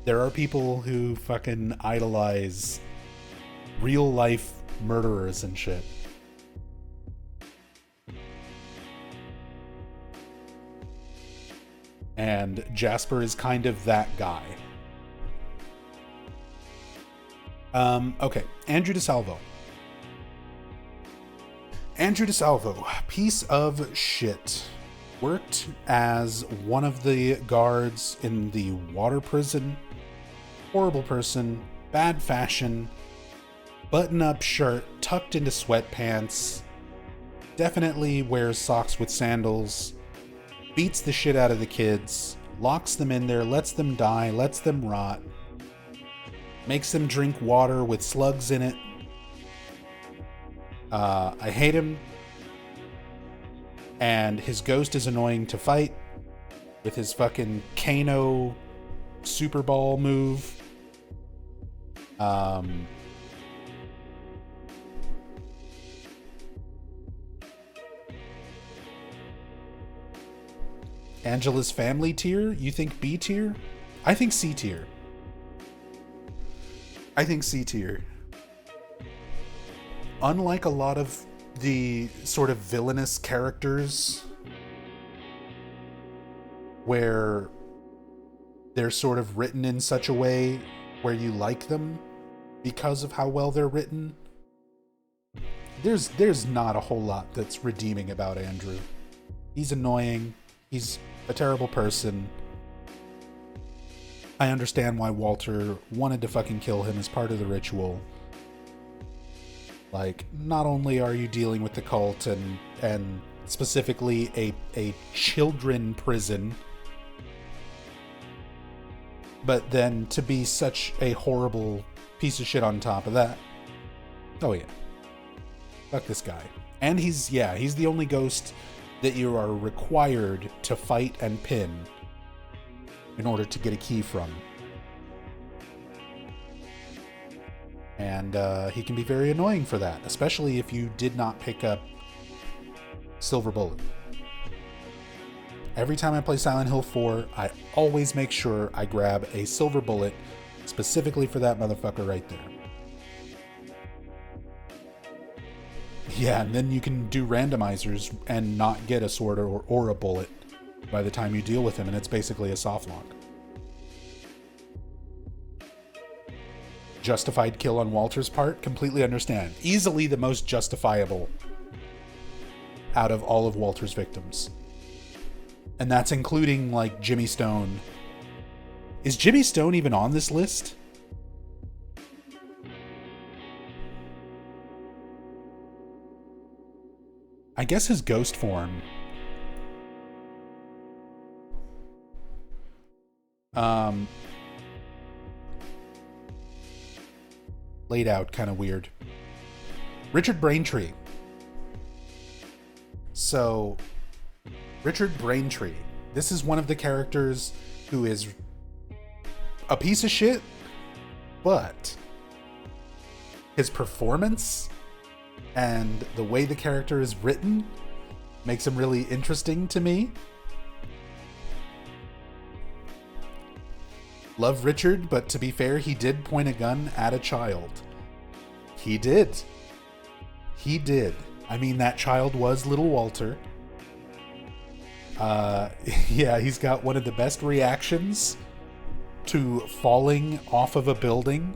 there are people who fucking idolize real life murderers and shit. And Jasper is kind of that guy. Okay, Andrew DeSalvo. Andrew DeSalvo, piece of shit. Worked as one of the guards in the water prison. Horrible person, bad fashion, button-up shirt tucked into sweatpants. Definitely wears socks with sandals. Beats the shit out of the kids. Locks them in there, lets them die, lets them rot. Makes them drink water with slugs in it. I hate him. And his ghost is annoying to fight with his fucking Kano Super Ball move. Angela's family tier? You think B tier? I think C tier. I think C tier. Unlike a lot of the sort of villainous characters where they're sort of written in such a way where you like them because of how well they're written, there's not a whole lot that's redeeming about Andrew. He's annoying. He's a terrible person. I understand why Walter wanted to fucking kill him as part of the ritual. Like, not only are you dealing with the cult and specifically a children prison, but then to be such a horrible piece of shit on top of that. Oh yeah. Fuck this guy. And he's the only ghost that you are required to fight and pin in order to get a key from. And he can be very annoying for that, especially if you did not pick up Silver Bullet. Every time I play Silent Hill 4, I always make sure I grab a Silver Bullet specifically for that motherfucker right there. Yeah, and then you can do randomizers and not get a sword or a bullet by the time you deal with him, and it's basically a softlock. Justified kill on Walter's part, completely understand. Easily the most justifiable out of all of Walter's victims. And that's including, like, Jimmy Stone. Is Jimmy Stone even on this list? I guess his ghost form. Laid out kind of weird. Richard Braintree. So, Richard Braintree. This is one of the characters who is a piece of shit, but his performance and the way the character is written makes him really interesting to me. Love Richard, but to be fair, he did point a gun at a child. He did. He did. I mean, that child was little Walter. Yeah, he's got one of the best reactions to falling off of a building.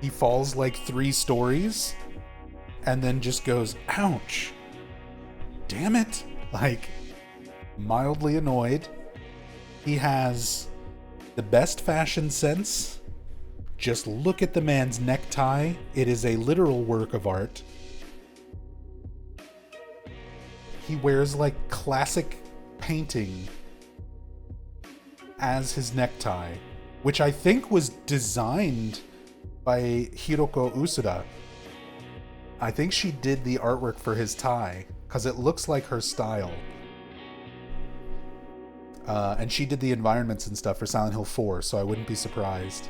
He falls like 3 stories and then just goes, ouch. Damn it. Like, mildly annoyed. He has the best fashion sense. Just look at the man's necktie. It is a literal work of art. He wears like classic painting as his necktie, which I think was designed by Hiroko Usuda. I think she did the artwork for his tie because it looks like her style. And she did the environments and stuff for Silent Hill 4, so I wouldn't be surprised.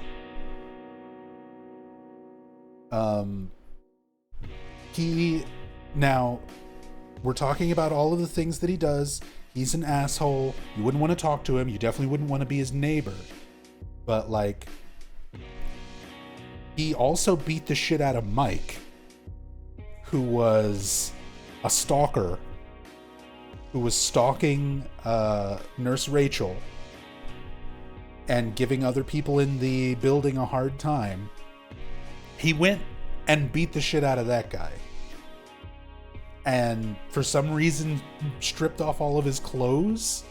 Now, we're talking about all of the things that he does. He's an asshole. You wouldn't want to talk to him. You definitely wouldn't want to be his neighbor. But, like, he also beat the shit out of Mike, who was a stalker, who was stalking Nurse Rachel and giving other people in the building a hard time. He went and beat the shit out of that guy. And for some reason, stripped off all of his clothes.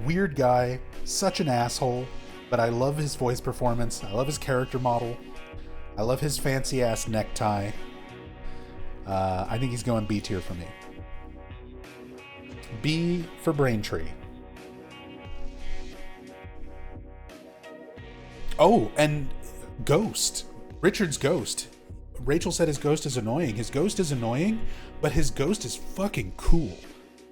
Weird guy, such an asshole, but I love his voice performance. I love his character model. I love his fancy ass necktie. I think he's going B tier for me. B for Braintree. Oh, and Ghost. Richard's ghost. Rachel said his ghost is annoying. His ghost is annoying, but his ghost is fucking cool.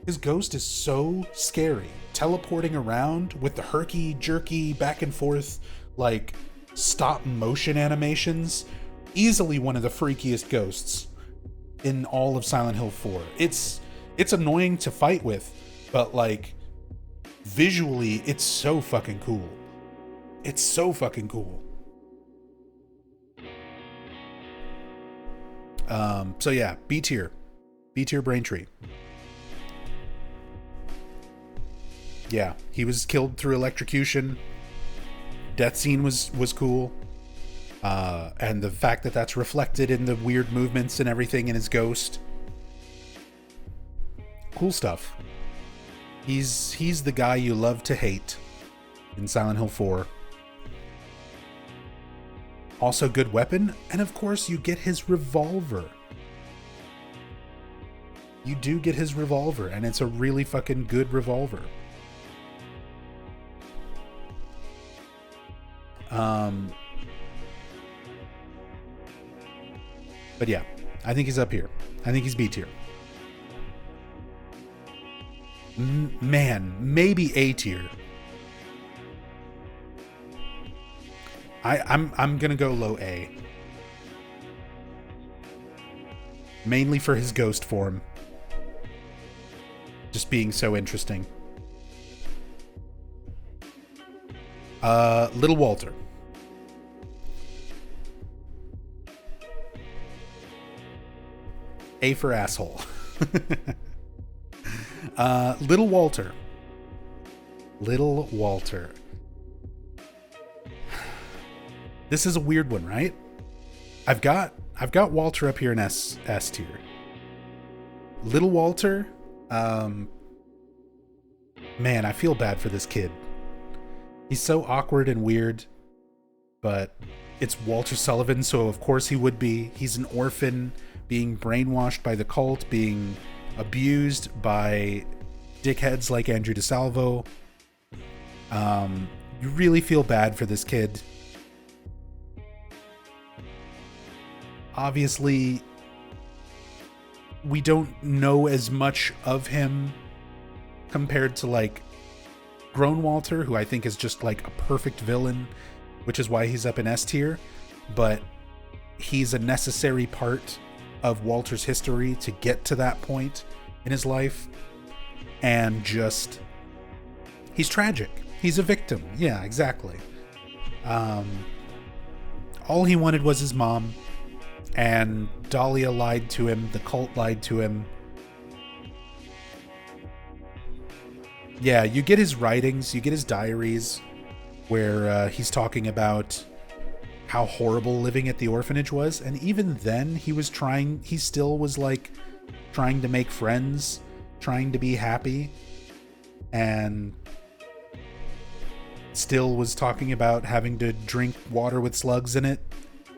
His ghost is so scary. Teleporting around with the herky-jerky back and forth, like, stop-motion animations. Easily one of the freakiest ghosts in all of Silent Hill 4. It's annoying to fight with, but, like, visually, it's so fucking cool. It's so fucking cool. So yeah, B tier. B tier Braintree. Yeah, he was killed through electrocution. Death scene was cool. And the fact that that's reflected in the weird movements and everything in his ghost. Cool stuff. He's the guy you love to hate in Silent Hill 4. Also good weapon, and of course you get his revolver. You do get his revolver, and it's a really fucking good revolver. But yeah, I think he's up here. I think he's B tier. Man, maybe A tier. I'm gonna go low A. Mainly for his ghost form. Just being so interesting. Little Walter. A for asshole. Little Walter. Little Walter. This is a weird one, right? I've got Walter up here in S tier. Little Walter, man, I feel bad for this kid. He's so awkward and weird, but it's Walter Sullivan, so of course he would be. He's an orphan, being brainwashed by the cult, being abused by dickheads like Andrew DeSalvo. You really feel bad for this kid. Obviously, we don't know as much of him compared to, like, grown Walter, who I think is just, like, a perfect villain, which is why he's up in S tier. But he's a necessary part of Walter's history to get to that point in his life. And just... he's tragic. He's a victim. Yeah, exactly. All he wanted was his mom. And Dahlia lied to him. The cult lied to him. Yeah, you get his writings. You get his diaries where he's talking about how horrible living at the orphanage was. And even then, he still was, like, trying to make friends, trying to be happy. And still was talking about having to drink water with slugs in it.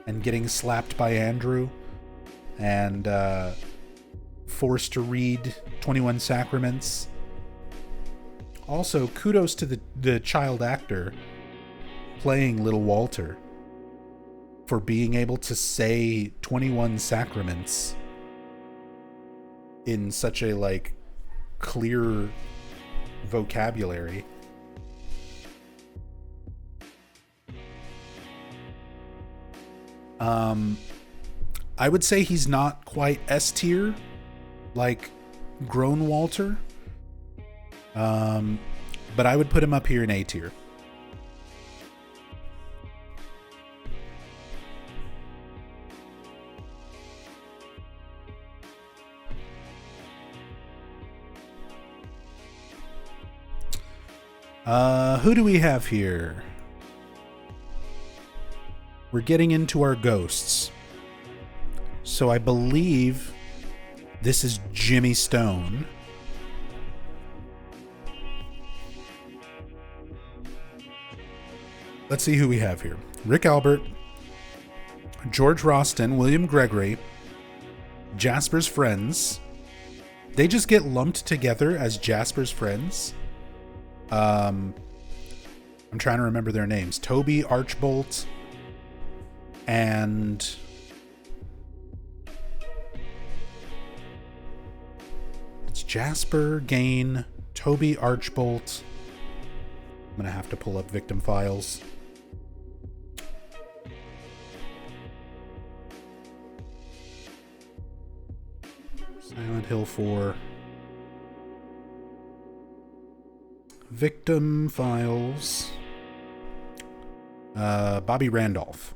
And getting slapped by Andrew, and forced to read 21 Sacraments. Also, kudos to the child actor playing Little Walter for being able to say 21 Sacraments in such a, like, clear vocabulary. I would say he's not quite S tier, like grown Walter. But I would put him up here in A tier. Who do we have here? We're getting into our ghosts. So I believe this is Jimmy Stone. Let's see who we have here. Rick Albert, George Roston, William Gregory, Jasper's friends. They just get lumped together as Jasper's friends. I'm trying to remember their names. Toby, Archbolt, and it's Jasper, Gein, Toby, Archbolt. I'm going to have to pull up victim files. Silent Hill 4. Victim files. Bobby Randolph.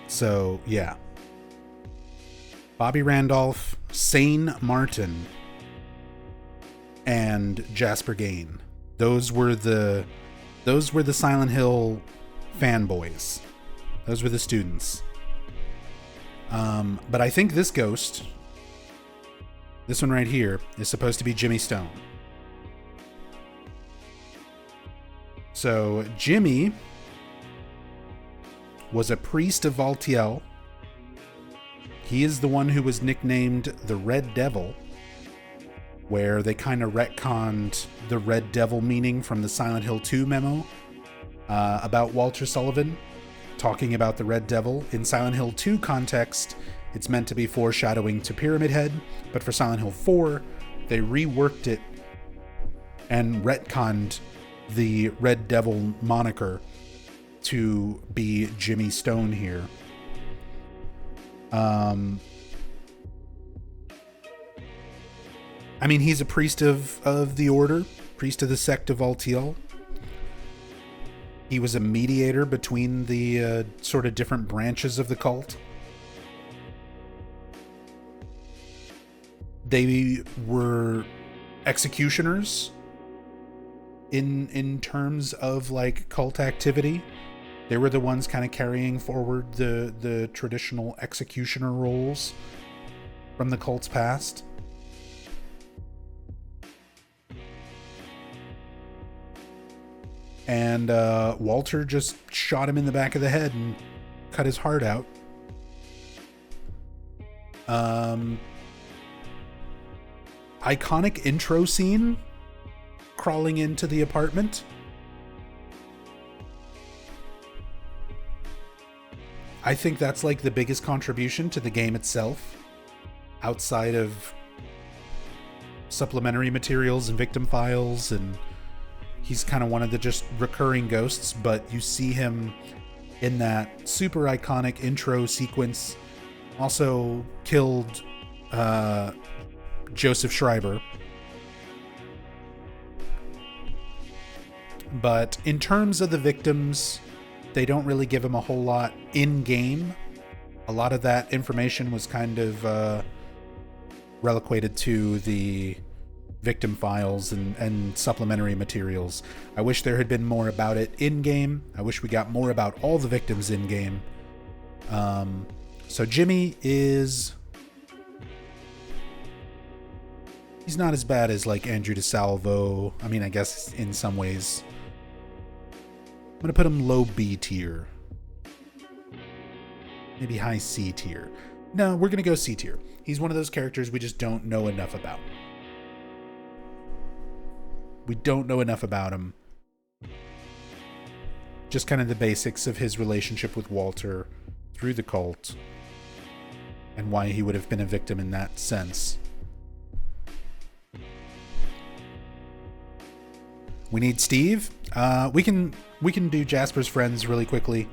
So, yeah. Bobby Randolph, Sane Martin, and Jasper Gein. Those were the Silent Hill fanboys. Those were the students. But I think this ghost, this one right here, is supposed to be Jimmy Stone. So Jimmy was a priest of Valtiel. He is the one who was nicknamed the Red Devil, where they kind of retconned the Red Devil meaning from the Silent Hill 2 memo about Walter Sullivan, talking about the Red Devil. In Silent Hill 2 context, it's meant to be foreshadowing to Pyramid Head, but for Silent Hill 4, they reworked it and retconned the Red Devil moniker to be Jimmy Stone here. I mean, he's a priest of the order, priest of the sect of Valtiel. He was a mediator between the sort of different branches of the cult. They were executioners in terms of like cult activity. They were the ones kind of carrying forward the traditional executioner roles from the cult's past. And Walter just shot him in the back of the head and cut his heart out. Iconic intro scene, crawling into the apartment. I think that's like the biggest contribution to the game itself, outside of supplementary materials and victim files, and he's kind of one of the just recurring ghosts, but you see him in that super iconic intro sequence. Also killed Joseph Schreiber. But in terms of the victims, they don't really give him a whole lot in-game. A lot of that information was kind of relocated to the victim files and supplementary materials. I wish there had been more about it in-game. I wish we got more about all the victims in-game. So Jimmy is... he's not as bad as like Andrew DeSalvo. I mean, I guess in some ways. I'm going to put him low B tier. Maybe high C tier. No, we're going to go C tier. He's one of those characters we just don't know enough about. We don't know enough about him. Just kind of the basics of his relationship with Walter through the cult and why he would have been a victim in that sense. We need Steve. We can do Jasper's friends really quickly.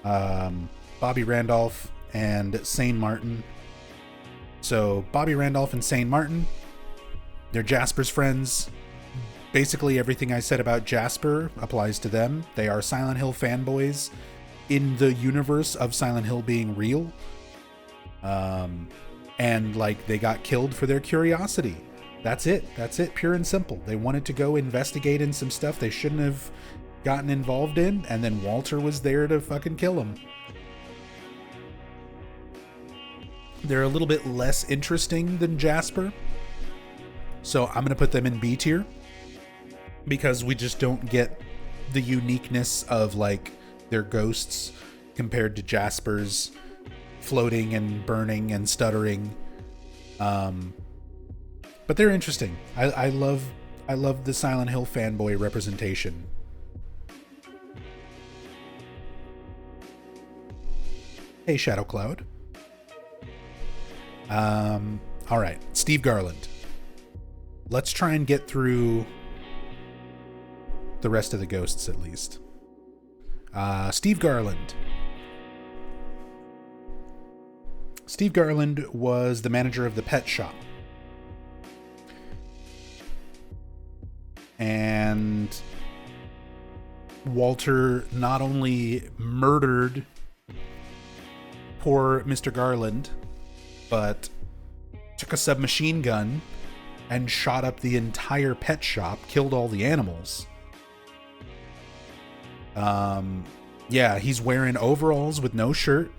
Bobby Randolph and Saint Martin. So Bobby Randolph and Saint Martin, they're Jasper's friends. Basically everything I said about Jasper applies to them. They are Silent Hill fanboys in the universe of Silent Hill being real. And like they got killed for their curiosity. That's it. That's it. Pure and simple. They wanted to go investigate in some stuff they shouldn't have gotten involved in. And then Walter was there to fucking kill them. They're a little bit less interesting than Jasper. So I'm going to put them in B tier. Because we just don't get the uniqueness of like their ghosts compared to Jasper's floating and burning and stuttering. But they're interesting. I love the Silent Hill fanboy representation. Hey, Shadow Cloud. All right, Steve Garland. Let's try and get through the rest of the ghosts at least. Steve Garland. Steve Garland was the manager of the pet shop. And Walter not only murdered poor Mr. Garland, but took a submachine gun and shot up the entire pet shop, killed all the animals. Yeah, he's wearing overalls with no shirt.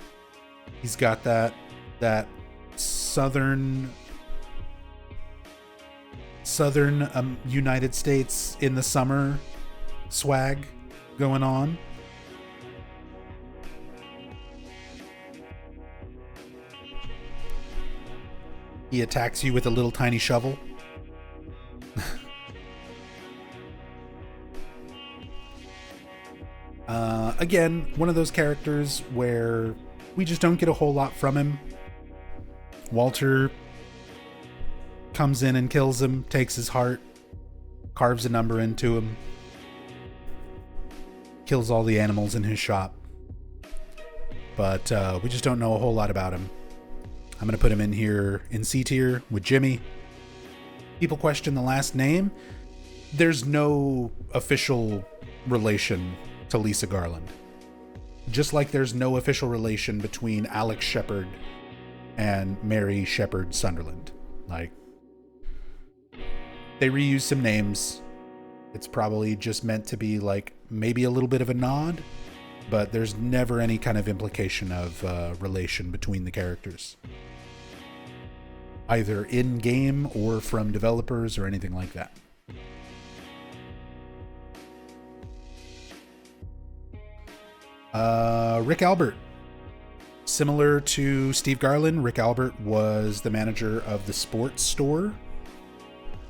He's got that southern United States in the summer swag going on. He attacks you with a little tiny shovel. Again, one of those characters where we just don't get a whole lot from him. Walter comes in and kills him, takes his heart, carves a number into him, kills all the animals in his shop. But we just don't know a whole lot about him. I'm going to put him in here in C tier with Jimmy. People question the last name. There's no official relation to Lisa Garland. Just like there's no official relation between Alex Shepard and Mary Shepard Sunderland. Like, they reuse some names. It's probably just meant to be like maybe a little bit of a nod, but there's never any kind of implication of relation between the characters, either in game or from developers or anything like that. Rick Albert. Similar to Steve Garland, Rick Albert was the manager of the sports store.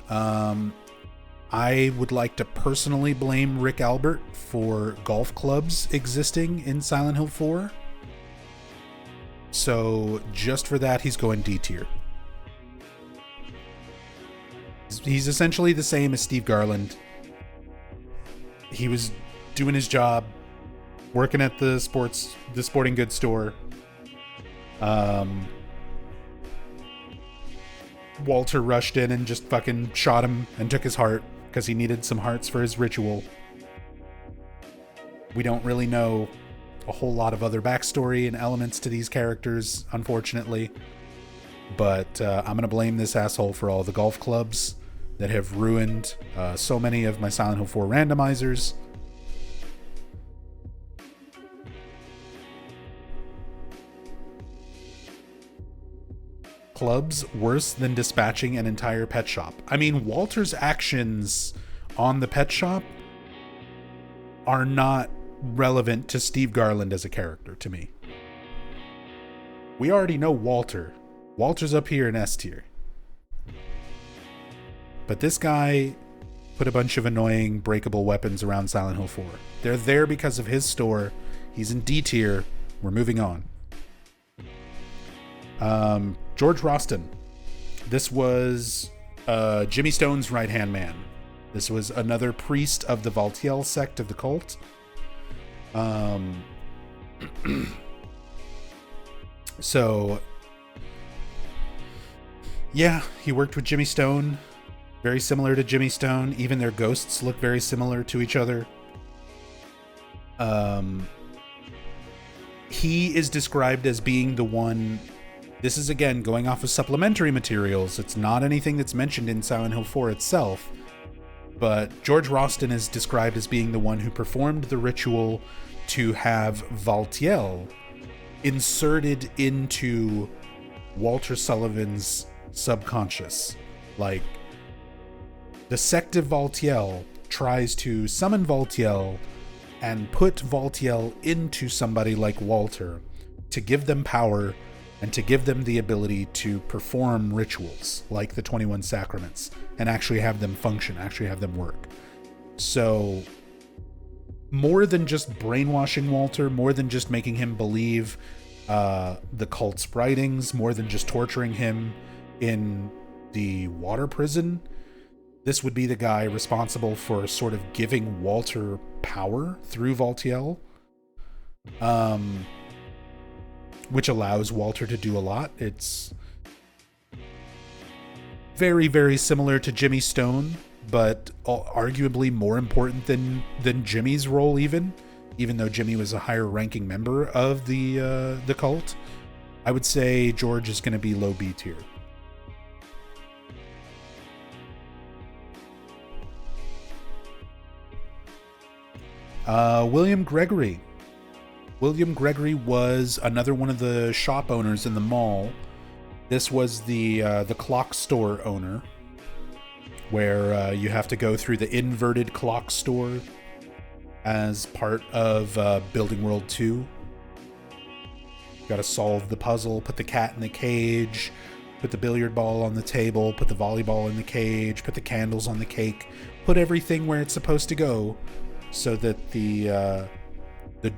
I would like to personally blame Rick Albert for golf clubs existing in Silent Hill 4. So just for that, he's going D tier. He's essentially the same as Steve Garland. He was doing his job, working at the sporting goods store. Walter rushed in and just fucking shot him and took his heart because he needed some hearts for his ritual. We don't really know a whole lot of other backstory and elements to these characters, unfortunately. But I'm going to blame this asshole for all the golf clubs that have ruined so many of my Silent Hill 4 randomizers. Clubs worse than dispatching an entire pet shop. I mean, Walter's actions on the pet shop are not relevant to Steve Garland as a character to me. We already know Walter. Walter's up here in S tier. But this guy put a bunch of annoying breakable weapons around Silent Hill 4. They're there because of his store. He's in D tier. We're moving on. George Roston. This was Jimmy Stone's right-hand man. This was another priest of the Valtiel sect of the cult. So, yeah, he worked with Jimmy Stone. Very similar to Jimmy Stone. Even their ghosts look very similar to each other. He is described as being the one... This is, again, going off of supplementary materials. It's not anything that's mentioned in Silent Hill 4 itself. But George Roston is described as being the one who performed the ritual to have Valtiel inserted into Walter Sullivan's subconscious. Like, the sect of Valtiel tries to summon Valtiel and put Valtiel into somebody like Walter to give them power and to give them the ability to perform rituals like the 21 Sacraments and actually have them function, actually have them work. So, more than just brainwashing Walter, more than just making him believe the cult's writings, more than just torturing him in the water prison, this would be the guy responsible for sort of giving Walter power through Valtiel. Which allows Walter to do a lot. It's very, very similar to Jimmy Stone, but arguably more important than Jimmy's role even though Jimmy was a higher ranking member of the cult. I would say George is going to be low B tier. William Gregory. William Gregory was another one of the shop owners in the mall. This was the clock store owner, where you have to go through the inverted clock store as part of Building World 2. Got to solve the puzzle, put the cat in the cage, put the billiard ball on the table, put the volleyball in the cage, put the candles on the cake, put everything where it's supposed to go, so that the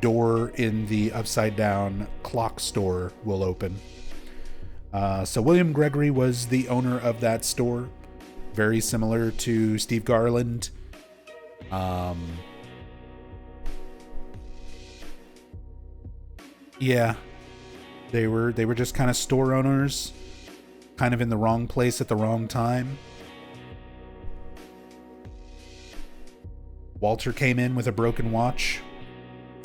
door in the upside down clock store will open. So William Gregory was the owner of that store, very similar to Steve Garland. Yeah, they were just kind of store owners, kind of in the wrong place at the wrong time. Walter came in with a broken watch.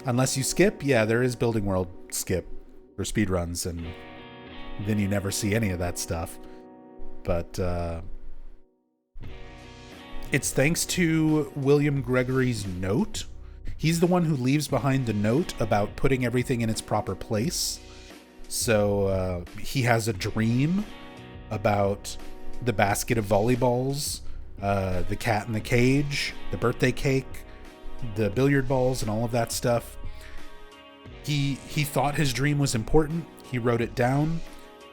Unless you skip, yeah, there is Building World skip for speedruns, and then you never see any of that stuff. But it's thanks to William Gregory's note. He's the one who leaves behind the note about putting everything in its proper place. So he has a dream about the basket of volleyballs, the cat in the cage, the birthday cake, the billiard balls, and all of that stuff. He thought his dream was important. He wrote it down,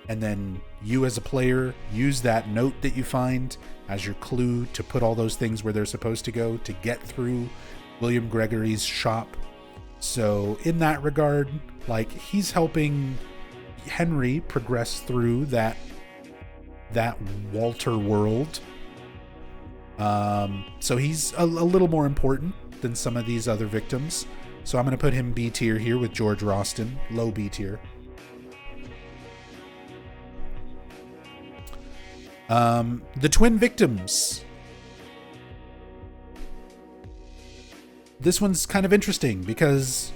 and then you as a player use that note that you find as your clue to put all those things where they're supposed to go to get through William Gregory's shop. So in that regard, like, he's helping Henry progress through that Walter world. So he's a little more important than some of these other victims. So I'm going to put him B tier here with George Roston, low B tier. The twin victims. This one's kind of interesting because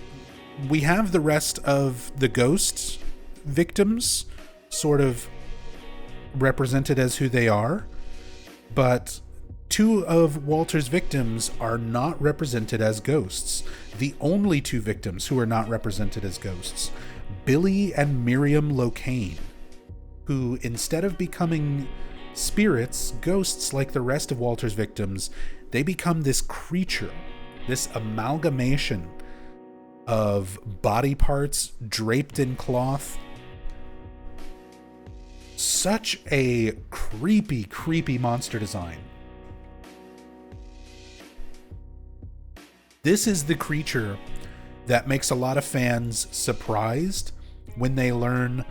we have the rest of the ghost victims sort of represented as who they are, but two of Walter's victims are not represented as ghosts. The only two victims who are not represented as ghosts, Billy and Miriam Locane, who instead of becoming spirits, ghosts like the rest of Walter's victims, they become this creature, this amalgamation of body parts draped in cloth. Such a creepy, creepy monster design. This is the creature that makes a lot of fans surprised when they learn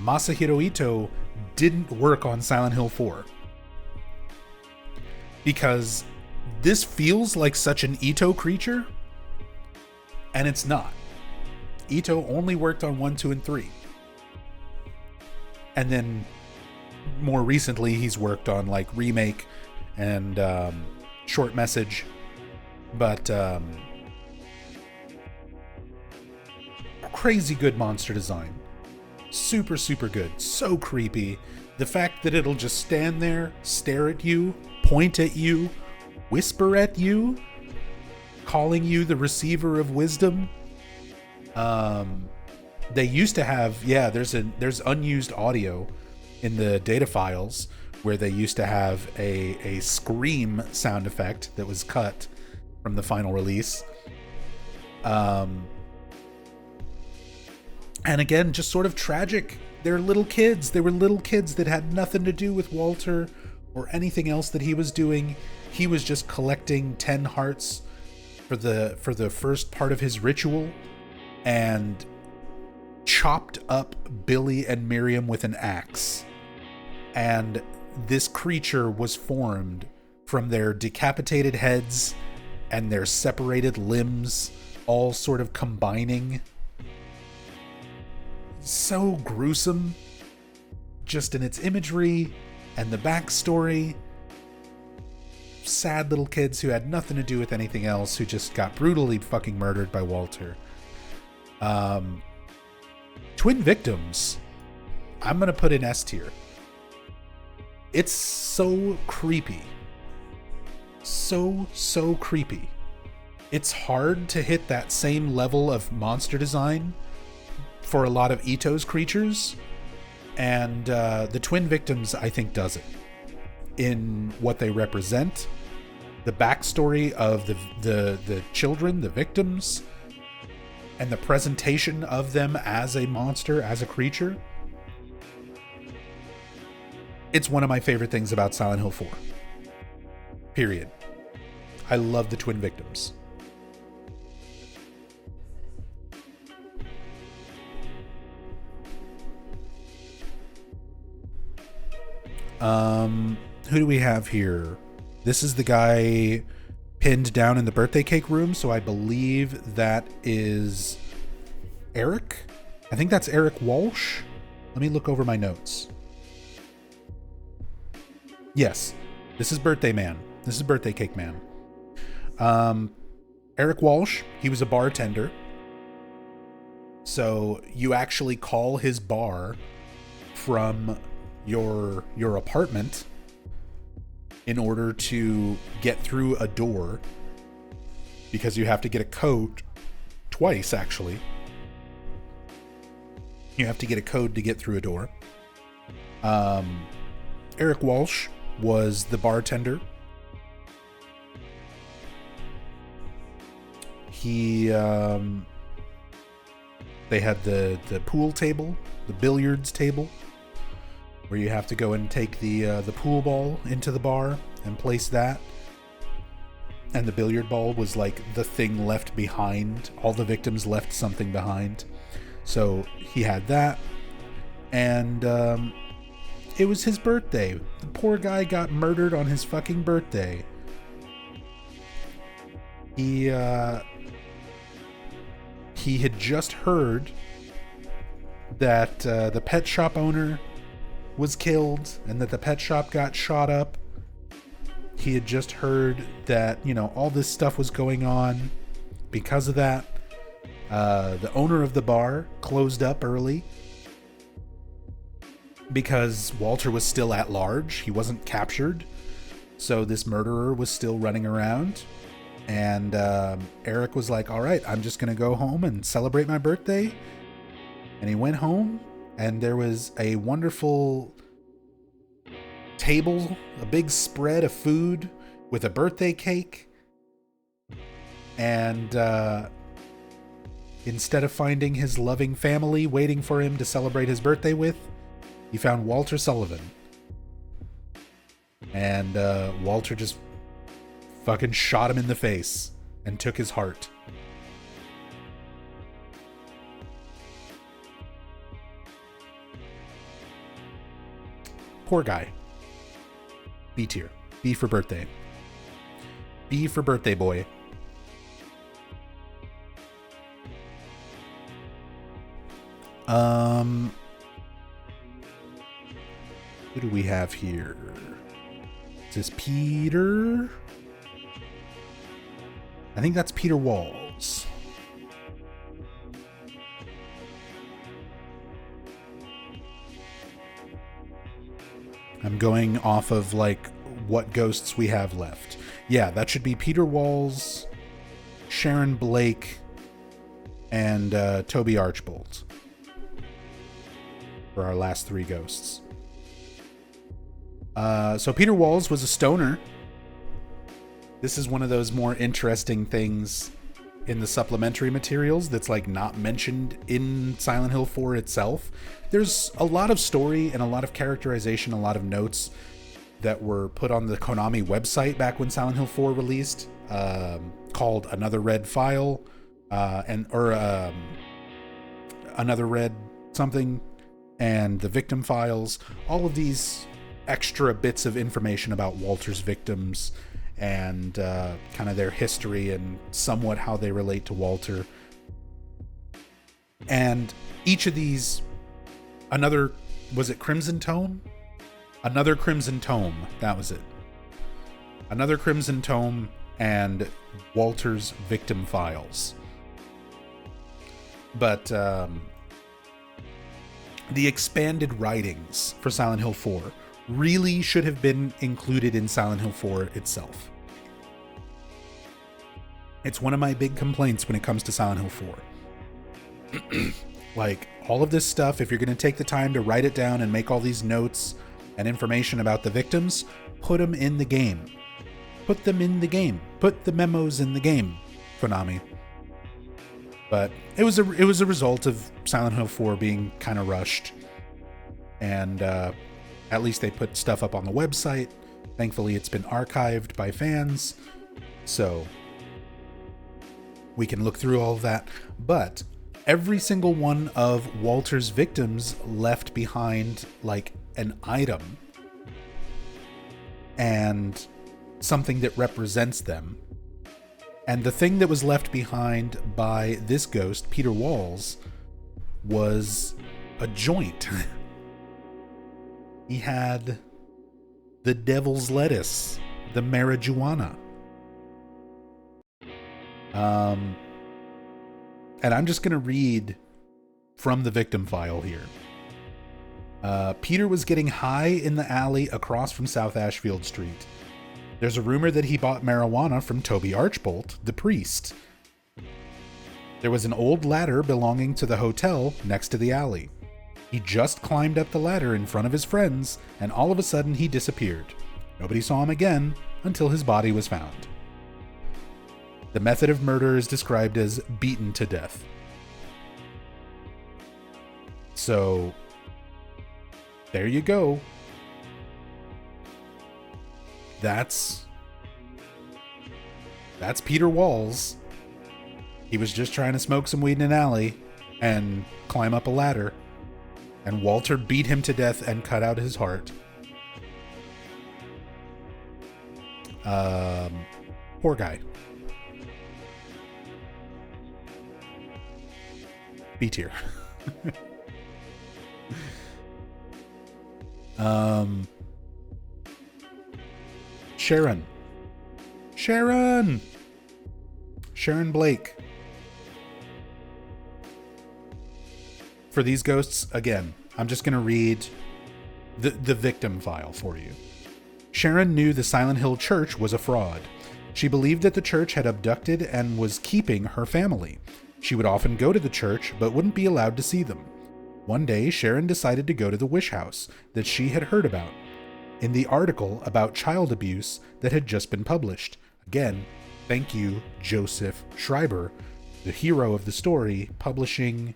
Masahiro Ito didn't work on Silent Hill 4. Because This feels like such an Ito creature, and it's not. Ito only worked on 1, 2, and 3. And then more recently, he's worked on like Remake and Short Message. But crazy good monster design. Super, super good. So creepy. The fact that it'll just stand there, stare at you, point at you, whisper at you, calling you the receiver of wisdom. They used to have, there's unused audio in the data files where they used to have a scream sound effect that was cut from the final release. And again, just sort of tragic. They're little kids. They were little kids that had nothing to do with Walter or anything else that he was doing. He was just collecting 10 hearts for the first part of his ritual, and chopped up Billy and Miriam with an axe. And this creature was formed from their decapitated heads and their separated limbs, all sort of combining. So gruesome, just in its imagery and the backstory. Sad little kids who had nothing to do with anything else, who just got brutally fucking murdered by Walter. Twin victims, I'm gonna put in S tier. It's so creepy. So creepy. It's hard to hit that same level of monster design for a lot of Ito's creatures, and the twin victims, I think, does it in what they represent, the backstory of the children, the victims, and the presentation of them as a monster, as a creature. It's one of my favorite things about Silent Hill 4. Period. I love the twin victims. Who do we have here? This is the guy pinned down in the birthday cake room, so I believe that is Eric. I think that's Eric Walsh. Let me look over my notes. Yes, this is Birthday Man. This is Birthday Cake Man. Eric Walsh, he was a bartender. So you actually call his bar from your apartment in order to get through a door, because you have to get a code twice, actually. You have to get a code to get through a door. Eric Walsh was the bartender. He they had the pool table, the billiards table, where you have to go and take the pool ball into the bar and place that. And the billiard ball was like the thing left behind. All the victims left something behind. So he had that. And it was his birthday. The poor guy got murdered on his fucking birthday. He had just heard that the pet shop owner was killed and that the pet shop got shot up. He had just heard that, all this stuff was going on because of that. The owner of the bar closed up early because Walter was still at large. He wasn't captured. So this murderer was still running around. And Eric was like, all right, I'm just going to go home and celebrate my birthday. And he went home, and there was a wonderful table, a big spread of food with a birthday cake. And instead of finding his loving family waiting for him to celebrate his birthday with, he found Walter Sullivan. And Walter just fucking shot him in the face and took his heart. Poor guy. B tier. B for birthday. B for birthday boy. Who do we have here? Is this Peter? I think that's Peter Walls. I'm going off of like what ghosts we have left. Yeah, that should be Peter Walls, Sharon Blake, and Toby Archbold for our last 3 ghosts. So Peter Walls was a stoner. This is one of those more interesting things in the supplementary materials that's like not mentioned in Silent Hill 4 itself. There's a lot of story and a lot of characterization, a lot of notes that were put on the Konami website back when Silent Hill 4 released, called Another Red File, Another Red something, and the victim files. All of these extra bits of information about Walter's victims and kind of their history and somewhat how they relate to Walter. And each of these, was it Crimson Tome? Another Crimson Tome, that was it. Another Crimson Tome and Walter's victim files. But the expanded writings for Silent Hill 4 really should have been included in Silent Hill 4 itself. It's one of my big complaints when it comes to Silent Hill 4. Like, all of this stuff, if you're going to take the time to write it down and make all these notes and information about the victims, put them in the game. Put them in the game. Put the memos in the game, Konami. But it was a result of Silent Hill 4 being kind of rushed. And at least they put stuff up on the website. Thankfully, it's been archived by fans, so we can look through all of that. But every single one of Walter's victims left behind like an item and something that represents them. And the thing that was left behind by this ghost, Peter Walls, was a joint. He had the devil's lettuce, the marijuana. And I'm just going to read from the victim file here. Peter was getting high in the alley across from South Ashfield Street. There's a rumor that he bought marijuana from Toby Archbold, the priest. There was an old ladder belonging to the hotel next to the alley. He just climbed up the ladder in front of his friends, and all of a sudden he disappeared. Nobody saw him again until his body was found. The method of murder is described as beaten to death. So, there you go. That's Peter Walls. He was just trying to smoke some weed in an alley and climb up a ladder. And Walter beat him to death and cut out his heart. Poor guy. B tier. Sharon Blake. For these ghosts, again, I'm just going to read the victim file for you. Sharon knew the Silent Hill Church was a fraud. She believed that the church had abducted and was keeping her family. She would often go to the church, but wouldn't be allowed to see them. One day, Sharon decided to go to the wish house that she had heard about in the article about child abuse that had just been published. Again, thank you, Joseph Schreiber, the hero of the story, publishing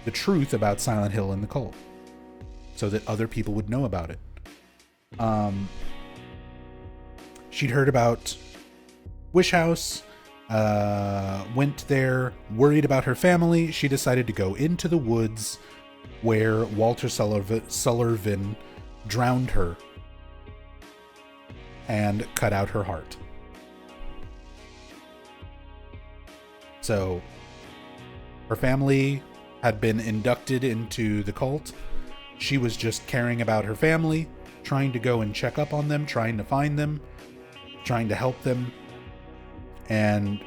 the truth about Silent Hill and the cult so that other people would know about it. She'd heard about Wish House, went there, worried about her family. She decided to go into the woods where Walter Sullivan drowned her and cut out her heart. So her family had been inducted into the cult. She was just caring about her family, trying to go and check up on them, trying to find them, trying to help them, and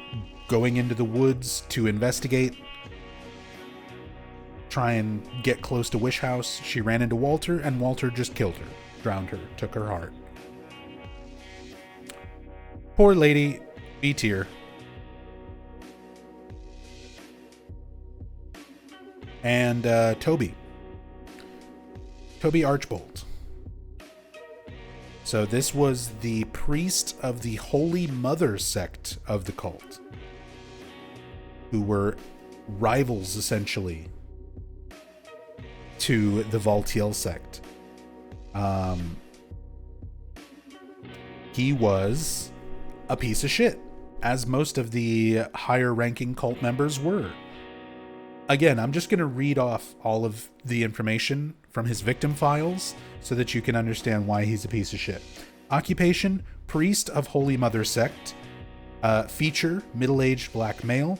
going into the woods to investigate, try and get close to Wish House. She ran into Walter, and Walter just killed her, drowned her, took her heart. Poor lady, B tier. And Toby Archbold. So this was the priest of the Holy Mother sect of the cult, who were rivals, essentially, to the Valtiel sect. He was a piece of shit, as most of the higher-ranking cult members were. Again, I'm just going to read off all of the information from his victim files so that you can understand why he's a piece of shit. Occupation, priest of Holy Mother sect. Feature, middle-aged black male.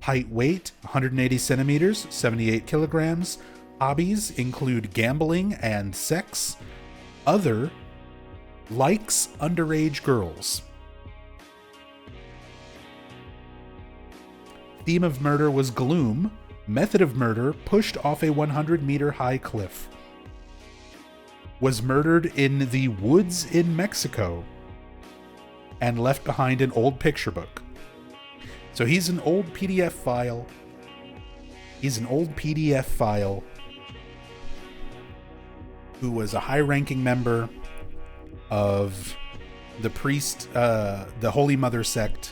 Height, weight, 180 centimeters, 78 kilograms. Hobbies include gambling and sex. Other, likes underage girls. Theme of murder was gloom. Method of murder, pushed off a 100-meter high cliff. Was murdered in the woods in Mexico and left behind an old picture book. So he's an old PDF file. Who was a high-ranking member of the the Holy Mother sect.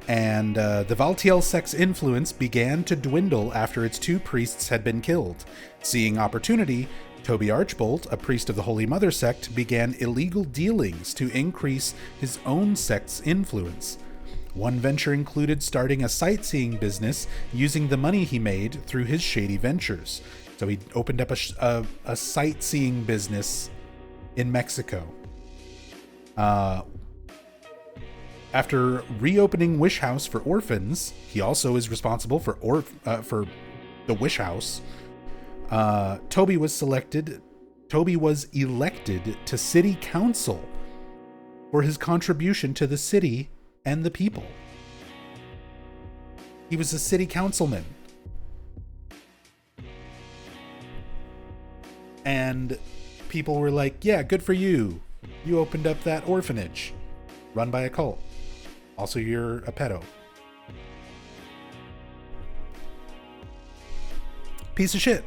And the Valtiel sect's influence began to dwindle after its two priests had been killed. Seeing opportunity, Toby Archbold, a priest of the Holy Mother sect, began illegal dealings to increase his own sect's influence. One venture included starting a sightseeing business using the money he made through his shady ventures. So he opened up a sightseeing business in Mexico. After reopening Wish House for orphans, he also is responsible for the Wish House. Toby was elected to city council for his contribution to the city and the people. He was a city councilman. And people were like, yeah, good for you. You opened up that orphanage run by a cult. Also, you're a pedo. Piece of shit.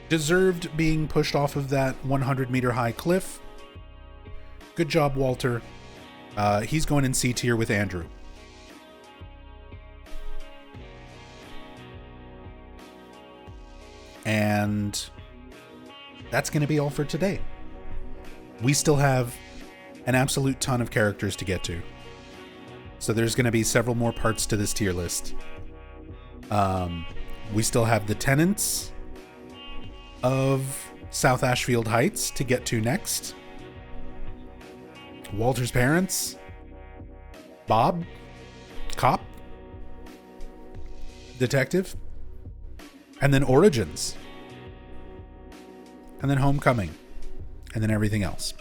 Deserved being pushed off of that 100-meter high cliff. Good job, Walter. He's going in C tier with Andrew. And that's going to be all for today. We still have an absolute ton of characters to get to. So there's going to be several more parts to this tier list. We still have the tenants of South Ashfield Heights to get to next. Walter's parents. Bob. Cop. Detective. And then Origins. And then Homecoming. And then everything else.